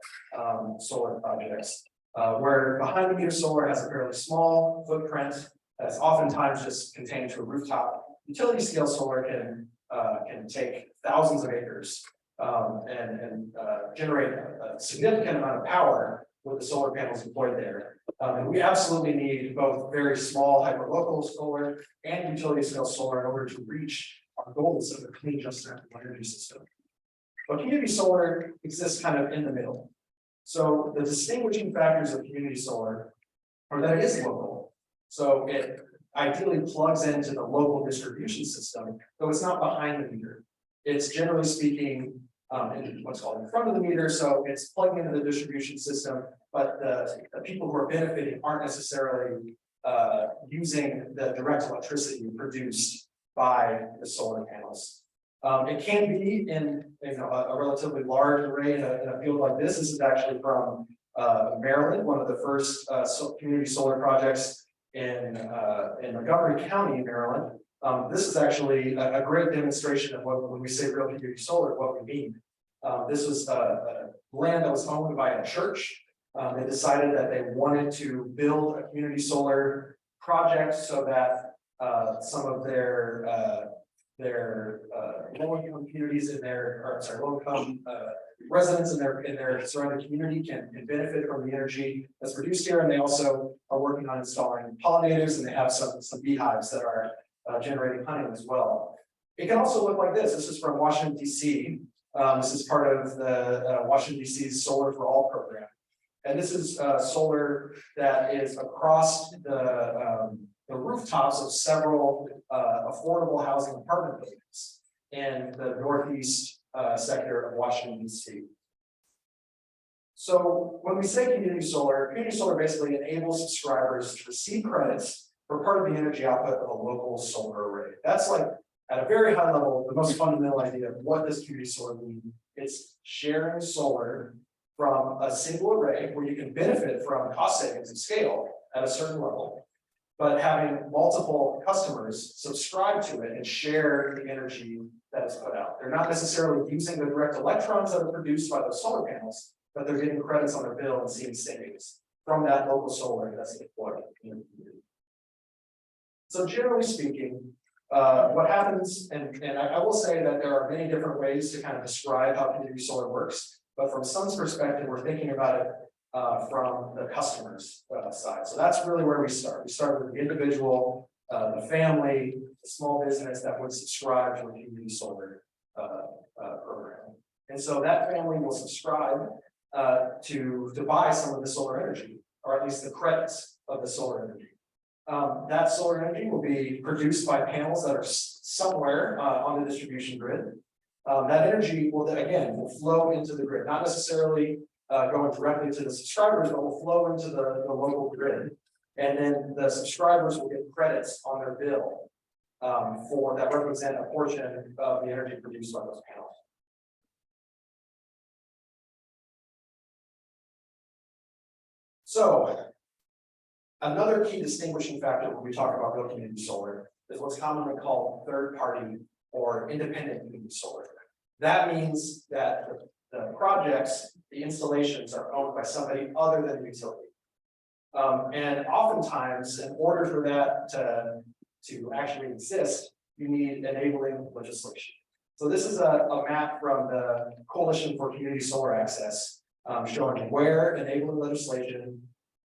solar projects, where behind-the-meter solar has a fairly small footprint that's oftentimes just contained to a rooftop. Utility-scale solar can take thousands of acres and generate a significant amount of power with the solar panels deployed there. And we absolutely need both very small hyperlocal solar and utility scale solar in order to reach our goals of a clean, just energy system. But community solar exists kind of in the middle. So the distinguishing factors of community solar are that it is local. So it ideally plugs into the local distribution system, though it's not behind the meter. It's generally speaking in what's called in front of the meter, so it's plugging into the distribution system, but the people who are benefiting aren't necessarily using the direct electricity produced by the solar panels. It can be in a relatively large array in a field like this. This is actually from Maryland, one of the first community solar projects in Montgomery County, Maryland. This is actually a great demonstration of when we say real community solar, what we mean. This was land that was owned by a church. They decided that they wanted to build a community solar project so that some of their low-income communities low-income residents in their surrounding community can benefit from the energy that's produced here. And they also are working on installing pollinators, and they have some beehives that are generating honey as well. It can also look like this. This is from Washington, D.C. This is part of the Washington, D.C.'s Solar for All program. And this is solar that is across the the rooftops of several affordable housing apartment buildings in the northeast sector of Washington, D.C. So when we say community solar basically enables subscribers to receive credits for part of the energy output of a local solar array. That's like, at a very high level, the most fundamental idea of what does community solar mean. It's sharing solar from a single array where you can benefit from cost savings and scale at a certain level, but having multiple customers subscribe to it and share the energy that is put out. They're not necessarily using the direct electrons that are produced by those solar panels, but they're getting credits on their bill and seeing savings from that local solar that's deployed in the community. So generally speaking, what happens, and I will say that there are many different ways to kind of describe how community solar works, but from Sun's perspective, we're thinking about it from the customer's side. So that's really where we start. We start with the individual, the family, the small business that would subscribe to a community solar program. And so that family will subscribe to buy some of the solar energy, or at least the credits of the solar energy. That solar energy will be produced by panels that are somewhere on the distribution grid. That energy will then, again, will flow into the grid, not necessarily going directly to the subscribers, but will flow into the local grid. And then the subscribers will get credits on their bill for that represent a portion of the energy produced by those panels. So another key distinguishing factor when we talk about real community solar is what's commonly called third-party or independent community solar. That means that the projects, the installations are owned by somebody other than the utility. And oftentimes, in order for that to actually exist, you need enabling legislation. So this is a map from the Coalition for Community Solar Access, showing where enabling legislation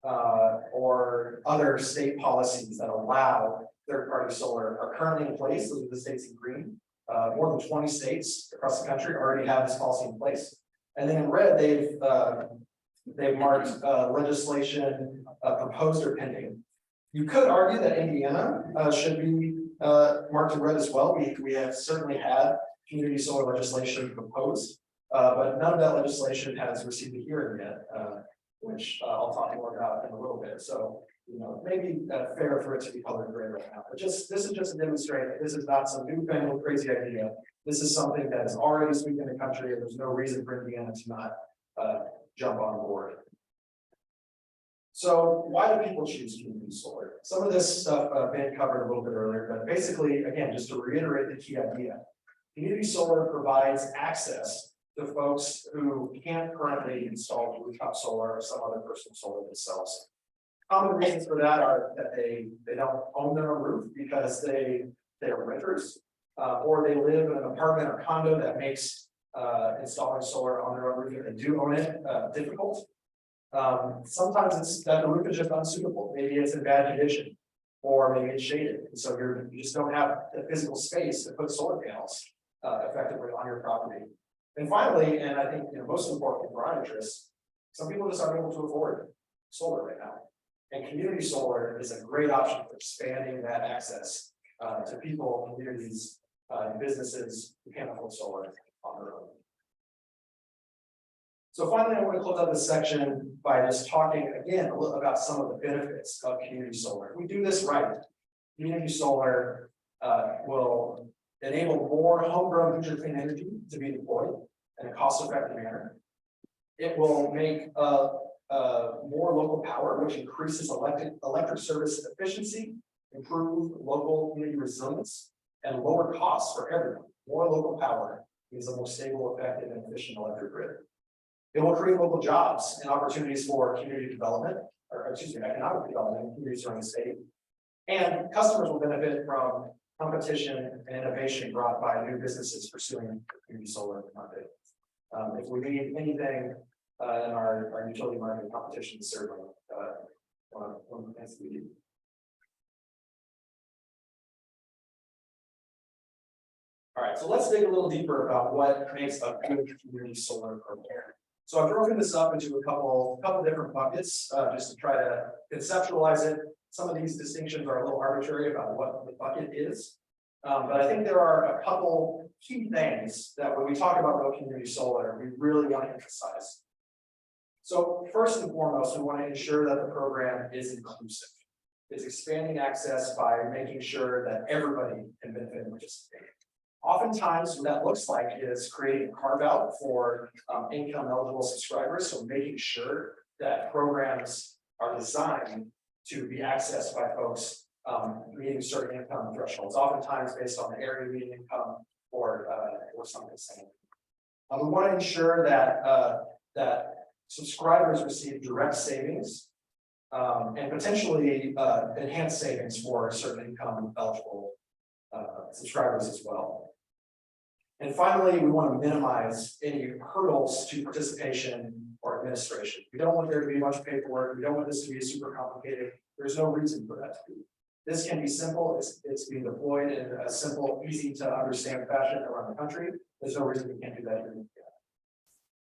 or other state policies that allow third-party solar are currently in place. Those are the states in green. More than 20 states across the country already have this policy in place. And then in red, they've marked legislation proposed or pending. You could argue that Indiana should be marked in red as well. We have certainly had community solar legislation proposed, but none of that legislation has received a hearing yet, which I'll talk more about in a little bit. So, you know, it may be fair for it to be colored gray right now, but this is just to demonstrate that this is not some newfangled crazy idea. This is something that is already sweeping the country, and there's no reason for Indiana to not jump on board. So why do people choose community solar? Some of this stuff Ben covered a little bit earlier, but basically, again, just to reiterate the key idea, community solar provides access to folks who can't currently install rooftop solar or some other personal solar themselves. Common reasons for that are that they don't own their own roof because they're renters, or they live in an apartment or condo that makes installing solar on their own roof, if they do own it, difficult. Sometimes it's that the roof is just unsuitable. Maybe it's in bad condition, or maybe it's shaded, and so you just don't have the physical space to put solar panels effectively on your property. And finally, and I think most important for our interests, some people just aren't able to afford solar right now. And community solar is a great option for expanding that access to people, communities, and businesses who can't afford solar on their own. So finally, I want to close out this section by just talking again a little about some of the benefits of community solar. If we do this right, community solar will enable more homegrown future clean energy to be deployed in a cost-effective manner. It will make more local power, which increases electric service efficiency, improve local community resilience, and lower costs for everyone. More local power means a more stable, effective, and efficient electric grid. It will create local jobs and opportunities for community development, or excuse me, economic development in communities around the state. And customers will benefit from competition and innovation brought by new businesses pursuing community solar market. If we need anything in our utility market, competition is certainly one of the things we do. All right, so let's dig a little deeper about what makes a good community solar program. So I've broken this up into a couple different buckets just to try to conceptualize it. some of these distinctions are a little arbitrary about what the bucket is. But I think there are a couple key things that when we talk about real community solar, we really want to emphasize. So first and foremost, we want to ensure that the program is inclusive. It's expanding access by making sure that everybody can benefit and participate. Oftentimes, what that looks like is creating a carve out for income eligible subscribers. So making sure that programs are designed to be accessed by folks meeting certain income thresholds, oftentimes based on the area median income or something similar. We want to ensure that subscribers receive direct savings and potentially enhanced savings for certain income eligible subscribers as well. And finally, we want to minimize any hurdles to participation or administration. We don't want there to be much paperwork. We don't want this to be super complicated. There's no reason for that to be. This can be simple. It's being deployed in a simple, easy to understand fashion around the country. There's no reason we can't do that here in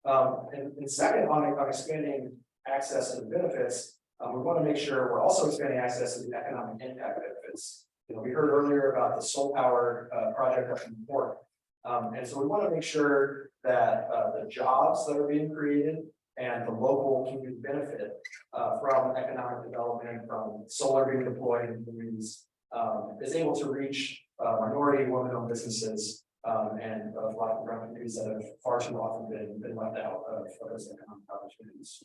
Indiana. And second, on expanding access to the benefits, we want to make sure we're also expanding access to the economic impact benefits. We heard earlier about the solar power project up in LaPorte. And so we want to make sure that the jobs that are being created and the local community benefit from economic development, from solar being deployed in communities, is able to reach minority women-owned businesses and a lot of communities that have far too often been left out of those economic opportunities.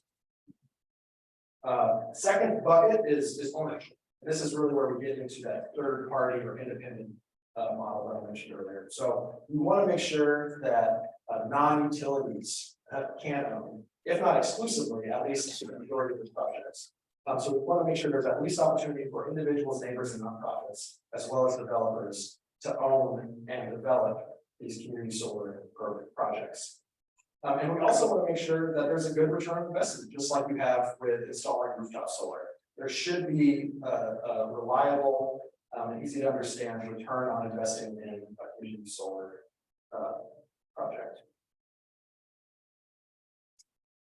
Second bucket is ownership. This is really where we get into that third party or independent model that I mentioned earlier. So we want to make sure that non-utilities can own, if not exclusively, at least the majority of the projects. So we want to make sure there's at least opportunity for individuals, neighbors, and nonprofits, as well as developers, to own and develop these community solar projects. And we also want to make sure that there's a good return on investment, just like we have with installing rooftop solar. There should be a reliable and easy to understand return on investing in a community solar project.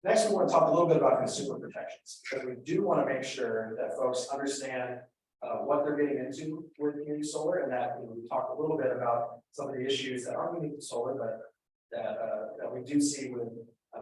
Next, we want to talk a little bit about consumer protections, because we do want to make sure that folks understand what they're getting into with community solar, and that we talked a little bit about some of the issues that aren't unique to solar, but that we do see with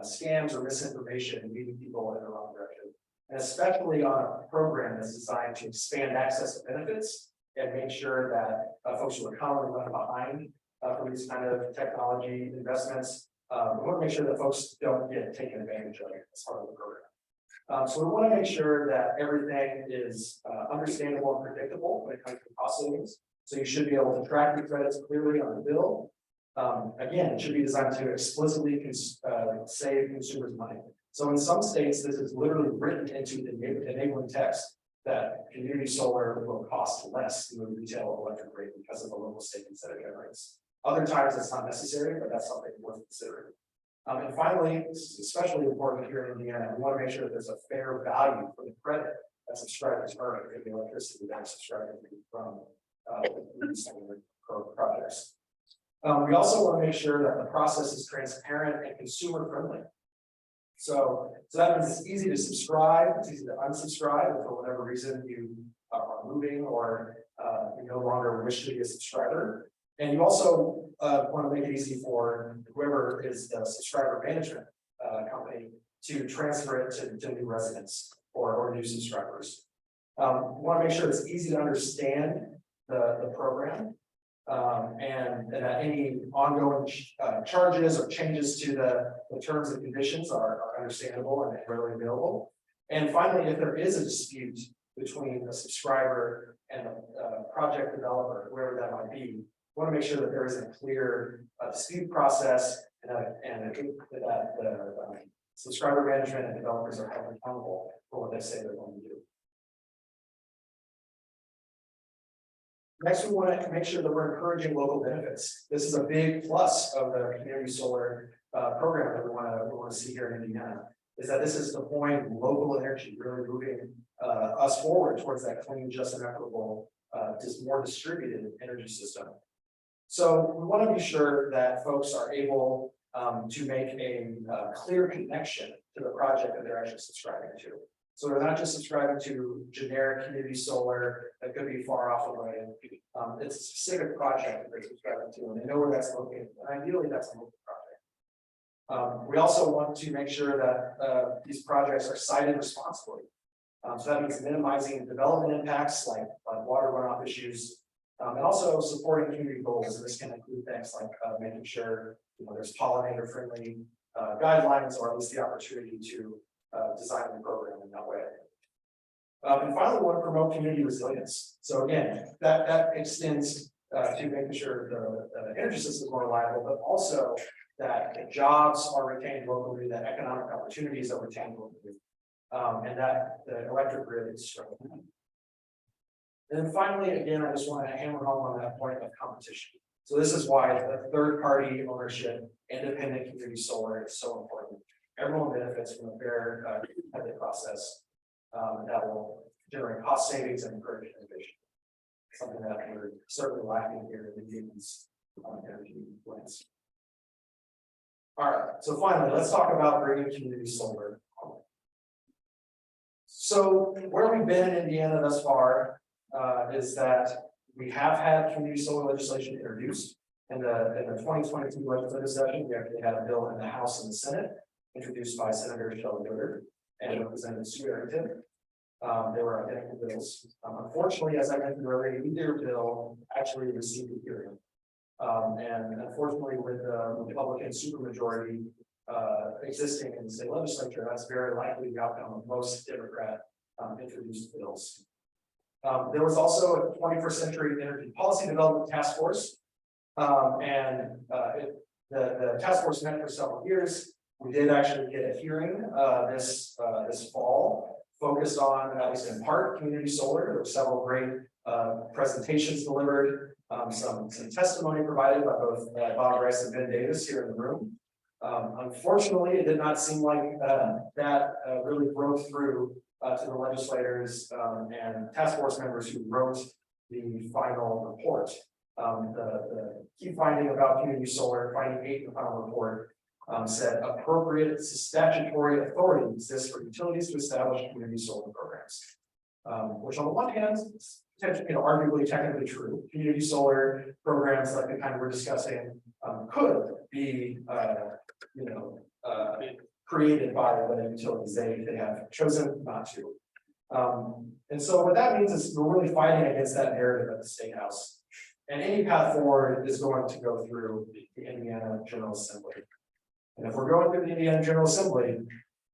scams or misinformation leading people in the wrong direction. And especially on a program that's designed to expand access to benefits and make sure that folks who are commonly left behind for these kind of technology investments, we want to make sure that folks don't get taken advantage of as part of the program. So we want to make sure that everything is understandable and predictable when it comes to cost savings. So you should be able to track your credits clearly on the bill. Again, it should be designed to explicitly save consumers money. So in some states, this is literally written into the enabling text that community solar will cost less than the retail electric rate because of the local savings that it generates. Other times it's not necessary, but that's something worth considering. And finally, this is especially important here in Indiana, we want to make sure that there's a fair value for the credit that subscribers earn for the electricity that subscribers from projects. We also want to make sure that the process is transparent and consumer friendly. So that means it's easy to subscribe, it's easy to unsubscribe if for whatever reason you are moving or you no longer wish to be a subscriber. And you also want to make it easy for whoever is the subscriber management company to transfer it to new residents or new subscribers. We want to make sure it's easy to understand the program. And that any ongoing charges or changes to the terms and conditions are understandable and readily available. And finally, if there is a dispute between the subscriber and the project developer, whoever that might be, we want to make sure that there is a clear dispute process and that the subscriber management and developers are held accountable for what they say they're going to do. Next, we want to make sure that we're encouraging local benefits. This is a big plus of the community solar program that we want to see here in Indiana, is that this is deploying local energy, really moving us forward towards that clean, just, and equitable, just more distributed energy system. So we want to be sure that folks are able to make a clear connection to the project that they're actually subscribing to. So we're not just subscribing to generic community solar that could be far off away. It's a specific project that they're subscribing to, and they know where that's located. And ideally, that's a local project. We also want to make sure that these projects are sited responsibly. So that means minimizing development impacts like water runoff issues, and also supporting community goals. And this can include things like making sure there's pollinator friendly guidelines, or at least the opportunity to design the program in that way. And finally, we want to promote community resilience. So again, that extends to making sure the energy system is more reliable, but also that the jobs are retained locally, that economic opportunities are retained locally, and that the electric grid is strong. And then finally, again, I just want to hammer home on that point of competition. So this is why the third-party ownership, independent community solar is so important. Everyone benefits from a fair competitive process that will generate cost savings and encourage innovation. Something that we're certainly lacking here in Indiana's energy plans. All right, so finally, let's talk about bringing community solar home. So where we've been in Indiana thus far is that we have had community solar legislation introduced. In the 2022 legislative session, we actually had a bill in the House and the Senate introduced by Senator Scully and Representative Sue Arrington. They were identical bills. Unfortunately, as I mentioned earlier, neither bill actually received a hearing. And unfortunately, with the Republican supermajority existing in the state legislature, that's very likely the outcome of most Democrat introduced bills. There was also a 21st Century Energy Policy Development Task Force. The task force met for several years. We did actually get a hearing this fall, focused on, at least in part, community solar. There were several great presentations delivered, some testimony provided by both Bob Rice and Ben Davis here in the room. Unfortunately, it did not seem like that really broke through to the legislators and task force members who wrote the final report. The key finding about community solar, finding 8 in the final report, said appropriate statutory authority exists for utilities to establish community solar programs, which on the one hand, is arguably technically true. Community solar programs like the kind we're discussing could be, created by the utilities. They have chosen not to. And so what that means is we're really fighting against that narrative at the State House. And any path forward is going to go through the Indiana General Assembly. And if we're going through the Indiana General Assembly,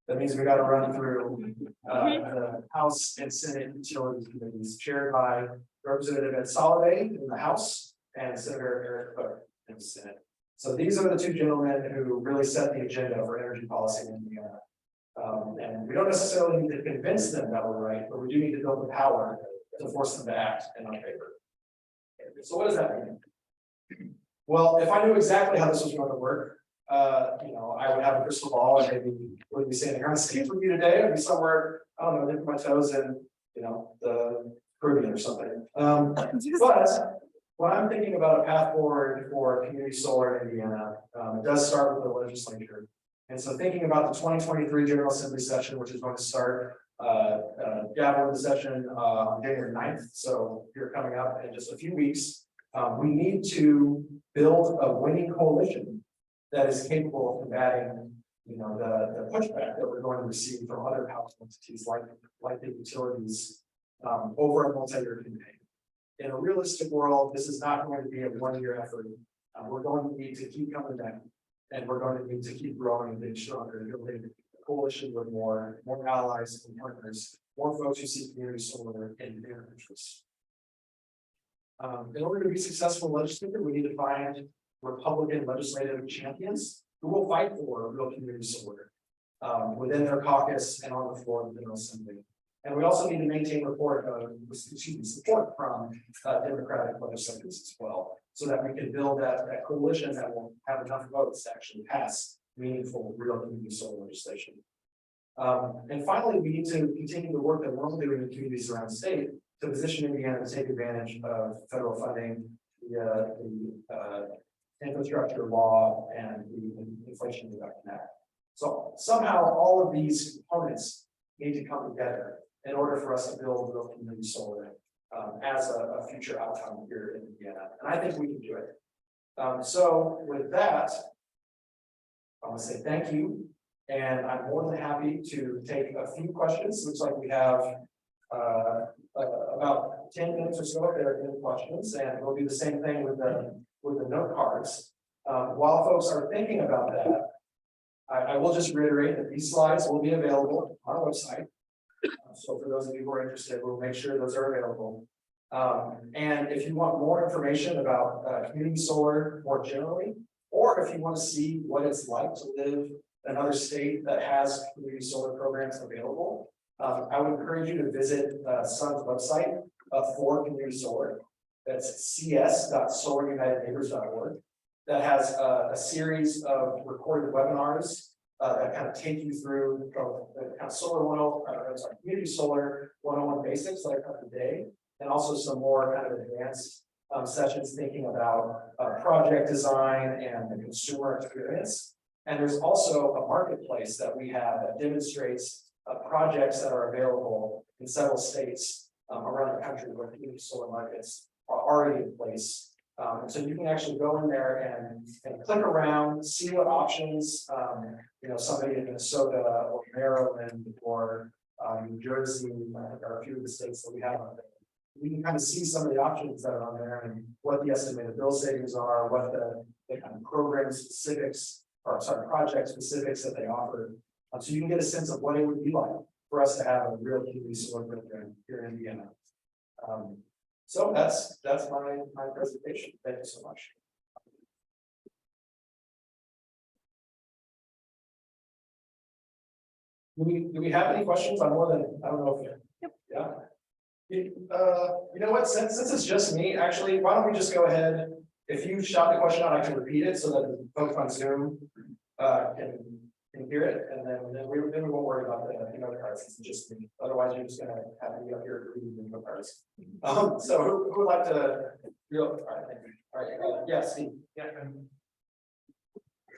that means we got to run through the House and Senate Utilities Committees chaired by Representative Ed Soliday in the House and Senator Eric Cook in the Senate. So these are the two gentlemen who really set the agenda for energy policy in Indiana. And we don't necessarily need to convince them that we're right, but we do need to build the power to force them to act in our favor. So what does that mean? Well, if I knew exactly how this was going to work, I would have a crystal ball and maybe wouldn't be standing here on stage with you today. I'd be somewhere, I don't know, dipping my toes in, the Caribbean or something. But when I'm thinking about a path forward for community solar in Indiana, it does start with the legislature. And so thinking about the 2023 General Assembly session, which is going to start gavel in the session on January 9th. So here coming up in just a few weeks, we need to build a winning coalition that is capable of combating, the pushback that we're going to receive from other powerful entities like the utilities over a multi-year campaign. In a realistic world, this is not going to be a one-year effort. We're going to need to keep coming back, and we're going to need to keep growing and getting stronger and building a coalition with more allies and partners, more folks who see community solar in their interests. In order to be successful legislature, we need to find Republican legislative champions who will fight for real community solar within their caucus and on the floor of the General Assembly. And we also need to maintain support from Democratic legislators as well, so that we can build that coalition that will have enough votes to actually pass meaningful real community solar legislation. And finally, we need to continue the work that we're doing in communities around the state to position Indiana to take advantage of federal funding, the infrastructure law, and the Inflation Reduction Act. So somehow all of these components need to come together in order for us to build real community solar as a future outcome here in Indiana. And I think we can do it. So with that, I want to say thank you. And I'm more than happy to take a few questions. Looks like we have about 10 minutes or so if there are any questions, and we'll do the same thing with the note cards. While folks are thinking about that, I will just reiterate that these slides will be available on our website. So for those of you who are interested, we'll make sure those are available. And if you want more information about community solar more generally, or if you want to see what it's like to live in another state that has community solar programs available, I would encourage you to visit Sun's website for community solar. That's cs.solarunitedneighbors.org. That has a series of recorded webinars that kind of take you through the kind of community solar 101 basics that I covered today, and also some more kind of advanced sessions thinking about project design and the consumer experience. And there's also a marketplace that we have that demonstrates projects that are available in several states around the country where community solar markets are already in place. And so you can actually go in there and click around, see what options, somebody in Minnesota or Maryland or New Jersey, are a few of the states that we have on there. You can kind of see some of the options that are on there and what the estimated bill savings are, what the kind of program specifics, or sorry, project specifics that they offer. So you can get a sense of what it would be like for us to have a real community solar program here in Indiana. So that's my presentation. Thank you so much. Do we have any questions? I don't know if yeah. You know what? Since it's just me, actually, why don't we just go ahead? If you shout the question out, I can repeat it so that the folks on Zoom can hear it, and then we won't worry about the note cards. It's just me. Otherwise, you're just gonna have me up here reading the note cards. So who would like to? All right, thank you. All right, yes, Steve. Yeah,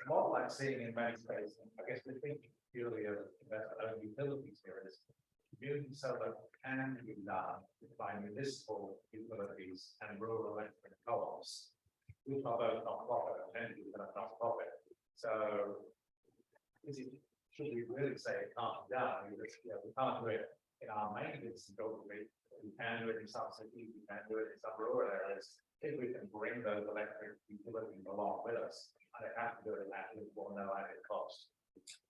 what I'm seeing in many spaces, I guess we think purely of utilities here is community solar can be done by municipal utilities and rural electric co-ops, which are both not-profit entities and not-profit. So should we really say it can't be done? We can't do it in our main business locally. We can do it in some cities, we can do it in some rural areas. If we can bring those electric utilities along with us, and they have to do it at for no added cost.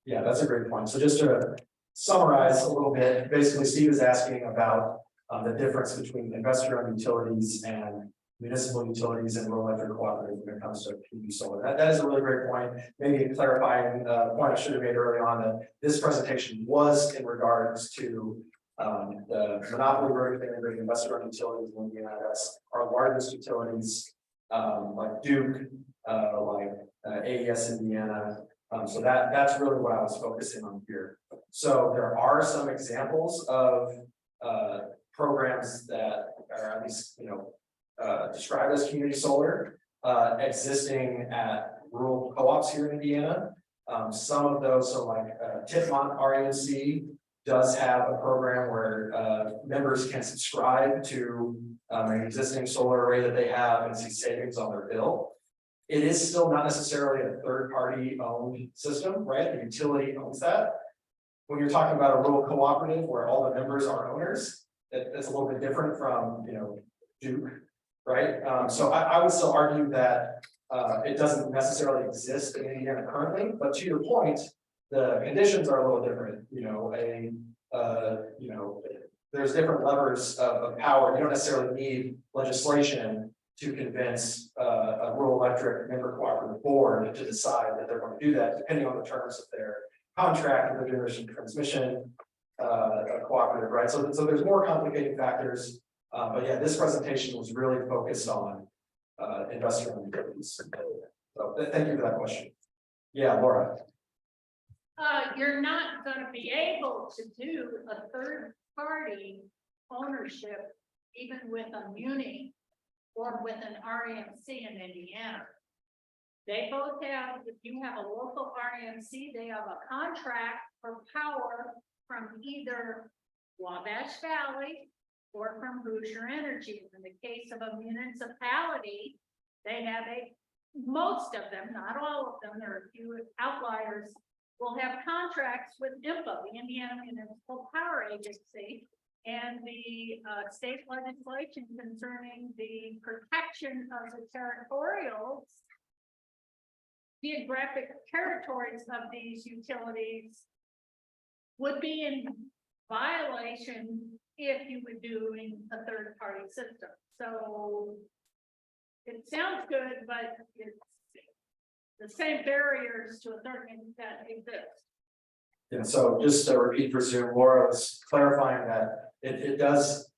Yeah, that's a great point. So just to summarize a little bit, basically Steve is asking about the difference between investor-owned utilities and municipal utilities and rural electric cooperatives when it comes to PV solar. That is a really great point. Maybe a clarifying point I should have made early on, that this presentation was in regards to the monopoly vertically integrated investor-owned utilities in Indiana. That's our largest utilities, like Duke, like AES Indiana. So that's really what I was focusing on here. So there are some examples of programs that are at least described as community solar existing at rural co-ops here in Indiana. Some of those, so like Titmont RNC does have a program where members can subscribe to an existing solar array that they have and see savings on their bill. It is still not necessarily a third-party owned system, right? The utility owns that. When you're talking about a rural cooperative where all the members are owners, it's a little bit different from Duke, right? So I would still argue that it doesn't necessarily exist in Indiana currently, but to your point, the conditions are a little different. There's different levers of power. You don't necessarily need legislation to convince a rural electric member cooperative board to decide that they're going to do that, depending on the terms of their contract and the generation transmission cooperative, right? So there's more complicated factors, but yeah, this presentation was really focused on investor-owned utilities. So thank you for that question. Yeah, Laura. You're not going to be able to do a third-party ownership, even with a muni or with an RMC in Indiana. They both have, if you have a local RMC, they have a contract for power from either Wabash Valley or from Hoosier Energy. In the case of a municipality, they have most of them, not all of them, there are a few outliers, will have contracts with IMPA, the Indiana Municipal Power Agency, and the state legislation concerning the protection of the territorial geographic territories of these utilities would be in violation if you were doing a third-party system. So it sounds good, but it's the same barriers to a certain extent exist. Yeah, so just to repeat for Zoom, Laura was clarifying that it does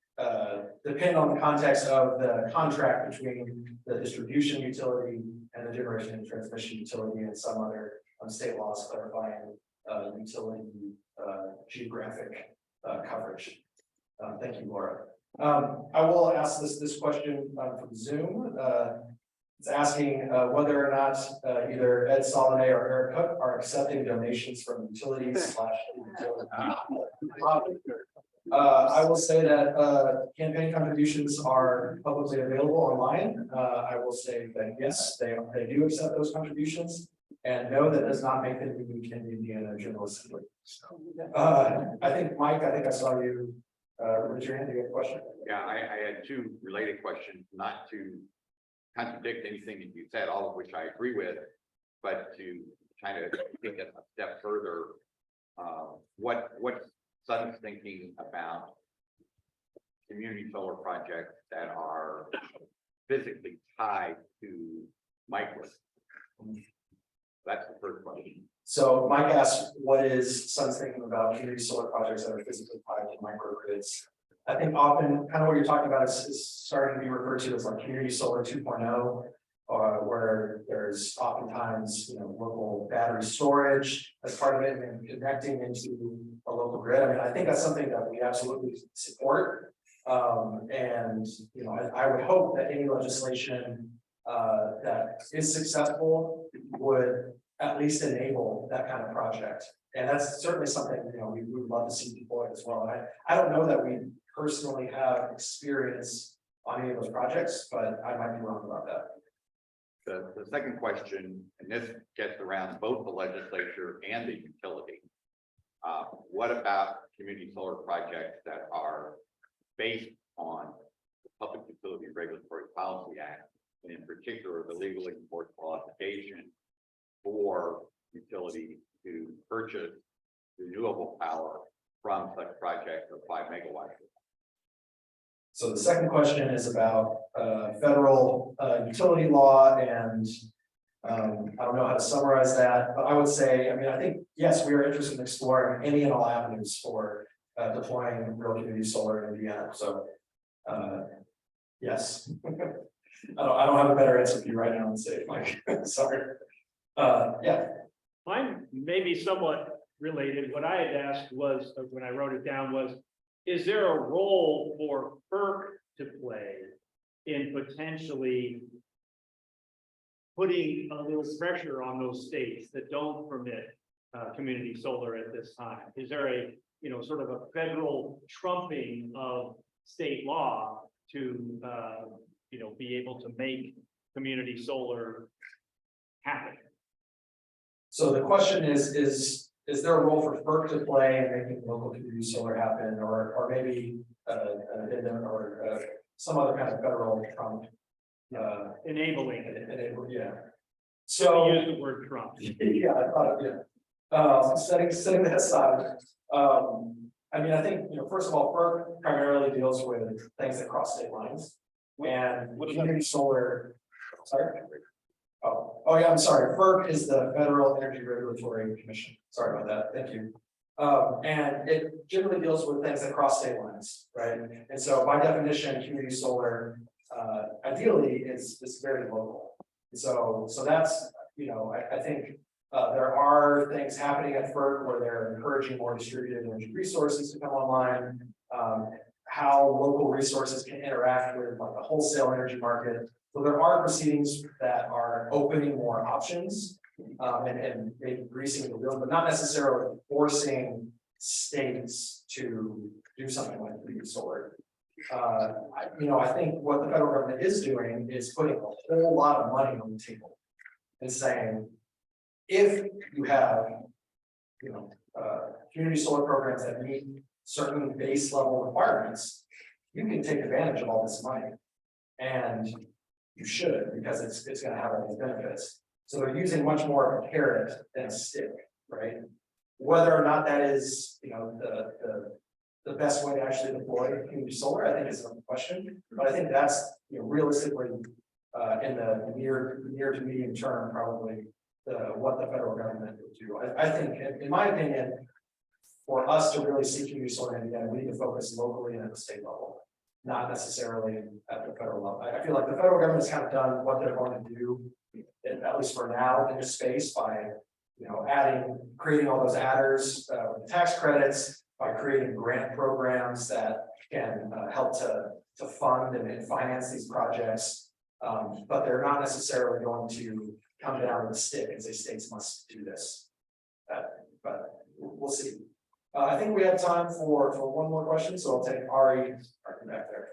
depend on the context of the contract between the distribution utility and the generation and transmission utility and some other state laws clarifying utility geographic coverage. Thank you, Laura. I will ask this question from Zoom. It's asking whether or not either Ed Soliday or Eric Cook are accepting donations from utilities / I will say that campaign contributions are publicly available online. I will say that yes, they do accept those contributions, and no, that does not make them unique in the Indiana General Assembly. I think Mike, I saw you raise your hand. You have a question? Yeah, I had two related questions, not to contradict anything that you said, all of which I agree with, but to kind of take it a step further. What's Sun's thinking about community solar projects that are physically tied to microgrids? That's the first question. So Mike asked, what is Sun's thinking about community solar projects that are physically tied to microgrids? I think often kind of what you're talking about is starting to be referred to as like community solar 2.0, where there's oftentimes local battery storage as part of it and connecting into a local grid. I mean, I think that's something that we absolutely support. And I would hope that any legislation that is successful would at least enable that kind of project. And that's certainly something we would love to see deployed as well. And I don't know that we personally have experience on any of those projects, but I might be wrong about that. The second question, and this gets around both the legislature and the utility. What about community solar projects that are based on the Public Utility Regulatory Policy Act, and in particular, the legally enforced qualification for utilities to purchase renewable power from such projects of 5 megawatts? So the second question is about federal utility law, and I don't know how to summarize that, but I would say, I think, yes, we are interested in exploring any and all avenues for deploying real community solar in Indiana. So yes, I don't have a better answer for you right now on stage, Mike. Sorry. Yeah. Mine may be somewhat related. What I had asked was, when I wrote it down, was, is there a role for FERC to play in potentially putting a little pressure on those states that don't permit community solar at this time? Is there a, sort of a federal trumping of state law to, be able to make community solar happen? So the question is there a role for FERC to play in making local community solar happen, or maybe or some other kind of federal Trump enabling yeah. So use the word Trump. Yeah, I thought setting that aside. I think first of all, FERC primarily deals with things that cross state lines, and community solar. Sorry. Oh yeah, I'm sorry. FERC is the Federal Energy Regulatory Commission. Sorry about that. Thank you. And it generally deals with things that cross state lines, right? And so by definition, community solar ideally is very local. So that's, I think there are things happening at FERC where they're encouraging more distributed energy resources to come online, how local resources can interact with like the wholesale energy market. So there are proceedings that are opening more options and maybe greasing the wheels, but not necessarily forcing states to do something like community solar. I think what the federal government is doing is putting a whole lot of money on the table and saying, if you have, community solar programs that meet certain base level requirements, you can take advantage of all this money. And you should, because it's going to have all these benefits. So they're using much more of a carrot than a stick, right? Whether or not that is, the best way to actually deploy community solar, I think is a question. But I think that's, realistically, in the near to medium term, probably what the federal government would do. I think, in my opinion, for us to really see community solar, again, we need to focus locally and at the state level, not necessarily at the federal level. I feel like the federal government has kind of done what they're going to do, at least for now, in this space by, creating all those adders with the tax credits, by creating grant programs that can help to fund and finance these projects. But they're not necessarily going to come down with a stick and say states must do this. But we'll see. I think we have time for one more question, so I'll take Ari back there.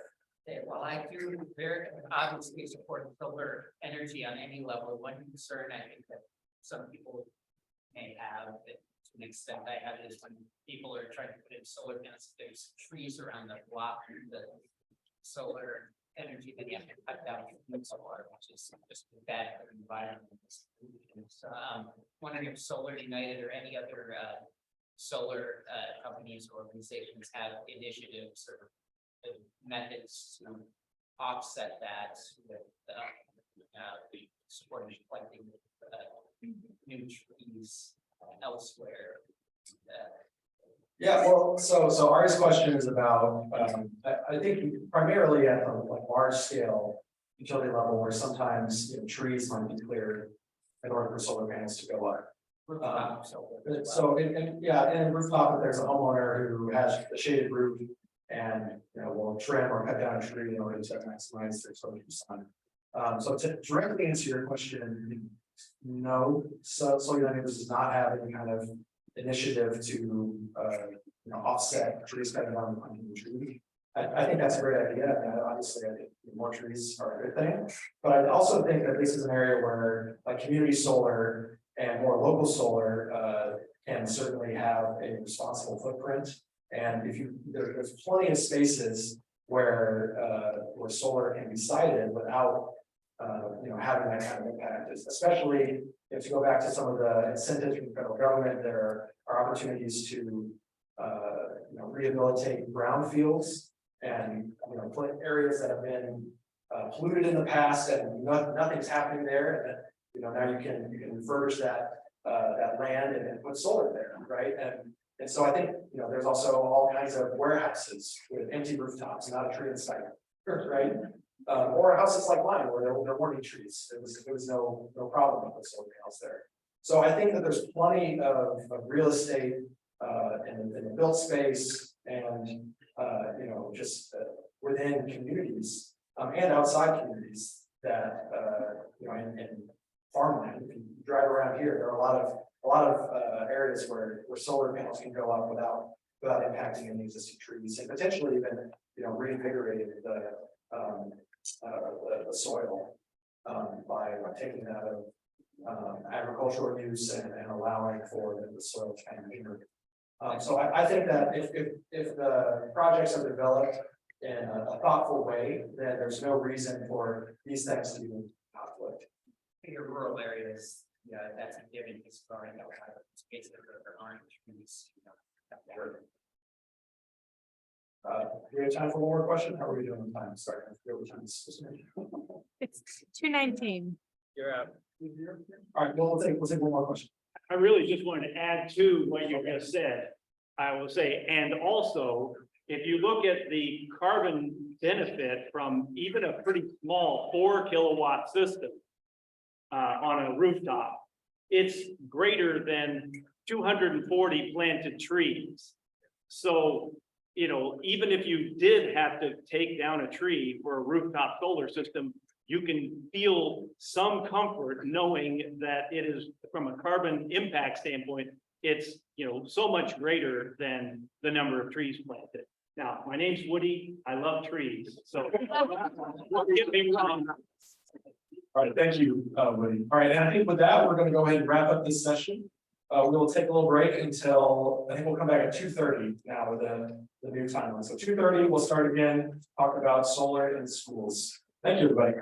Okay, well, I do very obviously support solar energy on any level. One concern I think that some people may have, that to an extent I have, is when people are trying to put in solar panels, there's trees around the block, the solar energy that you have to cut down from solar, which is just bad for the environment. So wondering if Solar United or any other solar companies or organizations have initiatives or methods to offset that with supporting planting new trees elsewhere. Yeah, well, so Ari's question is about, I think primarily at the large scale utility level, where sometimes trees might be cleared in order for solar panels to go up. So in rooftop, if there's a homeowner who has a shaded roof and will trim or cut down a tree in order to maximize their solar sun. So to directly answer your question, no, Solar United does not have any kind of initiative to offset trees cutting down on the tree. I think that's a great idea. Obviously, I think more trees are a good thing, but I also think that this is an area where community solar and more local solar can certainly have a responsible footprint. And if there's plenty of spaces where solar can be sited without having that kind of impact, especially if you go back to some of the incentives from the federal government. There are opportunities to rehabilitate brownfields and areas that have been polluted in the past, and nothing's happening there. And now you can refurbish that land and put solar there, right? And so I think there's also all kinds of warehouses with empty rooftops, not a tree in sight, right? Or houses like mine where there weren't any trees. There was no problem with solar panels there. So I think that there's plenty of real estate in the built space and just within communities and outside communities that in farmland. If you drive around here, there are a lot of areas where solar panels can go up without impacting any existing trees, and potentially even reinvigorating the soil by taking that out of agricultural use and allowing for the soil to kind of regenerate. So I think that if the projects are developed in a thoughtful way, then there's no reason for these things to be in conflict. In your rural areas, that's a given, because growing outside of space that there aren't trees. Do we have time for one more question? How are we doing on time? Sorry, It's 2:19. You're up. All right, well, we'll take one more question. I really just wanted to add to what you just said. I will say, and also, if you look at the carbon benefit from even a pretty small 4 kilowatt system on a rooftop, it's greater than 240 planted trees. So, even if you did have to take down a tree for a rooftop solar system, you can feel some comfort knowing that it is, from a carbon impact standpoint, it's, so much greater than the number of trees planted. Now, my name's Woody, I love trees, so. Don't get me wrong. All right, thank you, Woody. All right, and I think with that, we're gonna go ahead and wrap up this session. We will take a little break until, I think we'll come back at 2:30 now with the new timeline. So 2:30, we'll start again, talking about solar in schools. Thank you, everybody.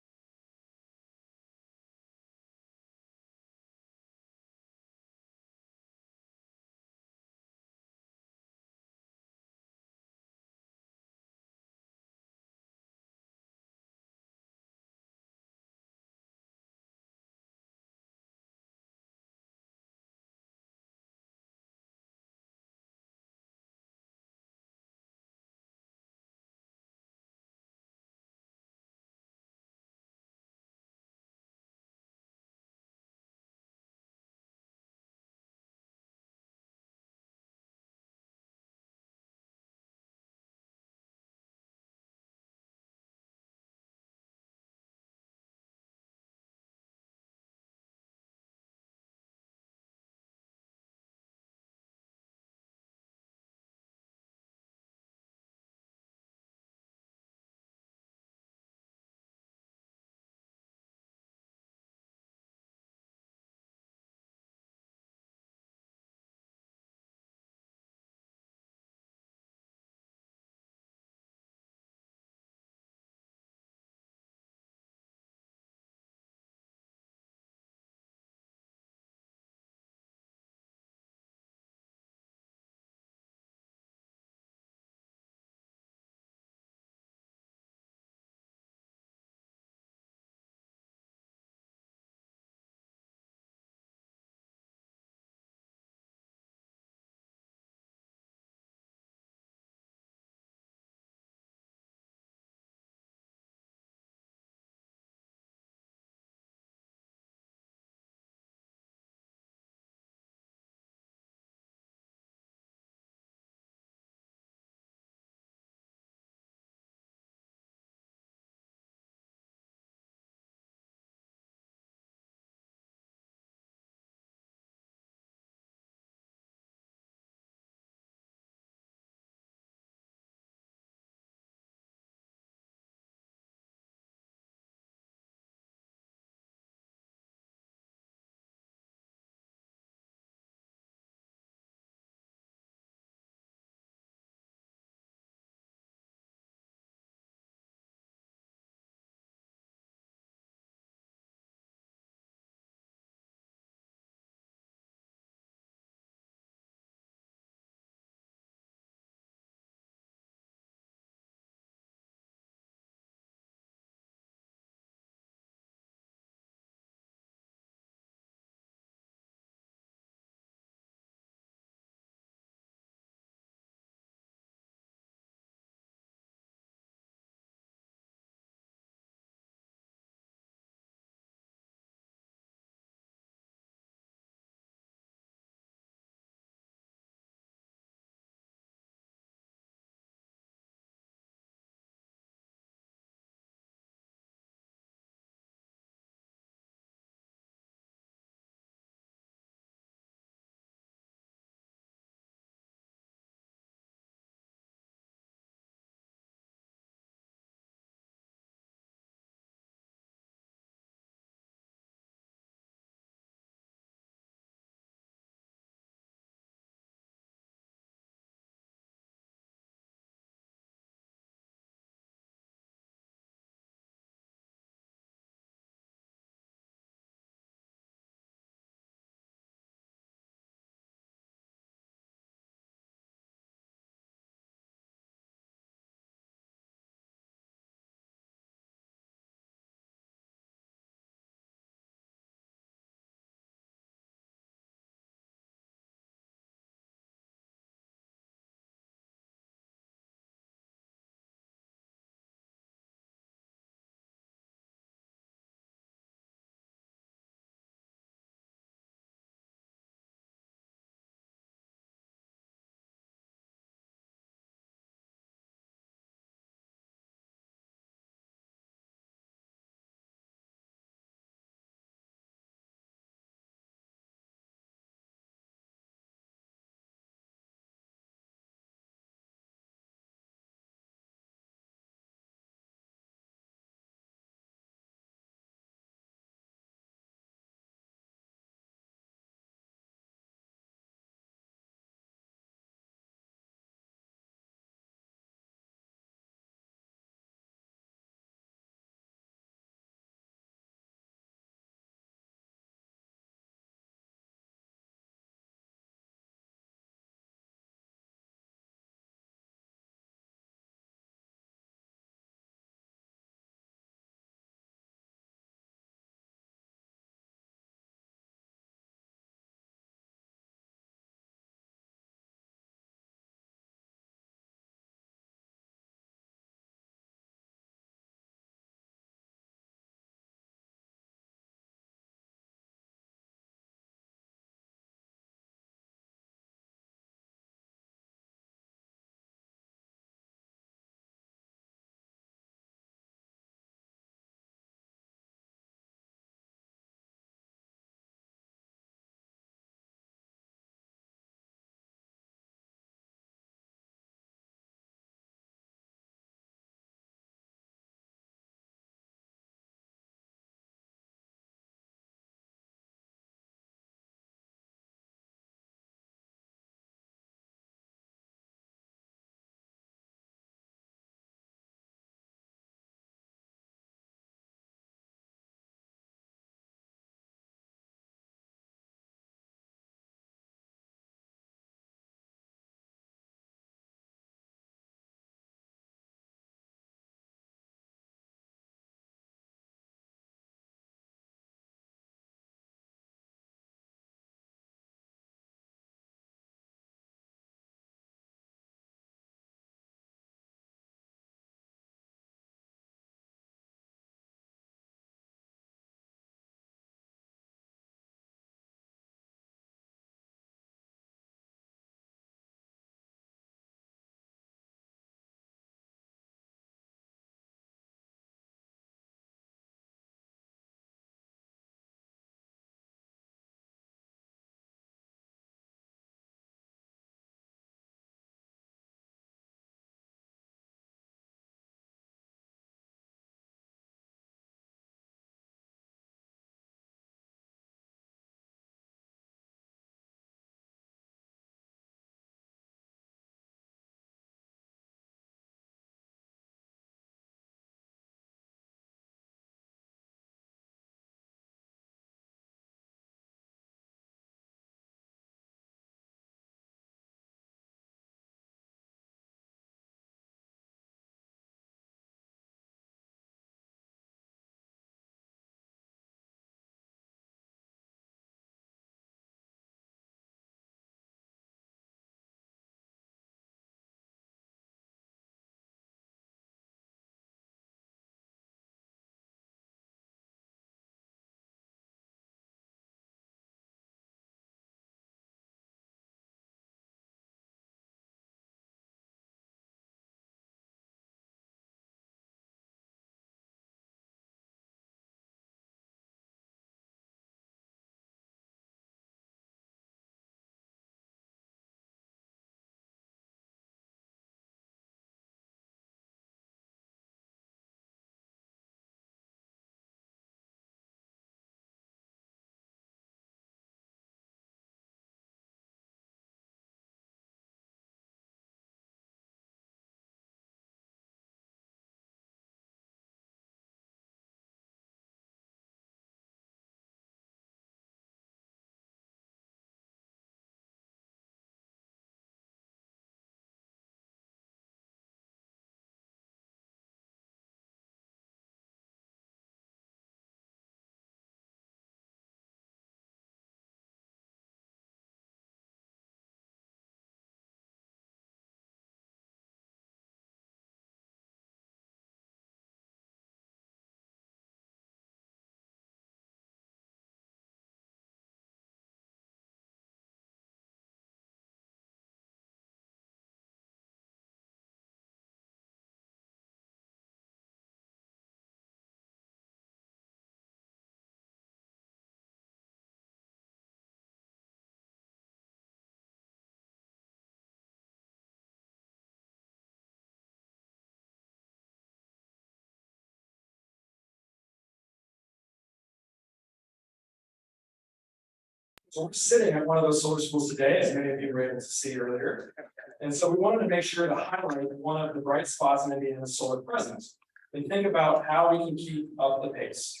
So we're sitting at one of those solar schools today, as many of you were able to see earlier. And so we wanted to make sure to highlight one of the bright spots in Indiana's solar presence and think about how we can keep up the pace.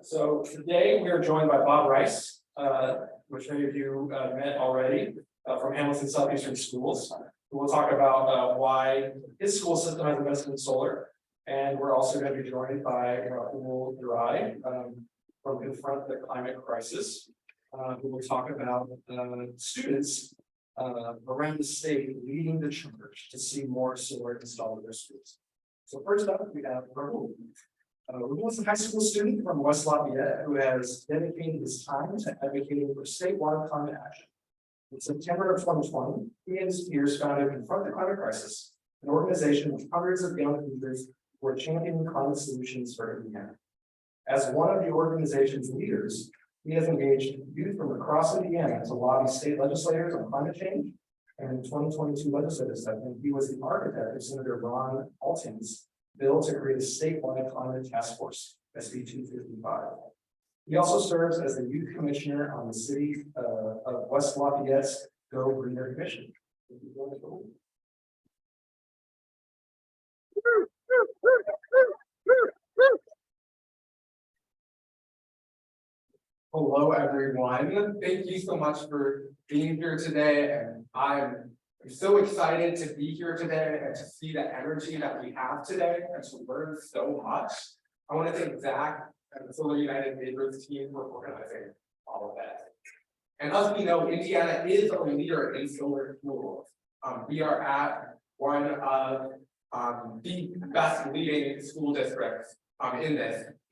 So today we are joined by Bob Rice, which many of you met already from Hamilton Southeastern Schools. We'll talk about why his school system has invested in solar. And we're also going to be joined by Rahul Durai from Confront the Climate Crisis, who will talk about students around the state leading the charge to see more solar installed in their schools. So first up, we have Rahul. Rahul is a high school student from West Lafayette who has dedicated his time to advocating for statewide climate action. In September of 2020, he and his peers founded Confront the Climate Crisis, an organization with hundreds of young leaders who are championing climate solutions for Indiana. As one of the organization's leaders, he has engaged youth from across Indiana to lobby state legislators on climate change. And in 2022 legislative session, he was the architect of Senator Ron Alton's bill to create a statewide climate task force, SB 255. He also serves as the youth commissioner on the city of West Lafayette's Go Greener Commission. Hello, everyone. Thank you so much for being here today. And I'm so excited to be here today and to see the energy that we have today and to learn so much. I want to thank Zach and the Solar United Neighbors team for organizing all of that. And as we know, Indiana is a leader in solar schools. We are at one of the best leading school districts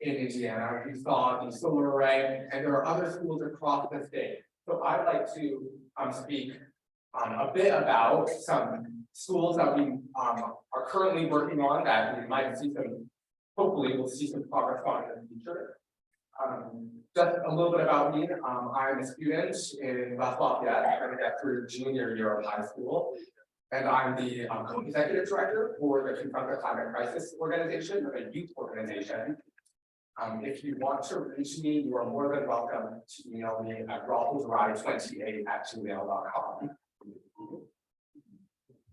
in Indiana. We saw the solar array, and there are other schools across the state. So I'd like to speak a bit about some schools that we are currently working on that we might see some, hopefully we'll see some progress on in the future. Just a little bit about me. I'm a student in West Lafayette. I'm going to get through junior year of high school. And I'm the co-executive director for the Confront the Climate Crisis organization, a youth organization. If you want to reach me, you are more than welcome to email me at rahuldurai28@gmail.com.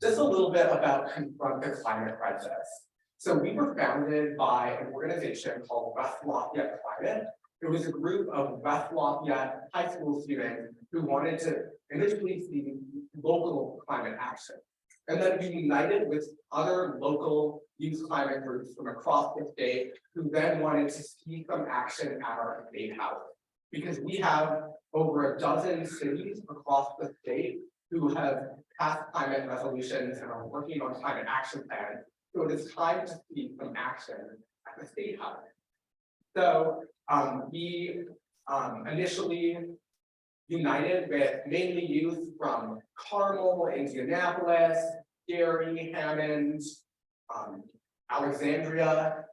Just a little bit about Confront the Climate Crisis. So we were founded by an organization called West Lafayette Climate. It was a group of West Lafayette high school students who wanted to initially see local climate action. And then we united with other local youth climate groups from across the state who then wanted to see some action at our state house. Because we have over a dozen cities across the state who have passed climate resolutions and are working on climate action plans. So it is time to see some action at the state house. So we initially united with mainly youth from Carmel, Indianapolis, Gary, Hammond, Alexandria.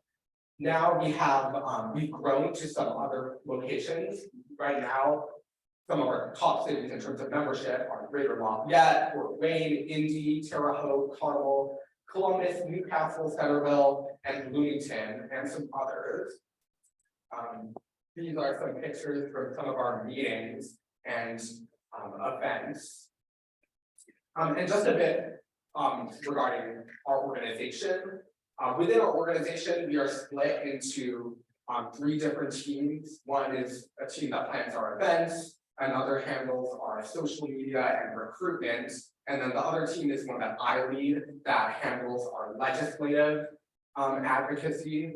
Now we have, we've grown to some other locations. Right now, some of our top cities in terms of membership are Greater Lafayette, Fort Wayne, Indy, Terre Haute, Carmel, Columbus, Newcastle, Centerville, and Bloomington, and some others. These are some pictures from some of our meetings and events. And just a bit regarding our organization. Within our organization, we are split into 3 different teams. One is a team that plans our events, another handles our social media and recruitment, and then the other team is one that I lead that handles our legislative advocacy.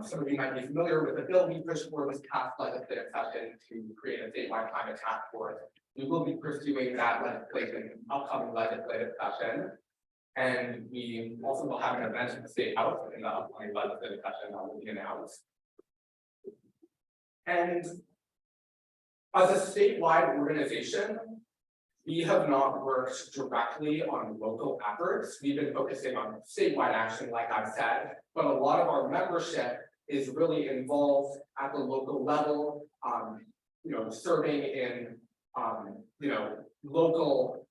Some of you might be familiar with the bill we pushed for this past legislative session to create a statewide climate task force. We will be pursuing that legislation in upcoming legislative session. And we also will have an event in the State House in the upcoming legislative session that will be announced. And as a statewide organization, we have not worked directly on local efforts. We've been focusing on statewide action, like I've said, but a lot of our membership is really involved at the local level, serving in, local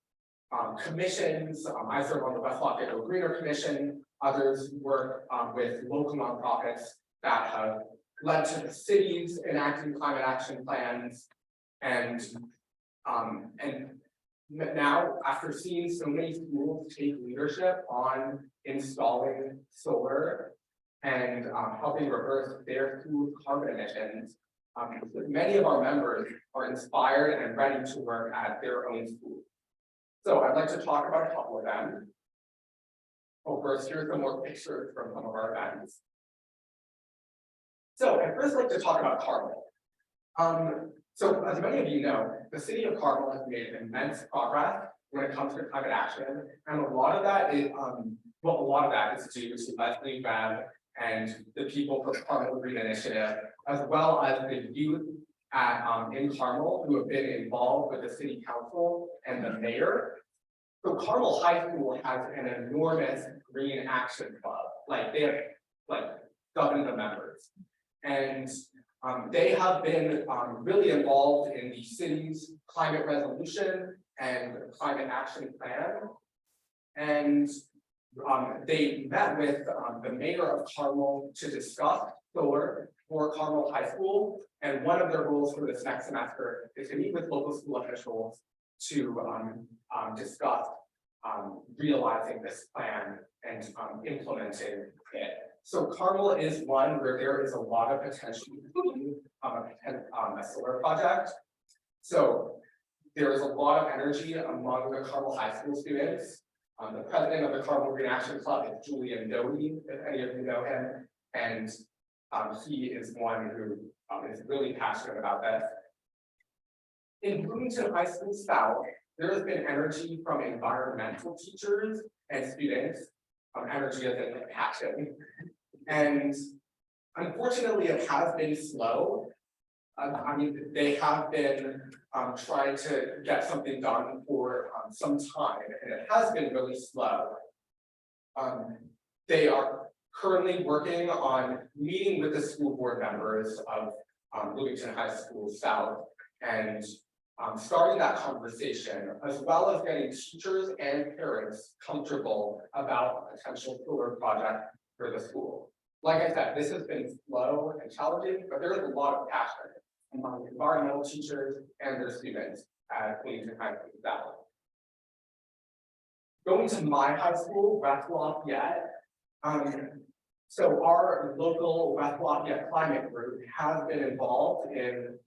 commissions. I serve on the West Lafayette Go Greener Commission. Others work with local nonprofits that have led to the cities enacting climate action plans. And now, after seeing so many schools take leadership on installing solar and helping reverse their school's carbon emissions, many of our members are inspired and ready to work at their own school. So I'd like to talk about a couple of them. Well, first, here's some more pictures from some of our events. So I'd first like to talk about Carmel. So as many of you know, the city of Carmel has made immense progress when it comes to climate action, and a lot of that is due to Leslie Webb and the people for Carmel Green Initiative, as well as the youth at in Carmel who have been involved with the city council and the mayor. So Carmel High School has an enormous green action club, like they have like dozens of members, and they have been really involved in the city's climate resolution and climate action plan. And they met with the mayor of Carmel to discuss solar for Carmel High School. And one of their goals for this next semester is to meet with local school officials to discuss realizing this plan and implementing it. So Carmel is one where there is a lot of potential to do a solar project. So there is a lot of energy among the Carmel High School students. The president of the Carmel Green Action Club is Julian Doty, if any of you know him, and he is one who is really passionate about this. In Bloomington High School South, there has been energy from environmental teachers and students, energy as in passion. And unfortunately, it has been slow. I mean, they have been trying to get something done for some time, and it has been really slow. They are currently working on meeting with the school board members of Bloomington High School South and starting that conversation, as well as getting teachers and parents comfortable about a potential solar project for the school. Like I said, this has been slow and challenging, but there is a lot of passion among environmental teachers and their students at Bloomington High School South. Going to my high school, West Lafayette. So our local West Lafayette climate group has been involved in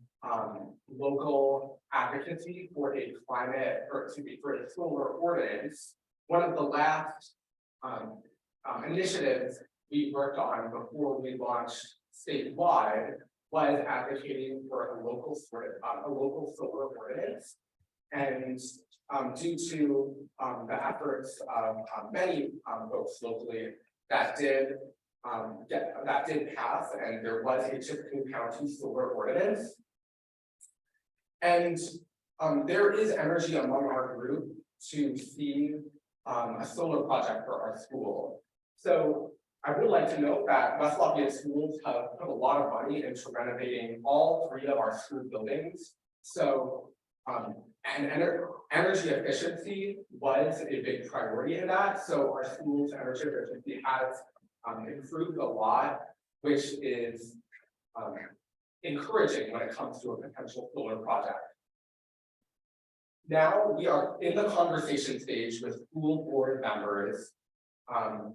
local advocacy for a solar ordinance. One of the last initiatives we worked on before we launched statewide was advocating for a local solar ordinance. And due to the efforts of many folks locally, that did pass, and there was a Tippecanoe County solar ordinance. And there is energy among our group to see a solar project for our school. So I would like to note that West Lafayette schools have put a lot of money into renovating all 3 of our school buildings. So and energy efficiency was a big priority in that. So our school's energy efficiency has improved a lot, which is encouraging when it comes to a potential solar project. Now we are in the conversation stage with school board members.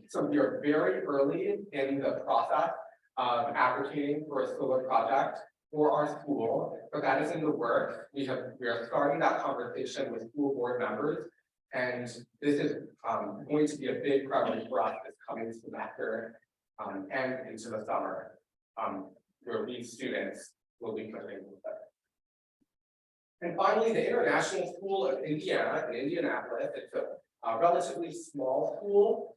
So we are very early in the process of advocating for a solar project for our school, but that is in the works. We are starting that conversation with school board members, and this is going to be a big priority for us this coming semester and into the summer, where these students will be living with it. And finally, the International School of Indiana in Indianapolis. It's a relatively small school.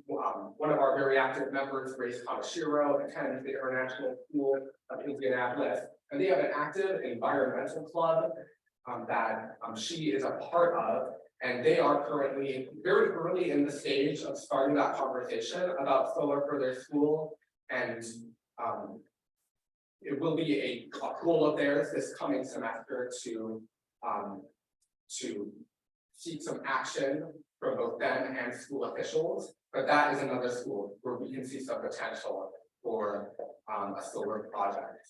One of our very active members, Grace Kamashiro, attends the International School of Indianapolis, and they have an active environmental club that she is a part of, and they are currently very early in the stage of starting that conversation about solar for their school, and it will be a goal of theirs this coming semester to seek some action from both them and school officials, but that is another school where we can see some potential for a solar project.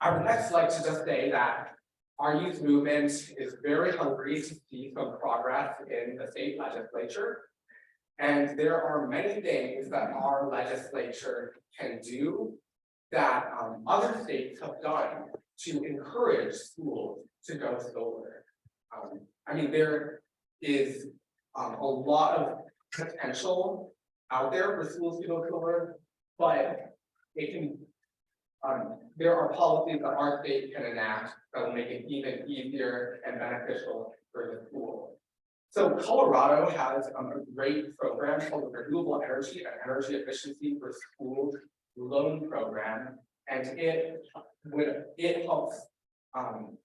I would next like to just say that our youth movement is very hungry to see some progress in the state legislature. And there are many things that our legislature can do that other states have done to encourage schools to go solar. I mean, there is a lot of potential out there for schools to go solar, but it can, there are policies that our state can enact that will make it even easier and beneficial for the school. So Colorado has a great program called the Renewable Energy and Energy Efficiency for Schools Loan Program, and it helps,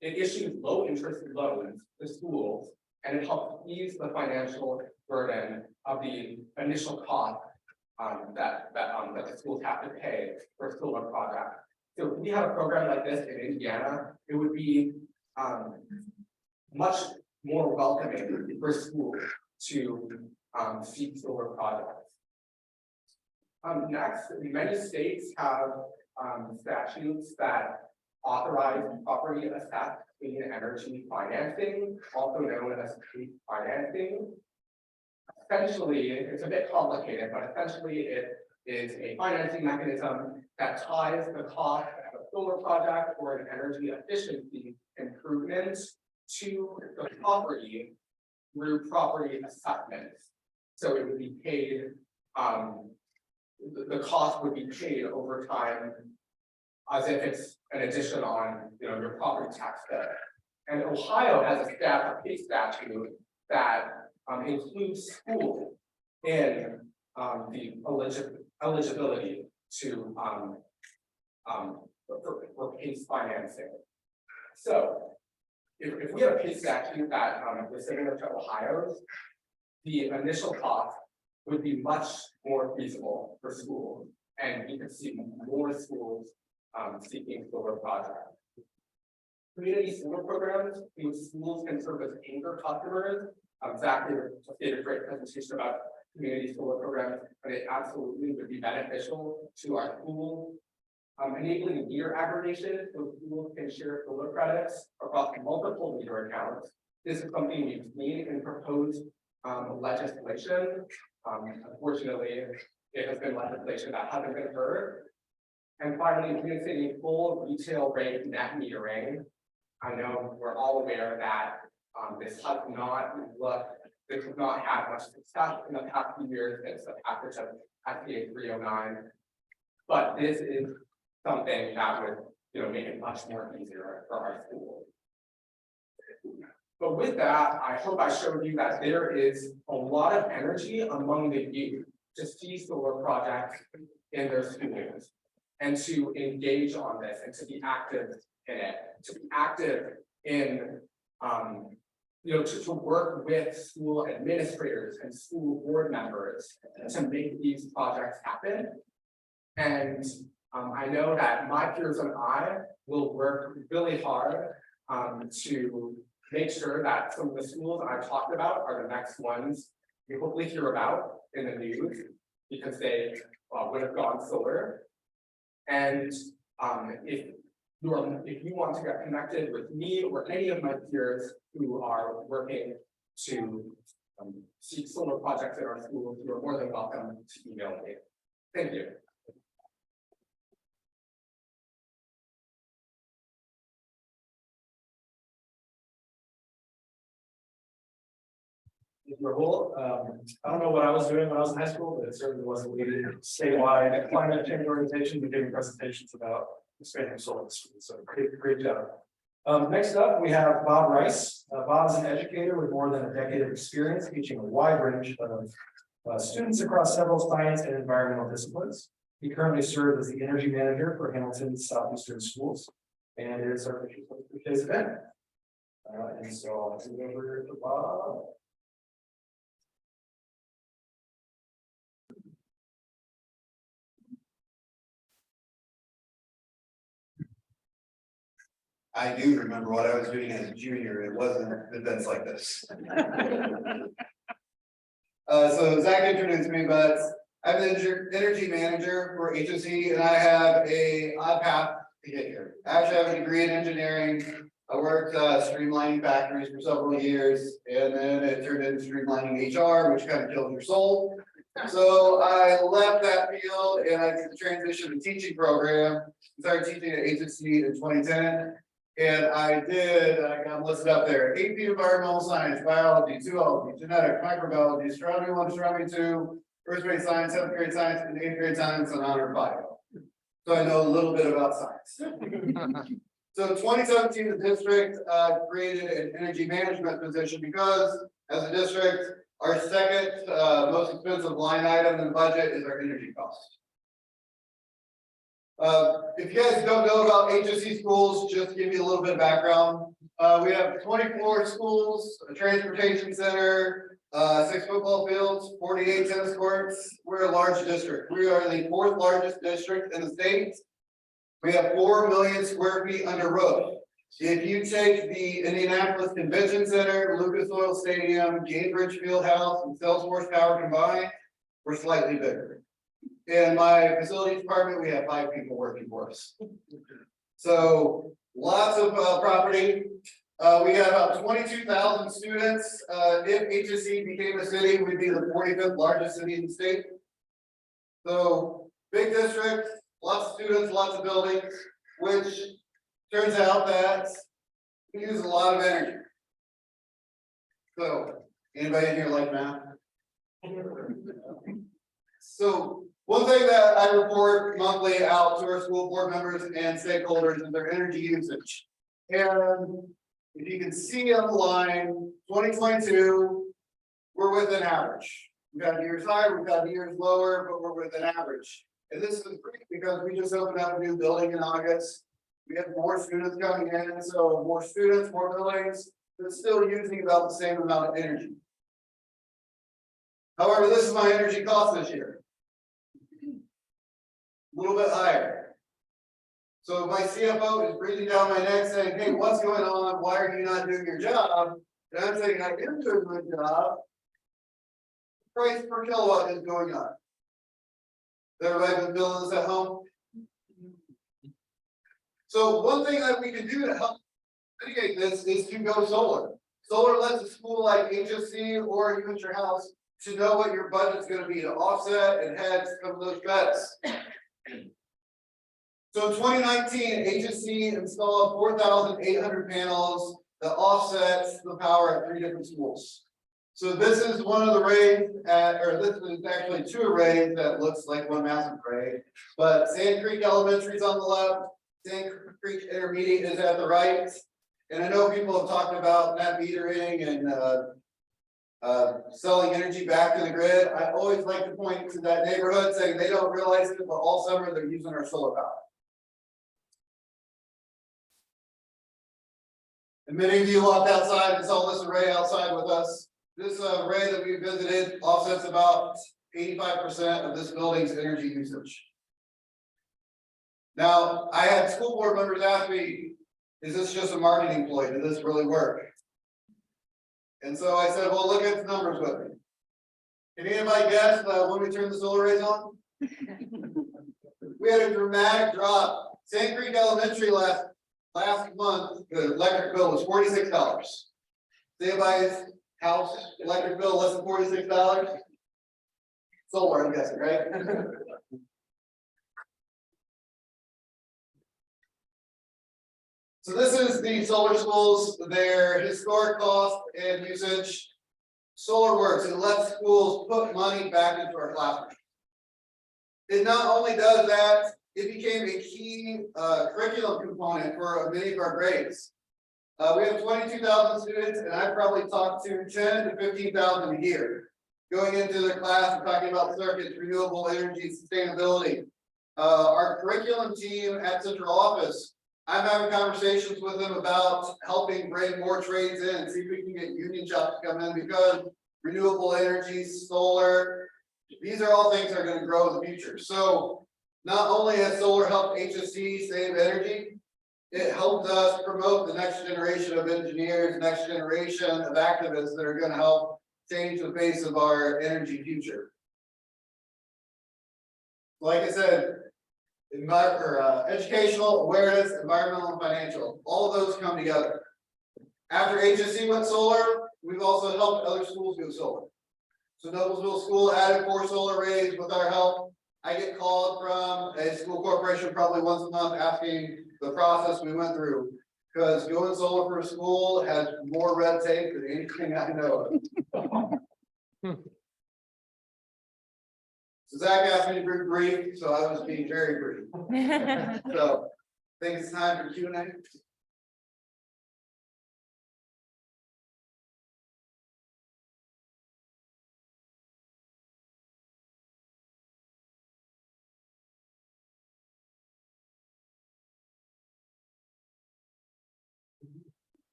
it issues low interest loans to schools, and it helps ease the financial burden of the initial cost that the schools have to pay for solar projects. So if we had a program like this in Indiana, it would be much more welcoming for schools to seek solar projects. Next, many states have statutes that authorize property assessed clean energy financing, also known as CREEP financing. Essentially, it's a bit complicated, but essentially it is a financing mechanism that ties the cost of a solar project or an energy efficiency improvement to the property through property assessments. So it would be paid, the cost would be paid over time as if it's an addition on, your property tax bill. And Ohio has a state statute that includes schools in the eligibility to for PACE financing. So if we had a PACE statute that was similar to Ohio's, the initial cost would be much more feasible for schools, and you could see more schools seeking solar projects. Community solar programs, these schools can serve as anchor customers. Zach did a great presentation about community solar programs, but it absolutely would be beneficial to our schools. Enabling meter aggregation, so schools can share solar credits across multiple meter accounts. This is something we've seen in proposed legislation. Unfortunately, it has been legislation that hasn't been heard. And finally, reinstating full retail rate net metering. I know we're all aware that this has not had much success in the past few years since the passage of SBA 309. But this is something that would make it much more easier for our schools. But with that, I hope I showed you that there is a lot of energy among the youth to see solar projects in their schools and to engage on this and to be active in it, to be active in to work with school administrators and school board members to make these projects happen. And I know that my peers and I will work really hard to make sure that some of the schools I've talked about are the next ones you hopefully hear about in the news because they would have gone solar. And if you want to get connected with me or any of my peers who are working to seek solar projects in our schools, you are more than welcome to email me. Thank you. Rahul, I don't know what I was doing when I was in high school, but it certainly wasn't leading statewide climate change organizations and giving presentations about expanding solar schools. So great job. Next up, we have Bob Rice. Bob is an educator with more than a decade of experience teaching a wide range of students across several science and environmental disciplines. He currently serves as the energy manager for Hamilton's Southeastern schools and is our today's event. And so I'll turn it over to Bob. I do remember what I was doing as a junior. It wasn't events like this. So Zach introduced me, but I'm the energy manager for HOC, and I have a odd path to get here. Actually, I have a degree in engineering. I worked streamlining factories for several years, and then it turned into streamlining HR, which kind of kills your soul. So I left that field and I transitioned to teaching program, started teaching at HSC in 2010. And I got listed up there, AP Environmental Science, Biology, Zoology, Genetics, Microbiology, Astronomy 1, Astronomy 2, first grade science, 7th grade science, and 8th grade science, and honor bio. So I know a little bit about science. So in 2017, the district created an energy management position because as a district, our second most expensive line item in the budget is our energy cost. If you guys don't know about HSC schools, just to give you a little bit of background. We have 24 schools, a transportation center, 6 football fields, 48 tennis courts. We're a large district. We are the 4th largest district in the state. We have 4 million square feet under roof. If you take the Indianapolis Convention Center, Lucas Oil Stadium, Gainbridge Fieldhouse, and Salesforce Tower combined, we're slightly bigger. In my facilities department, we have 5 people working for us. So lots of property. We got about 22,000 students. If HSC became a city, we'd be the 45th largest city in the state. So big district, lots of students, lots of buildings, which turns out that we use a lot of energy. So anybody in here like math? So one thing that I report monthly out to our school board members and stakeholders is their energy usage. And if you can see on the line, 2022, we're within average. We've got years higher, we've got years lower, but we're within average. And this is great because we just opened up a new building in August. We have more students coming in, so more students, more buildings, but still using about the same amount of energy. However, this is my energy cost this year. A little bit higher. So my CFO is breathing down my neck saying, hey, what's going on? Why are you not doing your job? And I'm saying, I am doing my job. Price per kilowatt is going up. Has everybody been feeling this at home? So one thing that we can do to help mitigate this is to go solar. Solar lets a school like HSC or even your house to know what your budget's going to be to offset and hedge some of those bets. So in 2019, HSC installed 4,800 panels that offsets the power at 3 different schools. So this is one of the arrays or this is actually 2 arrays that looks like one massive array. But Sand Creek Elementary is on the left, Sand Creek Intermediate is at the right. And I know people have talked about net metering and selling energy back to the grid. I always like to point to that neighborhood saying they don't realize it, but all summer they're using our solar power. And many of you walked outside and saw this array outside with us. This array that we visited offsets about 85% of this building's energy usage. Now, I had school board members ask me, is this just a marketing ploy? Did this really work? And so I said, well, look at the numbers with me. Can anybody guess when we turned the solar arrays on? We had a dramatic drop. Sand Creek Elementary last month, the electric bill was $46. Anybody's house electric bill less than $46? Solar, I'm guessing, right? So this is the solar schools, their historic cost and usage. Solar works, it lets schools put money back into our classrooms. It not only does that, it became a key curriculum component for many of our grades. We have 22,000 students, and I probably talked to 10 to 15,000 a year. Going into their class and talking about circuits, renewable energy, sustainability. Our curriculum team at central office, I'm having conversations with them about helping bring more trades in, see if we can get union shops to come in because renewable energy, solar, these are all things that are going to grow in the future. So not only has solar helped HSC save energy, it helped us promote the next generation of engineers, next generation of activists that are going to help change the face of our energy future. Like I said, educational awareness, environmental and financial, all of those come together. After HSC went solar, we've also helped other schools go solar. So Noblesville School added 4 solar arrays with our help. I get called from a school corporation probably once a month asking the process we went through. Because going solar for a school has more red tape than anything I know of. So Zach asked me to be brief, so I was being very brief. So I think it's time for Q&A.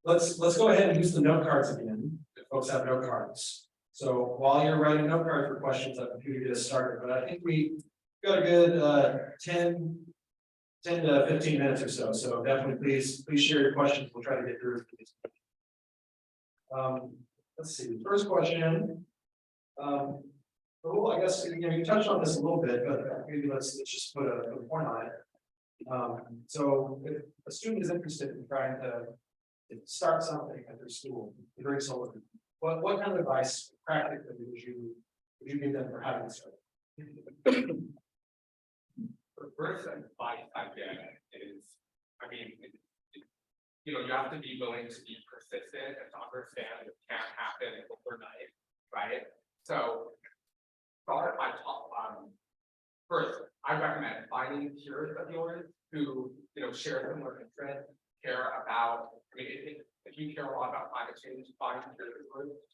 Let's go ahead and use the note cards again, if folks have note cards. So while you're writing note cards for questions, I'm going to get us started, but I think we got a good 10 to 15 minutes or so. So definitely please share your questions. We'll try to get through. Let's see, first question. Well, I guess you touched on this a little bit, but maybe let's just put a point on it. So if a student is interested in trying to start something at their school, during solar, what kind of advice practically would you give them for how to start? The first advice I get is, I mean, you have to be willing to be persistent and to understand it can't happen overnight, right? So start by first, I recommend finding peers of yours who share similar interests, care about. I mean, if you care a lot about climate change, find peers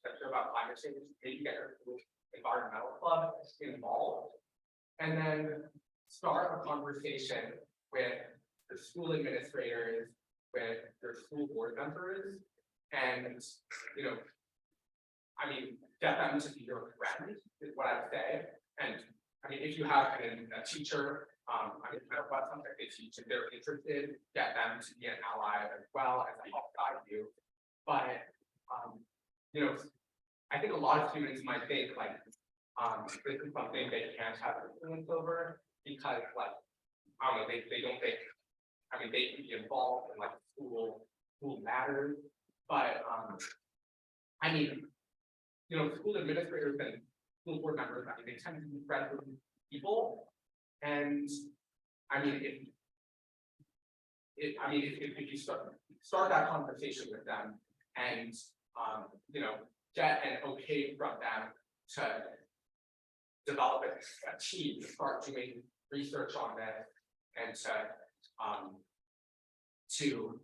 that care about climate change. Maybe get your environmental club involved, and then start a conversation with the school administrators, with your school board members, and I mean, get them to be your friend is what I'd say. And I mean, if you have a teacher, I mean, no matter what subject they teach, if they're interested, get them to be an ally as well as a help guide you. But I think a lot of students might think like this is something they can't have influence over because like I don't know, they don't think. I mean, they can be involved in like school matters, but I mean, school administrators and school board members, I mean, they tend to be friends with people, and I mean, if you start that conversation with them, and get an okay from them to develop a team, to start doing research on this, and to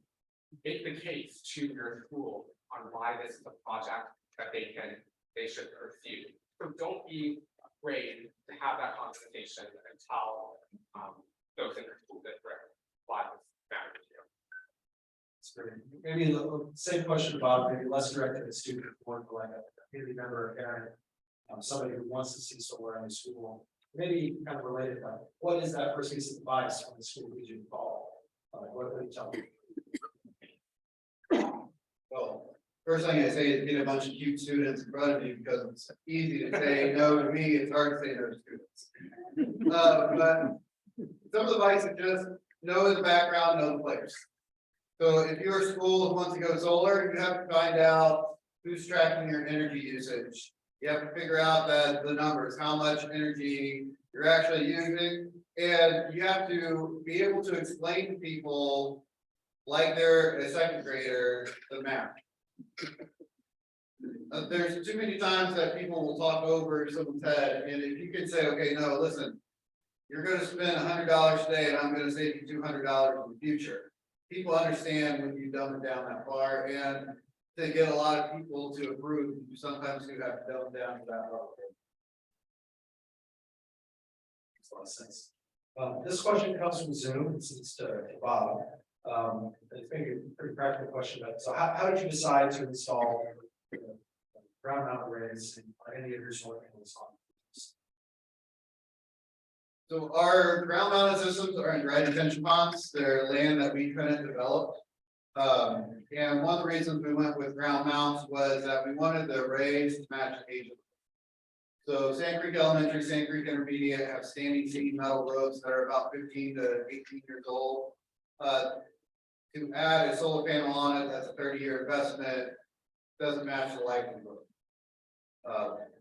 make the case to your school on why this is a project that they should pursue. So don't be afraid to have that conversation and tell those in the school district why this matters to you. That's great. Maybe the same question about maybe less directed at students, more like a community member, a parent, somebody who wants to see solar in the school. Maybe kind of related, like what is that first piece of advice when the school gives you a call? What do you tell them? Well, first thing I say is get a bunch of cute students in front of you because it's easy to say no to me, it's hard to say no to students. But some of the advice is just know the background, know the players. So if your school wants to go solar, you have to find out who's tracking your energy usage. You have to figure out the numbers, how much energy you're actually using, and you have to be able to explain to people like they're a second grader the math. There's too many times that people will talk over someone's head, and if you can say, okay, no, listen, you're going to spend $100 today, and I'm going to save you $200 in the future. People understand when you dumb it down that far, and to get a lot of people to approve, you sometimes do have to dumb it down to that level. Makes a lot of sense. This question comes from Zoom. It's to Bob. It's maybe a pretty practical question, but so how did you decide to install ground mount arrays on any of your solar panels on? So our ground mounted systems are in dry detention ponds. They're land that we couldn't develop. And one of the reasons we went with ground mounts was that we wanted the arrays to match the age of So Sand Creek Elementary, Sand Creek Intermediate have standing seam metal roads that are about 15 to 18 years old. To add a solar panel on it, that's a 30-year investment, doesn't match the life of the road.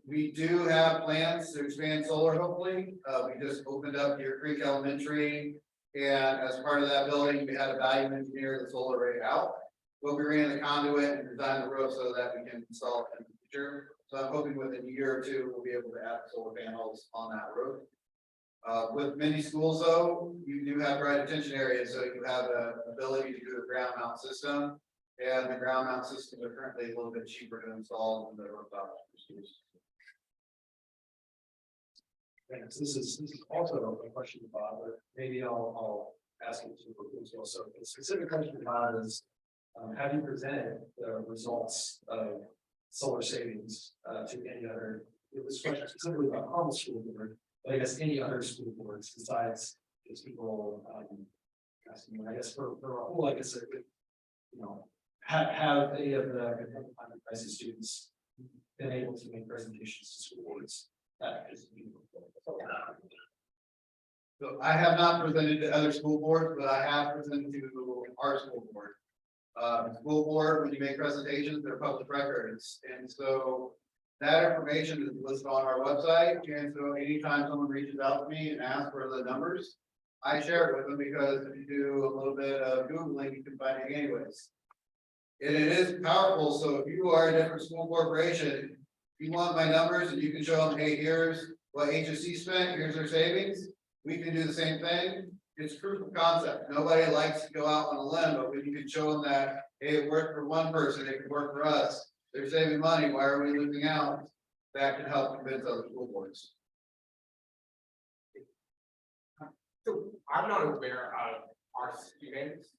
We do have plans to expand solar, hopefully. We just opened up Deer Creek Elementary, and as part of that building, we had a value engineer the solar array out. We'll be ran the conduit and design the road so that we can install it in the future. So I'm hoping within a year or two, we'll be able to add solar panels on that road. With many schools though, you do have right attention areas, so you have the ability to do a ground mount system. And the ground mount systems are currently a little bit cheaper to install than the rooftop schools. Thanks. This is also a question about, but maybe I'll ask it to you as well. So the specific question about is, have you presented the results of solar savings to any other? This question specifically about Harvard School Board, but I guess any other school boards besides just people asking. I guess for Rahul, I guess you know, have any of the climate crisis students been able to make presentations to school boards? So I have not presented to other school boards, but I have presented to our school board. School board, when you make presentations, they're public records, and so that information is listed on our website. And so anytime someone reaches out to me and asks for the numbers, I share it with them, because if you do a little bit of Googling, you can find it anyways. And it is powerful. So if you are a different school corporation, you want my numbers and you can show them, hey, here's what HSC spent, here's their savings. We can do the same thing. It's proof of concept. Nobody likes to go out on a limb, but when you can show them that, hey, it worked for one person, it can work for us. They're saving money. Why are we losing out? That can help convince other school boards. So I'm not aware of our students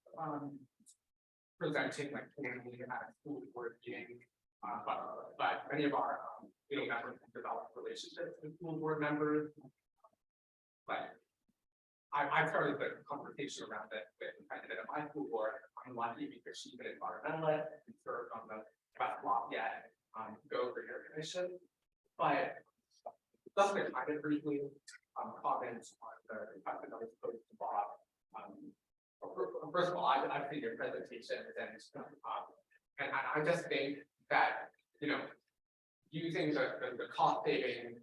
presenting like formally at a school board meeting. But many of our members have developed relationships with school board members. But I've started the conversation around it with the president of my school board. I'm lucky because she's an environmentalist and served on the West Lafayette Go for Your Commission. But just to kind of briefly comment on the question that was posed to Bob. First of all, I've seen your presentation, and I just think that, using the cost savings,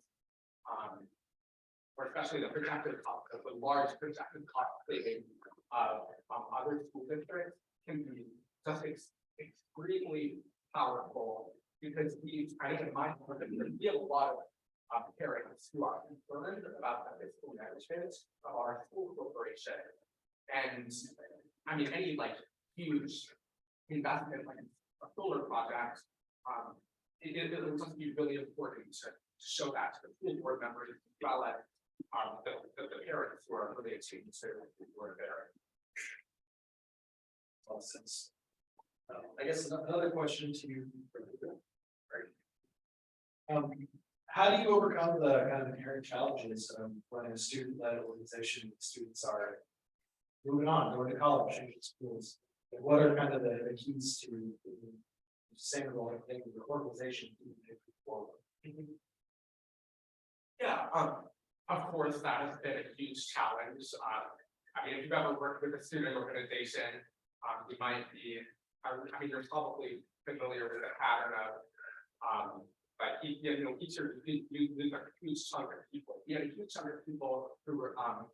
or especially the projected cost, the large projected cost savings of other school districts can be just extremely powerful, because I think in my opinion, we have a lot of parents who are concerned about the fiscal management of our school corporation. And I mean, any like huge investment like a solar project, it will just be really important to show that to the school board members, as well as the parents who are really attuned to who are there. Well, since I guess another question to you, right? How do you overcome the kind of inherent challenges of running a student-led organization? Students are moving on, going to college, changing schools. And what are kind of the keys to sustainable organization moving forward? Yeah, of course, that has been a huge challenge. I mean, if you've ever worked with a student organization, you might be, I mean, you're probably familiar with the pattern of, but each year you lose a huge chunk of people. We had a huge chunk of people who were part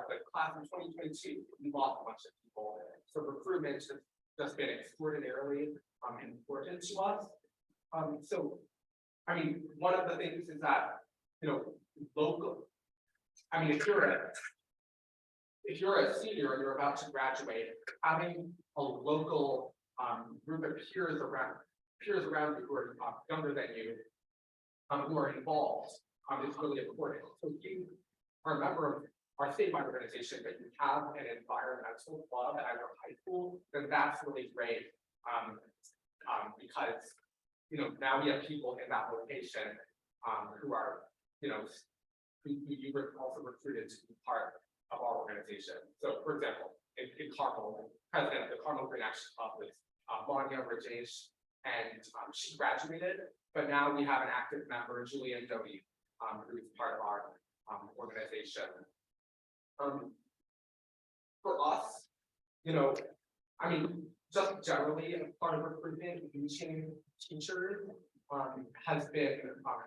of the class in 2022. We lost a bunch of people. So recruitment has just been extraordinarily important to us. So, I mean, one of the things is that, local. I mean, if you're a senior and you're about to graduate, having a local group of peers around you who are younger than you, who are involved, is really important. So if you are a member of our statewide organization, but you have an environmental club at your high school, then that's really great. Because now we have people in that location who are who you were also recruited to be part of our organization. So for example, in Carmel, president of the Carmel Green Action Club was Monia Rajesh, and she graduated, but now we have an active member, Julian Doty, who is part of our, organization. For us, you know, I mean, just generally, as part of recruitment, reaching teachers, has been,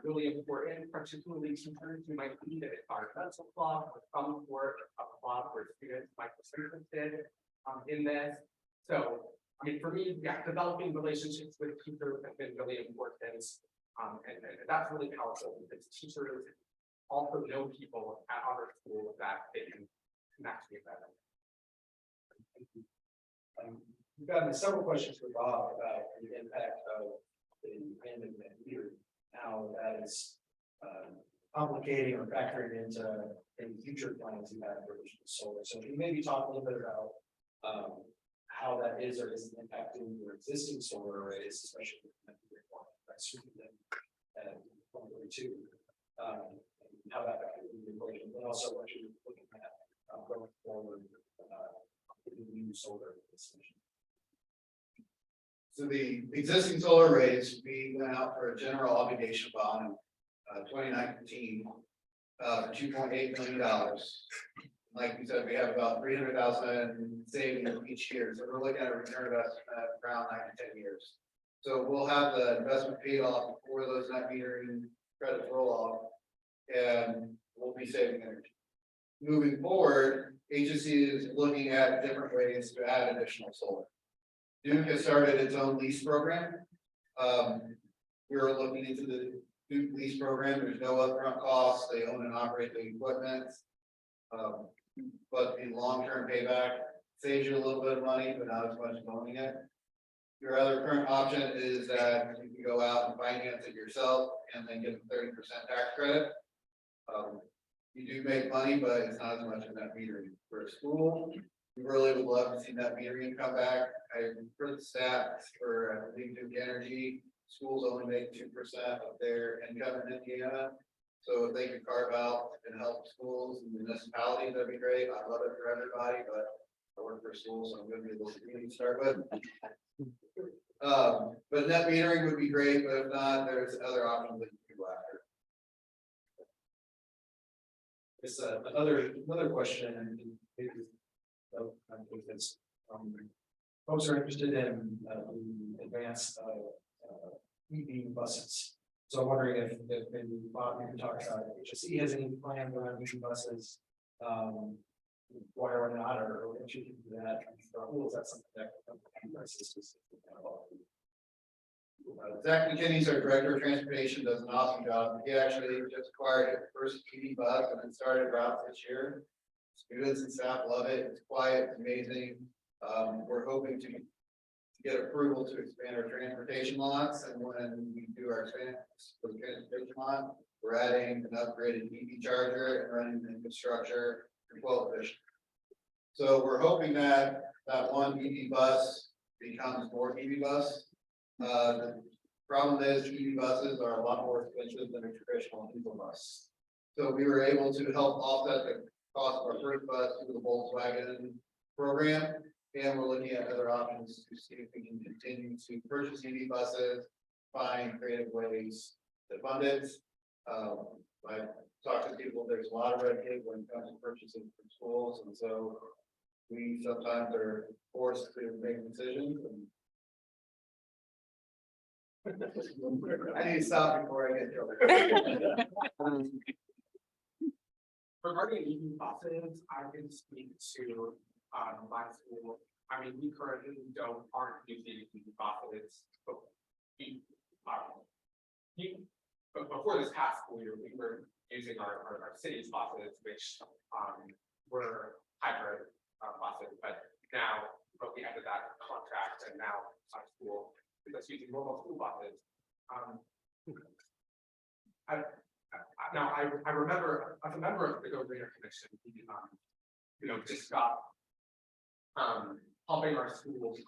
really important, particularly teachers who might be in an environmental club or some sort of club where students might be interested, in this. So, I mean, for me, yeah, developing relationships with teachers has been really important. And that's really powerful because teachers also know people at other schools that they can connect with them. We've gotten several questions for Bob about the impact of the abandonment here. How that is complicating or factoring into any future plans you have for solar. So can you maybe talk a little bit about how that is or isn't impacting your existing solar arrays, especially with and 142, how that factors into the equation, and also what you're looking at going forward with the new solar installation. So the existing solar arrays, we went out for a general obligation bond in 2019 for $2.8 million. Like we said, we have about 300,000 savings each year, so we're looking at a return investment around 9 to 10 years. So we'll have the investment paid off before those net metering credits roll off, and we'll be saving energy. Moving forward, agency is looking at different ways to add additional solar. Duke has started its own lease program. We're looking into the Duke lease program. There's no upfront costs. They own and operate the equipment. But the long-term payback saves you a little bit of money, but not as much as owning it. Your other current option is that you can go out and finance it yourself and then get a 30% tax credit. You do make money, but it's not as much as that metering. For a school, we really would love to see that metering come back. I heard the stats for Duke Energy. Schools only make 2% of their income in Indiana. So if they could carve out and help schools and municipalities, that'd be great. I love it for everybody, but I work for schools, so I'm going to be a little community to start with. But net metering would be great, but if not, there's other options that you can go after. It's another question, and maybe because folks are interested in the advanced EV buses. So I'm wondering if maybe Bob, you can talk about HSE has any plans around EV buses, why or not, or what you can do that. Rahul, is that something that Zach McKinney's our director of transportation, does an awesome job. He actually just acquired his first EV bus and then started routes this year. Students and staff love it. It's quiet, it's amazing. We're hoping to get approval to expand our transportation lots, and when we do our transportation lot, we're adding an upgraded EV charger and running the infrastructure for 12 efficient. So we're hoping that that one EV bus becomes more EV bus. The problem is EV buses are a lot more expensive than a traditional diesel bus. So we were able to help offset the cost of our first bus through the Volkswagen program. And we're looking at other options to see if we can continue to purchase EV buses, find creative ways to fund it. I've talked to people, there's a lot of red tape when it comes to purchasing from schools, and so we sometimes are forced to make decisions. I need to stop before I get in trouble. Regarding EV buses, I can speak to my school. I mean, we currently aren't using EV buses, but before this past school year, we were using our city's buses, which were hybrid buses, but we ended that contract, and now our school is just using normal school buses. I remember as a member of the Go Greener Commission, just got helping our schools,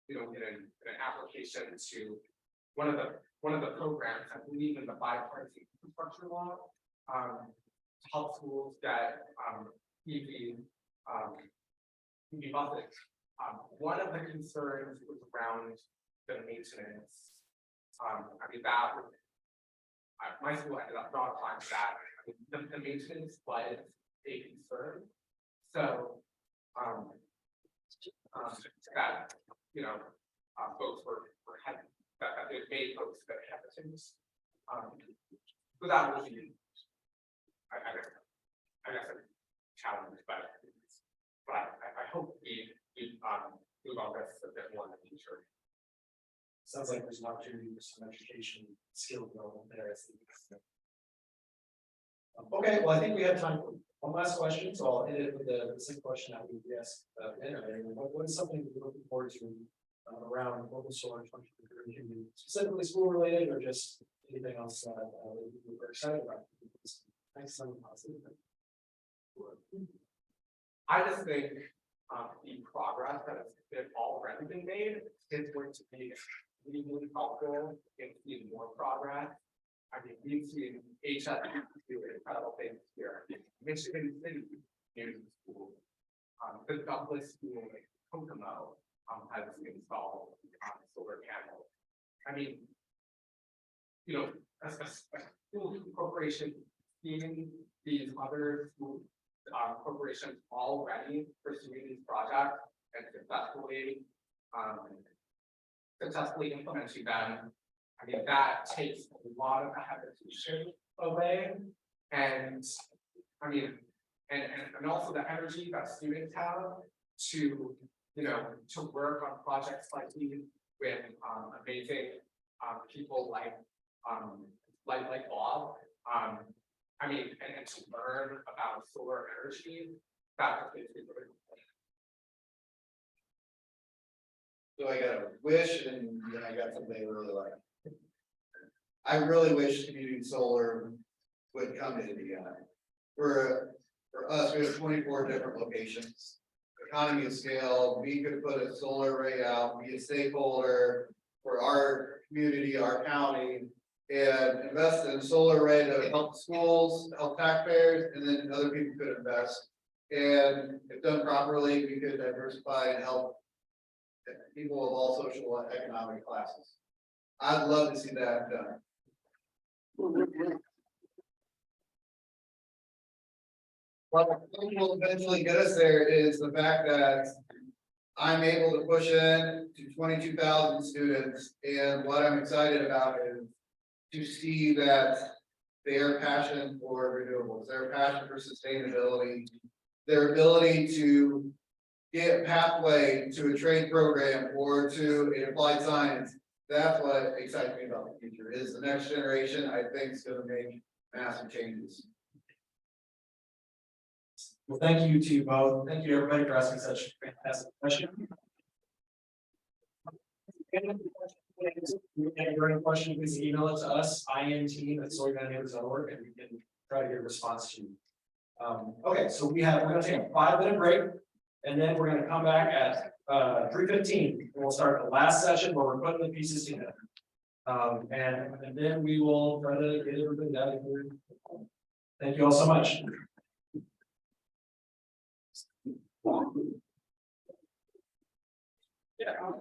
in an application to one of the programs, I believe in the bipartisan infrastructure law, to help schools get EV buses. One of the concerns was around the maintenance. I mean, that My school ended up not applying for that. The maintenance was a concern. So, that, you know, folks were that they made folks that hesitant. So that was, I guess a challenge, but I hope we move on this a bit more in the future. Sounds like there's an opportunity for some education skill development there. Okay, well, I think we have time for one last question, so I'll end it with the same question that we asked. What is something you're looking forward to around local solar 2023, specifically school related, or just anything else that we're excited about? Thanks, something positive. I just think the progress that has already been made is going to be really helpful in seeing more progress. I mean, we've seen HF do incredible things here. Michigan City Community School, the Douglas School in Kokomo has installed solar panels. I mean, you know, a school corporation seeing these other school corporations already pursuing these projects and successfully implementing them. I mean, that takes a lot of the hesitation away, and I mean, and also the energy that students have to, you know, to work on projects like these with amazing people like Bob. I mean, and to learn about solar energy, that is really cool. So I got a wish and then I got something I really like. I really wish community solar would come to Indiana. For us, we have 24 different locations. Economy of scale, we could put a solar array out, be a stakeholder for our community, our county, and invest in a solar array that would help schools, help taxpayers, and then other people could invest. And if done properly, we could diversify and help people of all social and economic classes. I'd love to see that done. What will eventually get us there is the fact that I'm able to push in to 22,000 students, and what I'm excited about is to see that their passion for renewables, their passion for sustainability, their ability to get a pathway to a trade program or to an applied science. That's what excites me about the future. Is the next generation, I think, is going to make massive changes. Well, thank you to you both. Thank you to everybody for asking such a fantastic question. If you have any question, please email it to us, inteam@solarneighbors.org, and we can try to get a response to you. Okay, so we're going to take a 5-minute break, and then we're going to come back at 3:15. We'll start the last session where we're putting the pieces together. And then we will try to get everybody out of here. Thank you all so much. Yeah.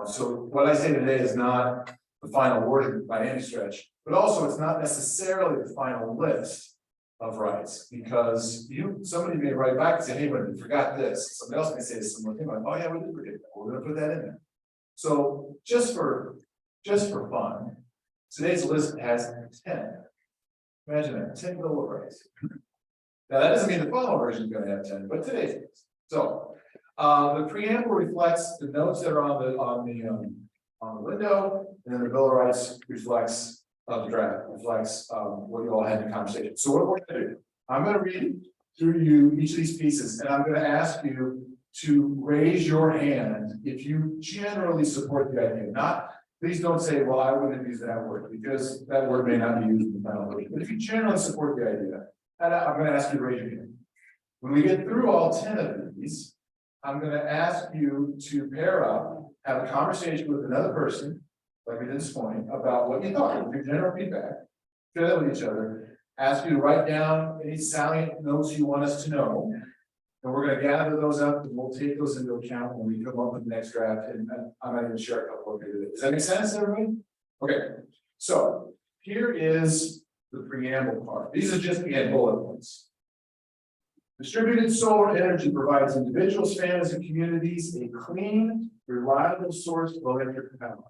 So what I say today is not the final word by any stretch, but also it's not necessarily the final list of rights, because somebody may write back and say, hey, but we forgot this. Somebody else may say a similar thing, like, oh yeah, we did forget that. We're gonna put that in there. So just for fun, today's list has 10. Imagine that, 10 bill of rights. Now that doesn't mean the final version is gonna have 10, but today's list. So the preamble reflects the notes that are on the window, and then the bill of rights reflects the draft, reflects what you all had in the conversation. So what we're gonna do, I'm gonna read through you each of these pieces, and I'm gonna ask you to raise your hand if you generally support the idea. Not, please don't say, well, I wouldn't use that word, because that word may not be used in the final version. But if you generally support the idea, and I'm gonna ask you to raise your hand. When we get through all 10 of these, I'm gonna ask you to pair up, have a conversation with another person, like we did this morning, about what you thought, your general feedback, share that with each other, ask you to write down any salient notes you want us to know. And we're gonna gather those up, and we'll take those into account when we come up with the next draft, and I'm not even sure a couple of you. Does that make sense, everybody? Okay, so here is the preamble part. These are just, again, bullet points. Distributed solar energy provides individuals, families, and communities a clean, reliable source of electric power.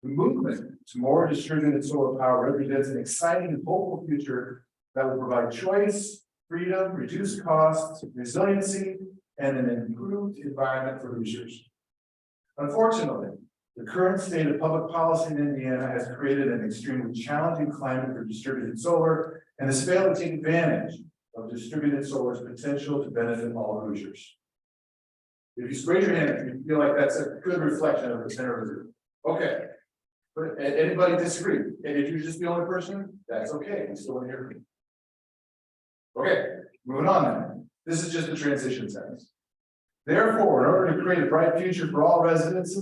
The movement to more distributed solar power represents an exciting and hopeful future that will provide choice, freedom, reduced costs, resiliency, and an improved environment for users. Unfortunately, the current state of public policy in Indiana has created an extremely challenging climate for distributed solar and has failed to take advantage of distributed solar's potential to benefit all Hoosiers. If you raise your hand, if you feel like that's a good reflection of the center of the group. Okay. But anybody disagree? And if you're just the only person, that's okay. We still want to hear from you. Okay, moving on then. This is just the transition sentence. Therefore, in order to create a bright future for all residents,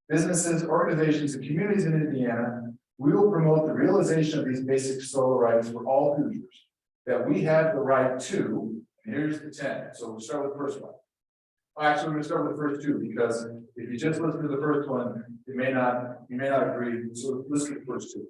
businesses, organizations, and communities in Indiana, we will promote the realization of these basic solar rights for all Hoosiers. That we have the right to, and here's the 10. So we'll start with the first one. Actually, we're going to start with the first two, because if you just listen to the first one, you may not agree. So listen to the first two.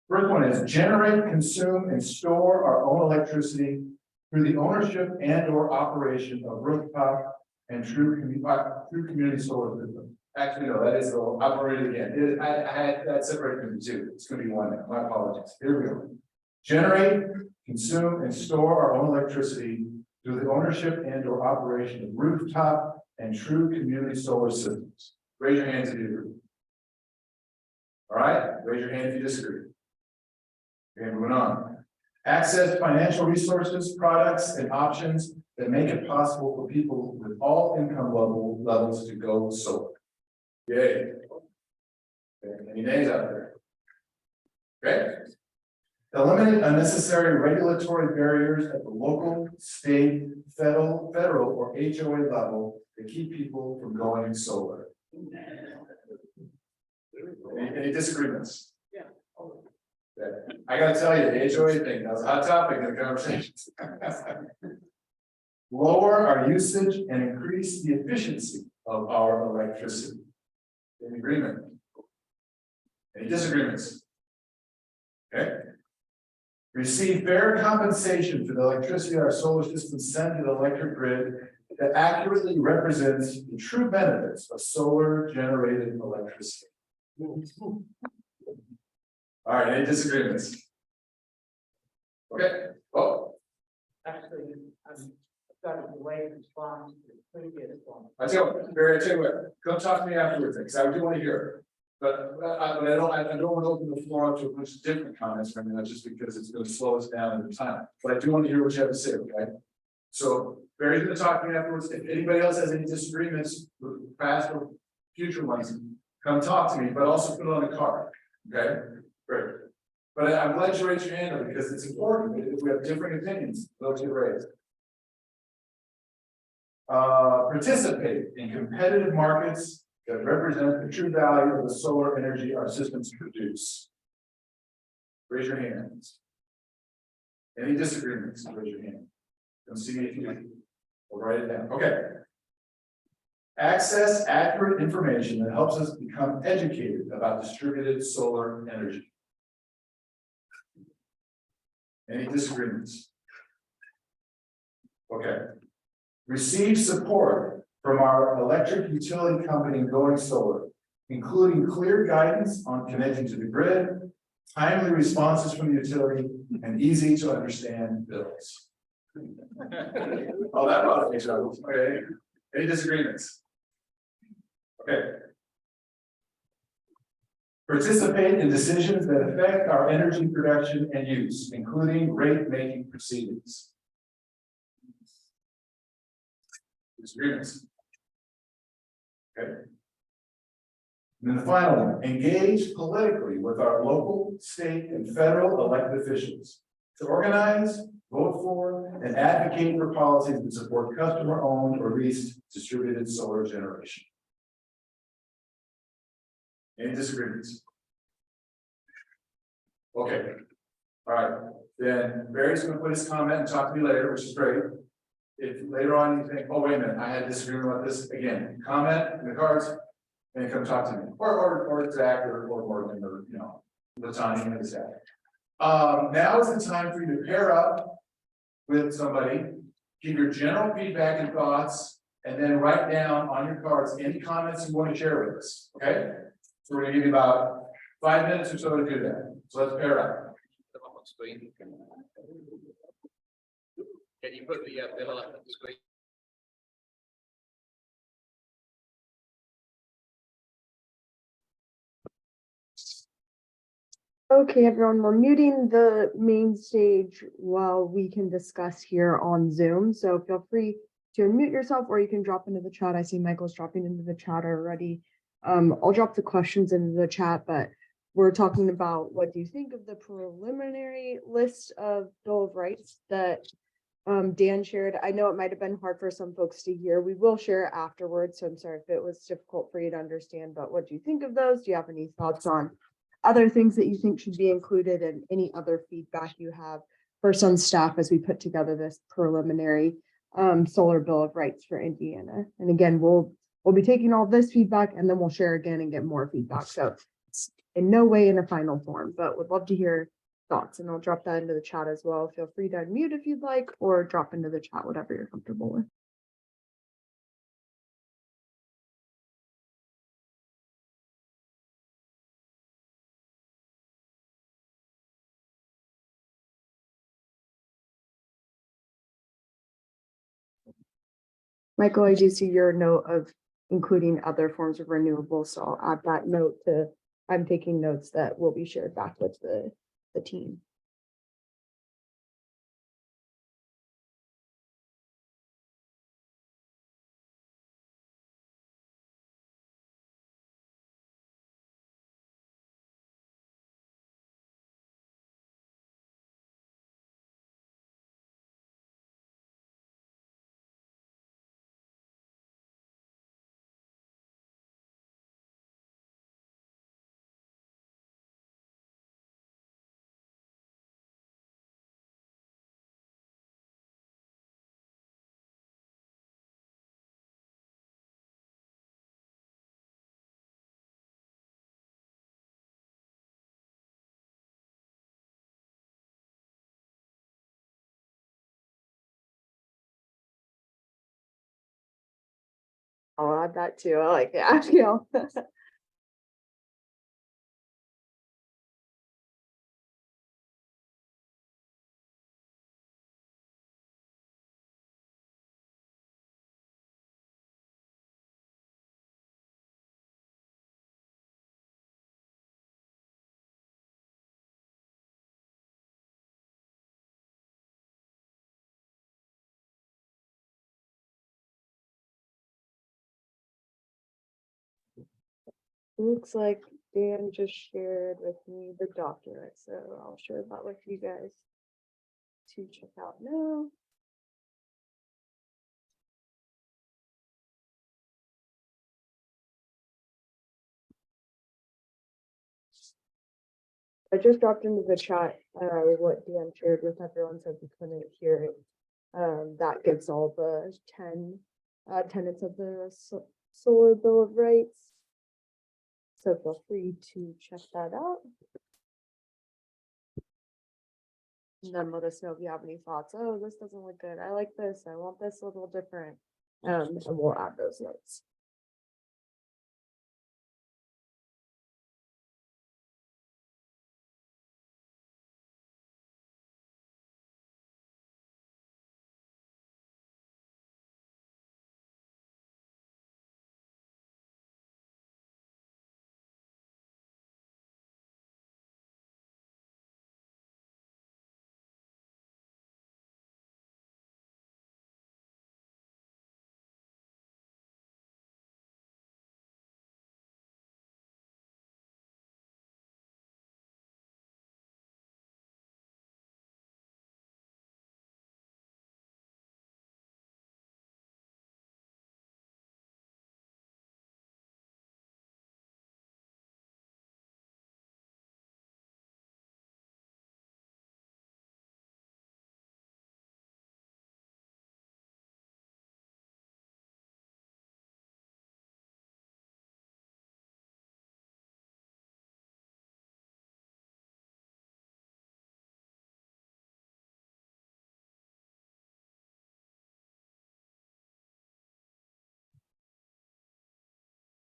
First one is generate, consume, and store our own electricity through the ownership and/or operation of rooftop and true community solar system. Actually, no, that is the. I'll read it again. I had that separated into two. It's going to be one now. My apologies. Here we go. Generate, consume, and store our own electricity through the ownership and/or operation of rooftop and true community solar systems. Raise your hands if you agree. All right, raise your hand if you disagree. Okay, moving on. Access financial resources, products, and options that make it possible for people with all income levels to go solar. Yay. Okay, any nays out there? Okay. Eliminate unnecessary regulatory barriers at the local, state, federal, or HOA level to keep people from going solar. Any disagreements? Yeah. Okay. I gotta tell you, the HOA thing, that was a hot topic in the conversation. Lower our usage and increase the efficiency of our electricity. In agreement? Any disagreements? Okay. Receive fair compensation for the electricity our solar systems send to the electric grid that accurately represents the true benefits of solar generated electricity. All right, any disagreements? Okay, well. Actually, I'm starting to wait to respond to the previous one. I tell you what, come talk to me afterwards, because I do want to hear it. But I don't want to open the floor up to a bunch of different comments from you, just because it's going to slow us down in the time. But I do want to hear what you have to say, okay? So Barry's going to talk to me afterwards. If anybody else has any disagreements with past or future ones, come talk to me, but also put it on the card. Okay? Great. But I'm glad you raised your hand up, because it's important. If we have different opinions, those get raised. Participate in competitive markets that represent the true value of the solar energy our systems produce. Raise your hands. Any disagreements? Raise your hand. Don't see me if you like. We'll write it down. Okay. Access accurate information that helps us become educated about distributed solar energy. Any disagreements? Okay. Receive support from our electric utility company going solar, including clear guidance on connecting to the grid, timely responses from the utility, and easy to understand bills. Oh, that bothers me, Charles. Okay. Any disagreements? Okay. Participate in decisions that affect our energy production and use, including rate-making proceedings. Disagreements? Okay. And then the final one, engage politically with our local, state, and federal elected officials to organize, vote for, and advocate for policies that support customer-owned or leased distributed solar generation. Any disagreements? Okay. All right. Then Barry's going to put his comment and talk to me later, which is great. If later on you think, oh, wait a minute, I had a disagreement about this, again, comment in the cards, and come talk to me. Or Zach or Morgan or, you know, Latanya and Zach. Now is the time for you to pair up with somebody, give your general feedback and thoughts, and then write down on your cards any comments you want to share with us. Okay? So we're going to give you about 5 minutes or so to do that. So let's pair up. Can you put the bill up on the screen? Okay, everyone, we're muting the main stage while we can discuss here on Zoom. So feel free to unmute yourself or you can drop into the chat. I see Michael's dropping into the chat already. I'll drop the questions into the chat, but we're talking about what do you think of the preliminary list of Bill of Rights that Dan shared. I know it might have been hard for some folks to hear. We will share it afterwards, so I'm sorry if it was difficult for you to understand, but what do you think of those? Do you have any thoughts on other things that you think should be included and any other feedback you have first on staff as we put together this preliminary solar Bill of Rights for Indiana? And again, we'll be taking all this feedback and then we'll share again and get more feedback. So it's in no way in a final form, but would love to hear thoughts, and I'll drop that into the chat as well. Feel free to unmute if you'd like, or drop into the chat, whatever you're comfortable with. Michael, I do see your note of including other forms of renewables, so I'll add that note to, I'm taking notes that will be shared back with the team. I'll add that too. I like that. Yeah. Looks like Dan just shared with me the document, so I'll share that with you guys to check out now. I just dropped into the chat what Dan shared with everyone, so if you couldn't hear it, that gives all the 10 tenets of the Solar Bill of Rights. So feel free to check that out. And then let us know if you have any thoughts. Oh, this doesn't look good. I like this. I want this a little different. And we'll add those notes.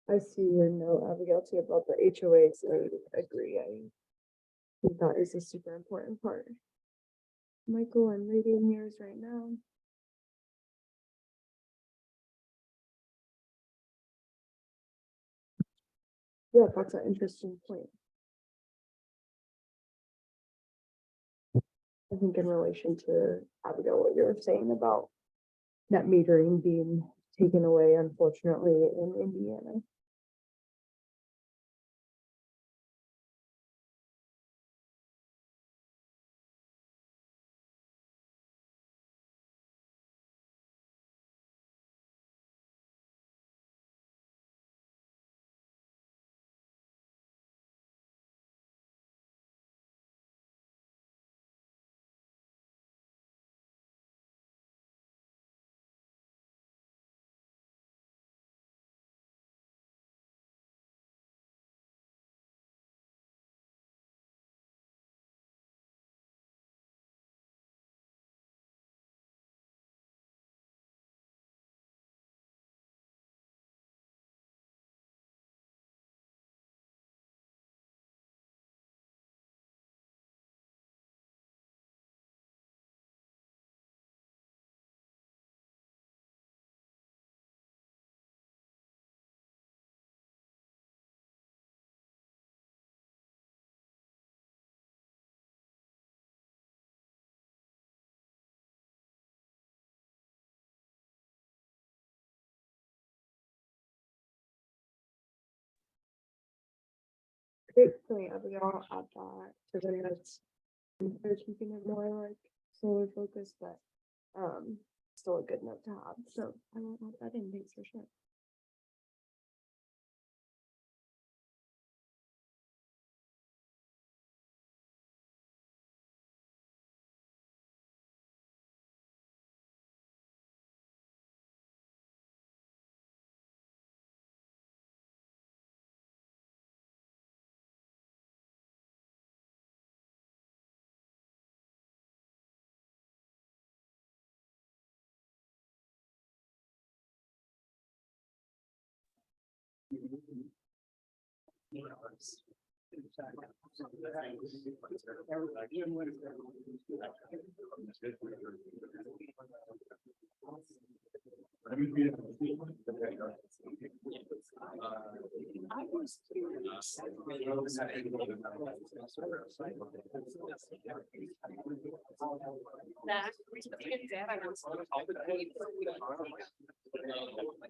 I see your note, Abigail, too, about the HOAs. I agree. I think that is a super important part. Michael, I'm reading yours right now. Yeah, that's an interesting point. I think in relation to Abigail, what you were saying about net metering being taken away, unfortunately, in Indiana. Great point, Abigail. I'll add that to the notes. They're keeping it more like solar focused, but still a good note to have. So I won't add that in. Thanks for sure.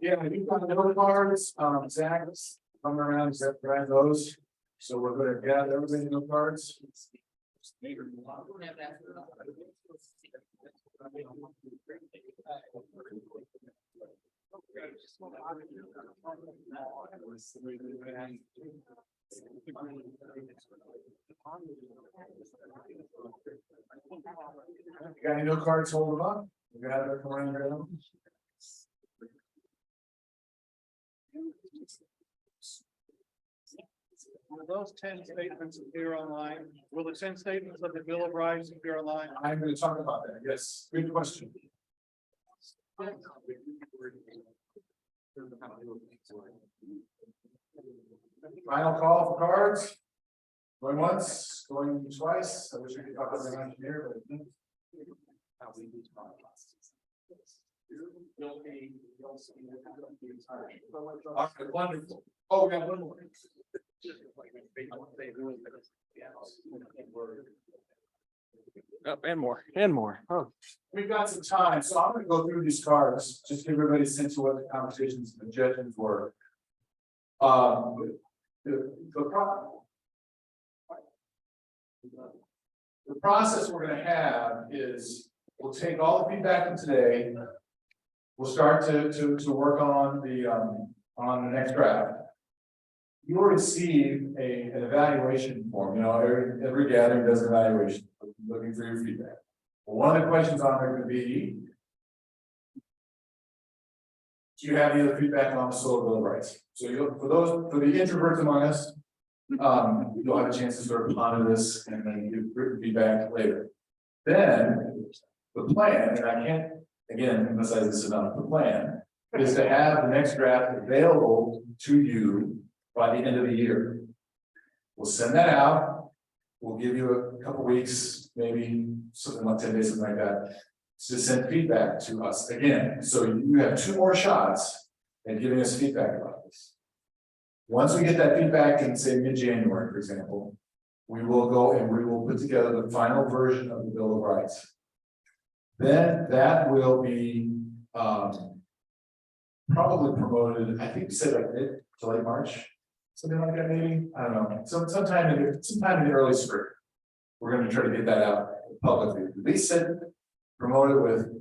Yeah, I think on the middle cards, Zach, come around, Zach, grab those. So we're gonna gather everything in the cards. You got any no cards, hold them up. You got it, come around there. Will those 10 statements appear online? Will the 10 statements of the Bill of Rights appear online? I'm going to talk about that. Yes, good question. Final call for cards. Going once, going twice. I wish I could talk about the engineer, but. Okay, wonderful. Oh, we got one more. And more. Oh. We've got some time, so I'm gonna go through these cards, just give everybody a sense of what the conversations and objections were. The process we're gonna have is, we'll take all the feedback from today. We'll start to work on the next draft. You'll receive an evaluation form, you know, every gathering does an evaluation, looking for your feedback. Well, one of the questions on there could be, do you have any other feedback on the solar bill of rights? So for the introverts among us, you'll have a chance to sort of ponder this and then give written feedback later. Then the plan, and I can't again emphasize this enough, the plan is to have the next draft available to you by the end of the year. We'll send that out. We'll give you a couple weeks, maybe something like 10 days, something like that, to send feedback to us again. So you have 2 more shots at giving us feedback about this. Once we get that feedback in, say, mid-January, for example, we will go and we will put together the final version of the Bill of Rights. Then that will be probably promoted, I think we said like mid to late March, something like that, maybe. I don't know. Sometime in the early spring. We're going to try to get that out publicly. Release it, promote it with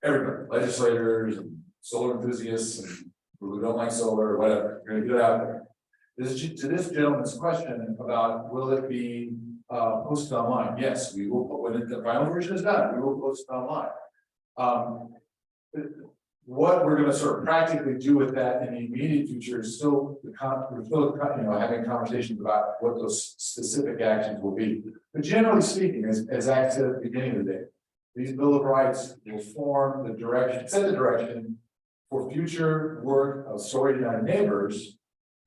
everybody, legislators and solar enthusiasts and people who don't like solar or whatever. We're going to get it out there. To this gentleman's question about will it be posted online? Yes, we will. When the final version is done, we will post it online. What we're going to sort of practically do with that in the immediate future is still we're still having conversations about what those specific actions will be. But generally speaking, as I said at the beginning of the day, these Bill of Rights will form the direction, set the direction for future work of Solar United Neighbors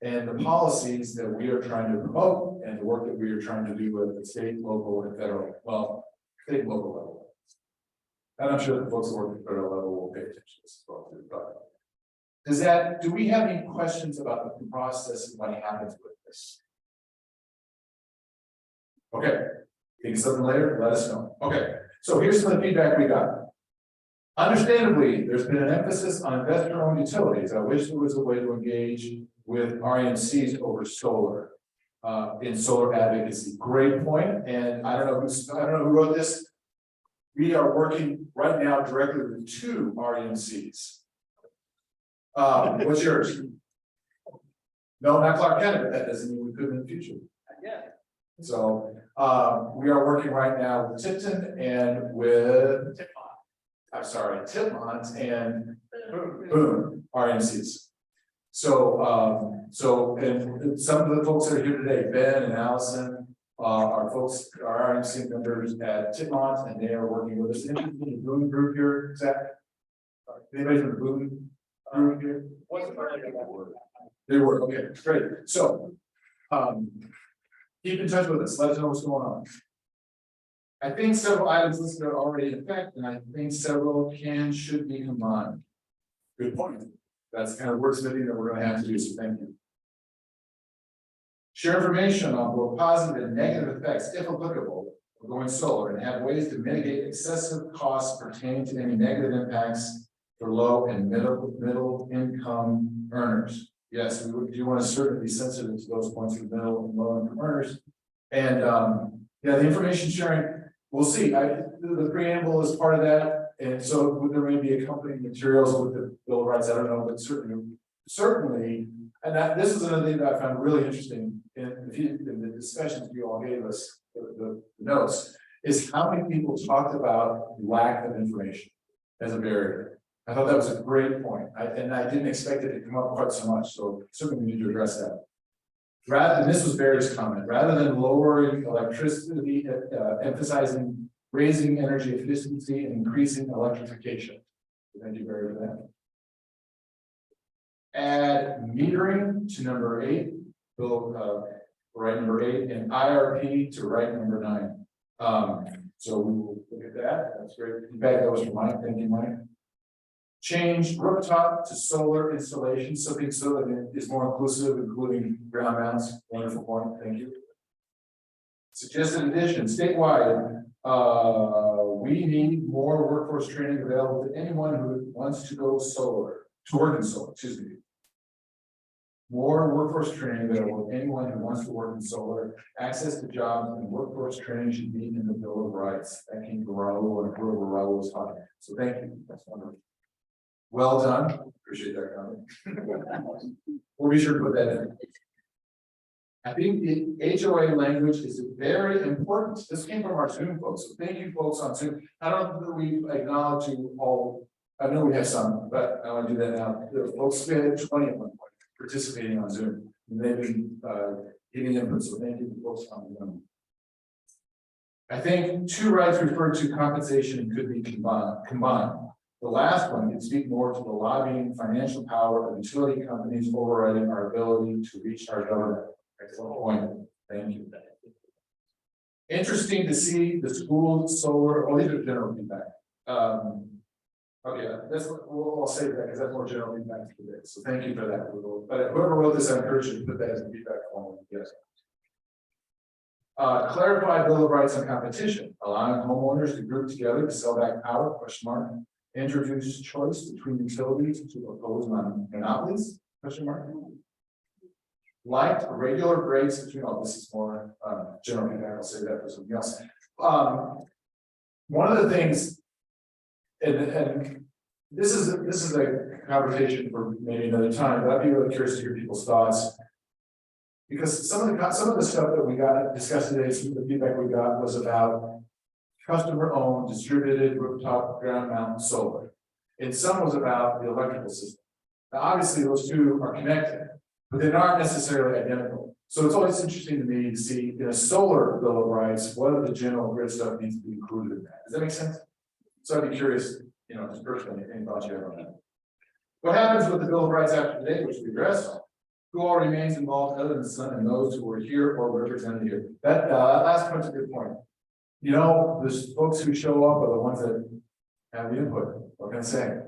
and the policies that we are trying to promote and the work that we are trying to do at the state, local, and federal, well, state and local level. And I'm sure the folks that work at the federal level will pay attention to this as well. But do we have any questions about the process and what happens with this? Okay, think of something later, let us know. Okay, so here's some of the feedback we got. Understandably, there's been an emphasis on investor-owned utilities. I wish there was a way to engage with RMCs over solar in solar advocacy. Great point, and I don't know who wrote this. We are working right now directly with 2 RMCs. What's yours? No, not Clark County, but that doesn't mean we couldn't in the future. Yeah. So we are working right now with Tipton and with Tipmont and Boone RMCs. So and some of the folks that are here today, Ben and Allison, our folks, our RMC members at Tipmont, and they are working with us in the Boone group here. Zach, anybody from the Boone group here? They were okay, great. So keep in touch with us. Let us know what's going on. I think several items listed are already in effect, and I think several should be combined. Good point. That's the kind of wordsmithing that we're going to have to do. So thank you. Share information on both positive and negative effects, if applicable, of going solar, and have ways to mitigate excessive costs pertaining to any negative impacts for low and middle income earners. Yes, we do want to certainly be sensitive to those points for middle and low income earners. And yeah, the information sharing, we'll see. The preamble is part of that, and so there may be accompanying materials with the Bill of Rights. I don't know, but certainly, and this is another thing that I found really interesting in the discussions you all gave us, the notes, is how many people talked about lack of information as a barrier. I thought that was a great point, and I didn't expect it to come up quite so much, so certainly we need to address that. Rather, and this was Barry's comment, rather than lowering electricity, emphasizing raising energy efficiency and increasing electrification. Thank you, Barry, for that. Add metering to number 8, right number 8, and IRP to right number 9. So we will look at that. That's great feedback. That was from Mike. Thank you, Mike. Change rooftop to solar installation, something so that it is more inclusive, including ground mounts. Wonderful point. Thank you. Suggested addition statewide. We need more workforce training available to anyone who wants to go solar, to work in solar, excuse me. More workforce training available to anyone who wants to work in solar. Access to jobs and workforce training should be in the Bill of Rights. That came from Rahul and whoever Rahul was talking. So thank you. That's wonderful. Well done. Appreciate that comment. We'll be sure to put that in. I think the HOA language is very important. This came from our Zoom folks. So thank you folks on Zoom. I don't know that we acknowledge you all. I know we have some, but I want to do that now. The folks, we had 20 of them participating on Zoom. And they've been giving input. So thank you to folks on Zoom. I think 2 rights referred to compensation could be combined. The last one can speak more to the lobbying financial power of utility companies overriding our ability to reach our government. Excellent point. Thank you. Interesting to see the school solar. Oh, these are general feedback. Okay, I'll say that because that's more general feedback today. So thank you for that. But whoever wrote this, I encourage you to put that as a feedback form. Yes. Clarify Bill of Rights on competition, allowing homeowners to group together to sell back power, question mark. Introduce choice between utilities to oppose monopolies, question mark. Light regular breaks between, oh, this is more general feedback, I'll say that for something else. One of the things, and this is a conversation for maybe another time, but I'd be really curious to hear people's thoughts. Because some of the stuff that we got discussed today, some of the feedback we got was about customer-owned, distributed rooftop ground mount solar. And some was about the electrical system. Now, obviously, those two are connected, but they're not necessarily identical. So it's always interesting to me to see in a solar Bill of Rights, what of the general grid stuff needs to be included in that. Does that make sense? So I'd be curious, just personally, any thoughts you have on that. What happens with the Bill of Rights after today, which we addressed? Who all remains involved other than the Sun and those who were here or represented here? That last point's a good point. The folks who show up are the ones that have the input. What can I say?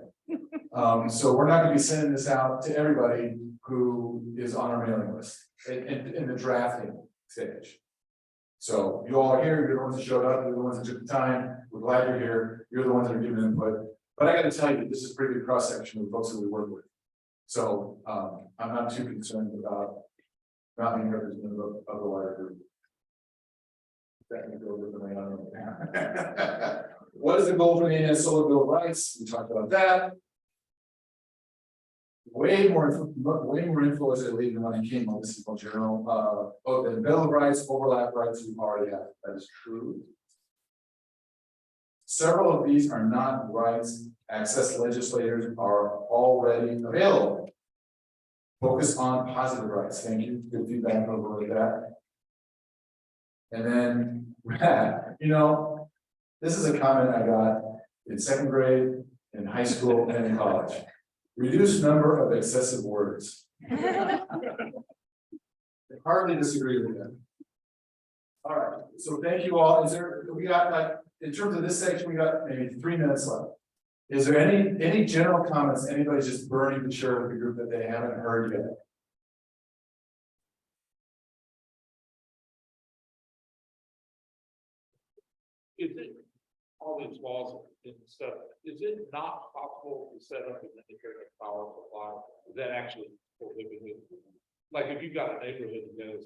So we're not going to be sending this out to everybody who is on our mailing list in the drafting stage. So you all are here. You're the ones that showed up. You're the ones that took the time. We're glad you're here. You're the ones that are giving input. But I got to tell you, this is a pretty good cross section of the folks that we work with. So I'm not too concerned about not being representative of the wider group. What is the goal for the solar Bill of Rights? We talked about that. Way more info as I leave than when I came on. This is more general. The Bill of Rights, overlap rights we already have. That is true. Several of these are not rights. Access legislators are already available. Focus on positive rights. Thank you. Good feedback over that. And then, this is a comment I got in 2nd grade, in high school, and in college. Reduce number of excessive words. I hardly disagree with that. All right, so thank you all. We got in terms of this section, we got maybe 3 minutes left. Is there any general comments anybody's just burning to share with the group that they haven't heard yet? Is it all these laws and stuff? Is it not possible to set up an integrated power supply that actually prohibited? Like if you got a neighborhood that goes,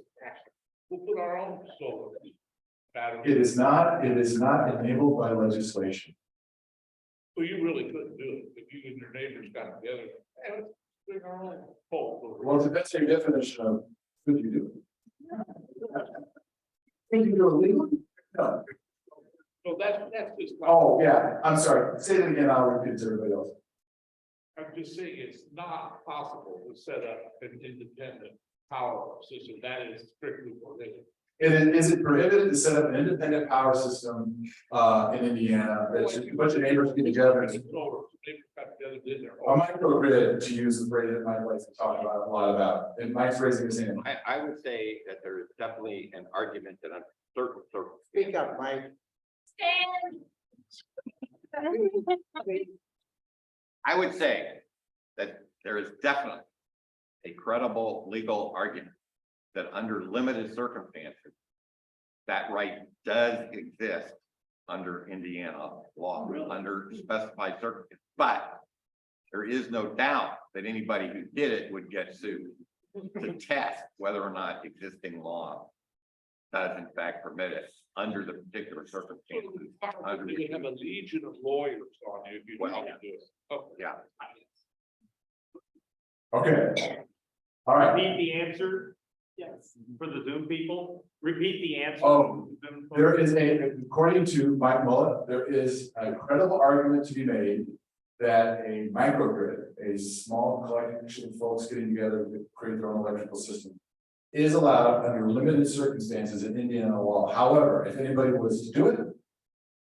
we'll put our own solar battery. It is not enabled by legislation. Well, you really couldn't do it if you and your neighbors got together. Hey, let's bring our own pole. Well, it depends on your definition of could you do it. Think you do it legally? No. So that's just. Oh, yeah, I'm sorry. Say it again, I'll repeat it to everybody else. I'm just saying it's not possible to set up an independent power system. That is strictly prohibited. And is it prohibited to set up an independent power system in Indiana? That a bunch of neighbors get together and a microgrid, to use the phrase that Mike likes to talk about a lot about. And Mike's raising his hand. I would say that there is definitely an argument that on certain circumstances. Speak up, Mike. I would say that there is definitely a credible legal argument that under limited circumstances, that right does exist under Indiana law, under specified circumstances. But there is no doubt that anybody who did it would get sued to test whether or not existing law does in fact permit it under the particular circumstances. You have a legion of lawyers on you if you don't do it. Oh, yeah. Okay. All right. Repeat the answer. Yes. For the Zoom people, repeat the answer. Oh, there is according to Mike Mullet, there is a credible argument to be made that a microgrid, a small collection of folks getting together to create their own electrical system, is allowed under limited circumstances in Indiana law. However, if anybody was to do it,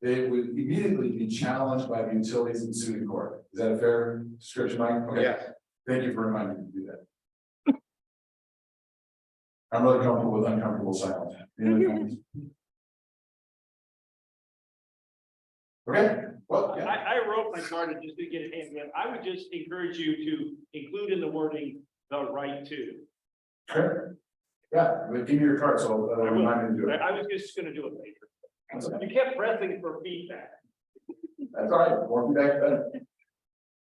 they would immediately be challenged by the utilities and sued in court. Is that a fair description, Mike? Okay. Yes. Thank you for reminding me to do that. I'm really comfortable with uncomfortable silence. Any other comments? Okay, well, yeah. I wrote my card and just to get it handed in. I would just encourage you to include in the wording the right to. Sure. Yeah, but give me your card, so remind me to do it. I was just gonna do it later. You kept pressing for feedback. That's all right, more feedback better.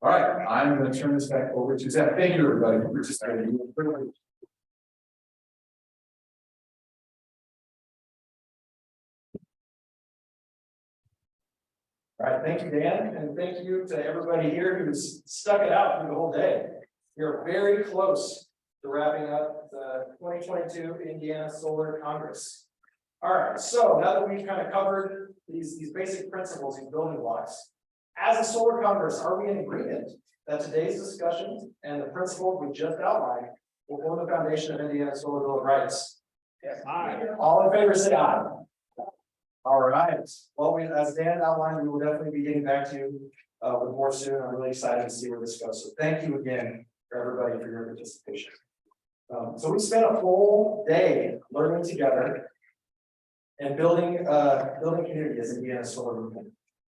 All right, I'm gonna turn this back over to Zach. Thank you, everybody, for participating. All right, thank you, Dan, and thank you to everybody here who's stuck it out through the whole day. You're very close to wrapping up the 2022 Indiana Solar Congress. All right, so now that we've kind of covered these basic principles, these building blocks, as a solar Congress, are we in agreement that today's discussion and the principles we just outlined will form the foundation of Indiana Solar Bill of Rights? Yes. Aye. All in favor, say aye. All right, well, as Dan outlined, we will definitely be getting back to you with more soon. I'm really excited to see where this goes. So thank you again for everybody for your participation. So we spent a full day learning together and building community as Indiana Solar Movement.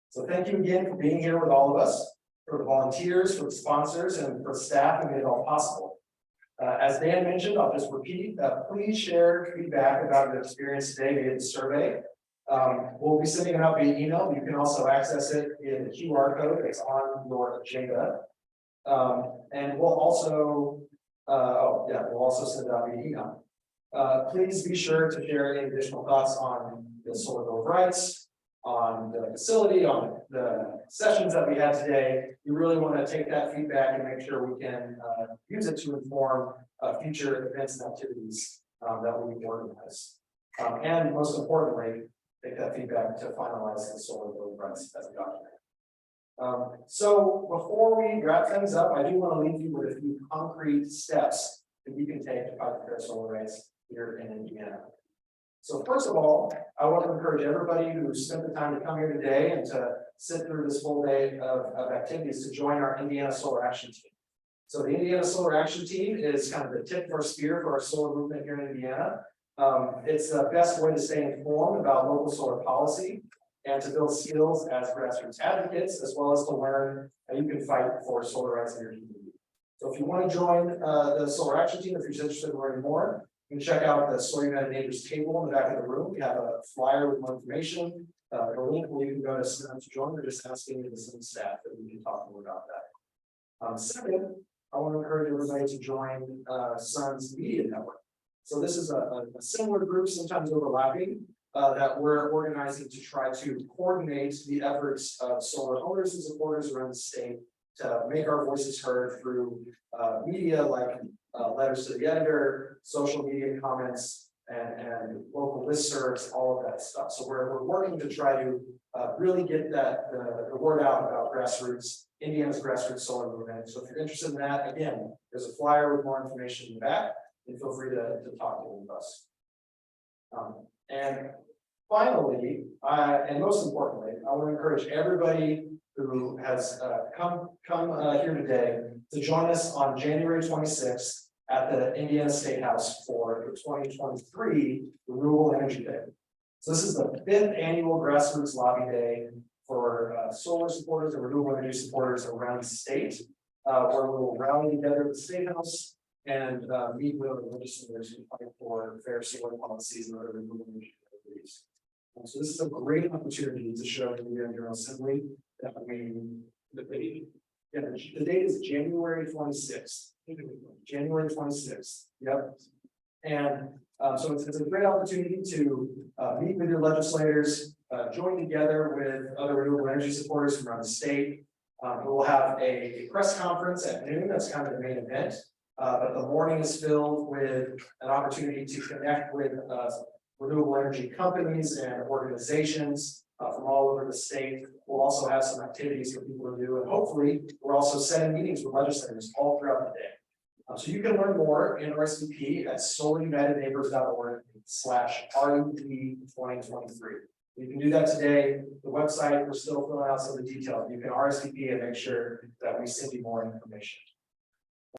So thank you again for being here with all of us, for the volunteers, for the sponsors, and for staff who made it all possible. As Dan mentioned, I'll just repeat, please share feedback about your experience today via the survey. We'll be sending it out via email. You can also access it in the QR code that's on your agenda. And we'll also, we'll also send it out via email. Please be sure to share any additional thoughts on the Solar Bill of Rights, on the facility, on the sessions that we had today. We really want to take that feedback and make sure we can use it to inform future events and activities that we organize. And most importantly, take that feedback to finalize the Solar Bill of Rights as a document. So before we wrap things up, I do want to leave you with a few concrete steps that you can take to fight for fair solar rights here in Indiana. So first of all, I want to encourage everybody who spent the time to come here today and to sit through this full day of activities to join our Indiana Solar Action Team. So the Indiana Solar Action Team is kind of the tip of our spear for our solar movement here in Indiana. It's the best way to stay informed about local solar policy and to build skills as grassroots advocates, as well as to learn how you can fight for solar rights in your community. So if you want to join the Solar Action Team, if you're interested in learning more, you can check out the Solar United Neighbors table in the back of the room. We have a flyer with more information, a link where you can go to join, or just asking the Zoom staff that we can talk more about that. Second, I want to encourage everybody to join Sun's Media Network. So this is a similar group, sometimes overlapping, that we're organizing to try to coordinate the efforts of solar owners and supporters around the state to make our voices heard through media like letters to the editor, social media comments, and local listservs, all of that stuff. So we're working to try to really get the word out about Indiana's grassroots solar movement. So if you're interested in that, again, there's a flyer with more information in the back, and feel free to talk to any of us. And finally, and most importantly, I want to encourage everybody who has come here today to join us on January 26th at the Indiana State House for the 2023 Renewable Energy Day. So this is the 5th annual grassroots lobby day for solar supporters and renewable energy supporters around the state, where we will rally together at the State House and meet with the legislators who fight for fair solar policies and other renewable energy activities. So this is a great opportunity to show the General Assembly that the date is January 26th. January 26th. Yep. And so it's a great opportunity to meet with your legislators, join together with other renewable energy supporters from around the state. We'll have a press conference at noon. That's kind of the main event. But the morning is filled with an opportunity to connect with renewable energy companies and organizations from all over the state. We'll also have some activities for people to do, and hopefully we're also setting meetings with legislators all throughout the day. So you can learn more in RSVP at solarunitedneighbors.org/RUP2023. You can do that today. The website, we're still filling out some of the details. You can RSVP and make sure that we send you more information.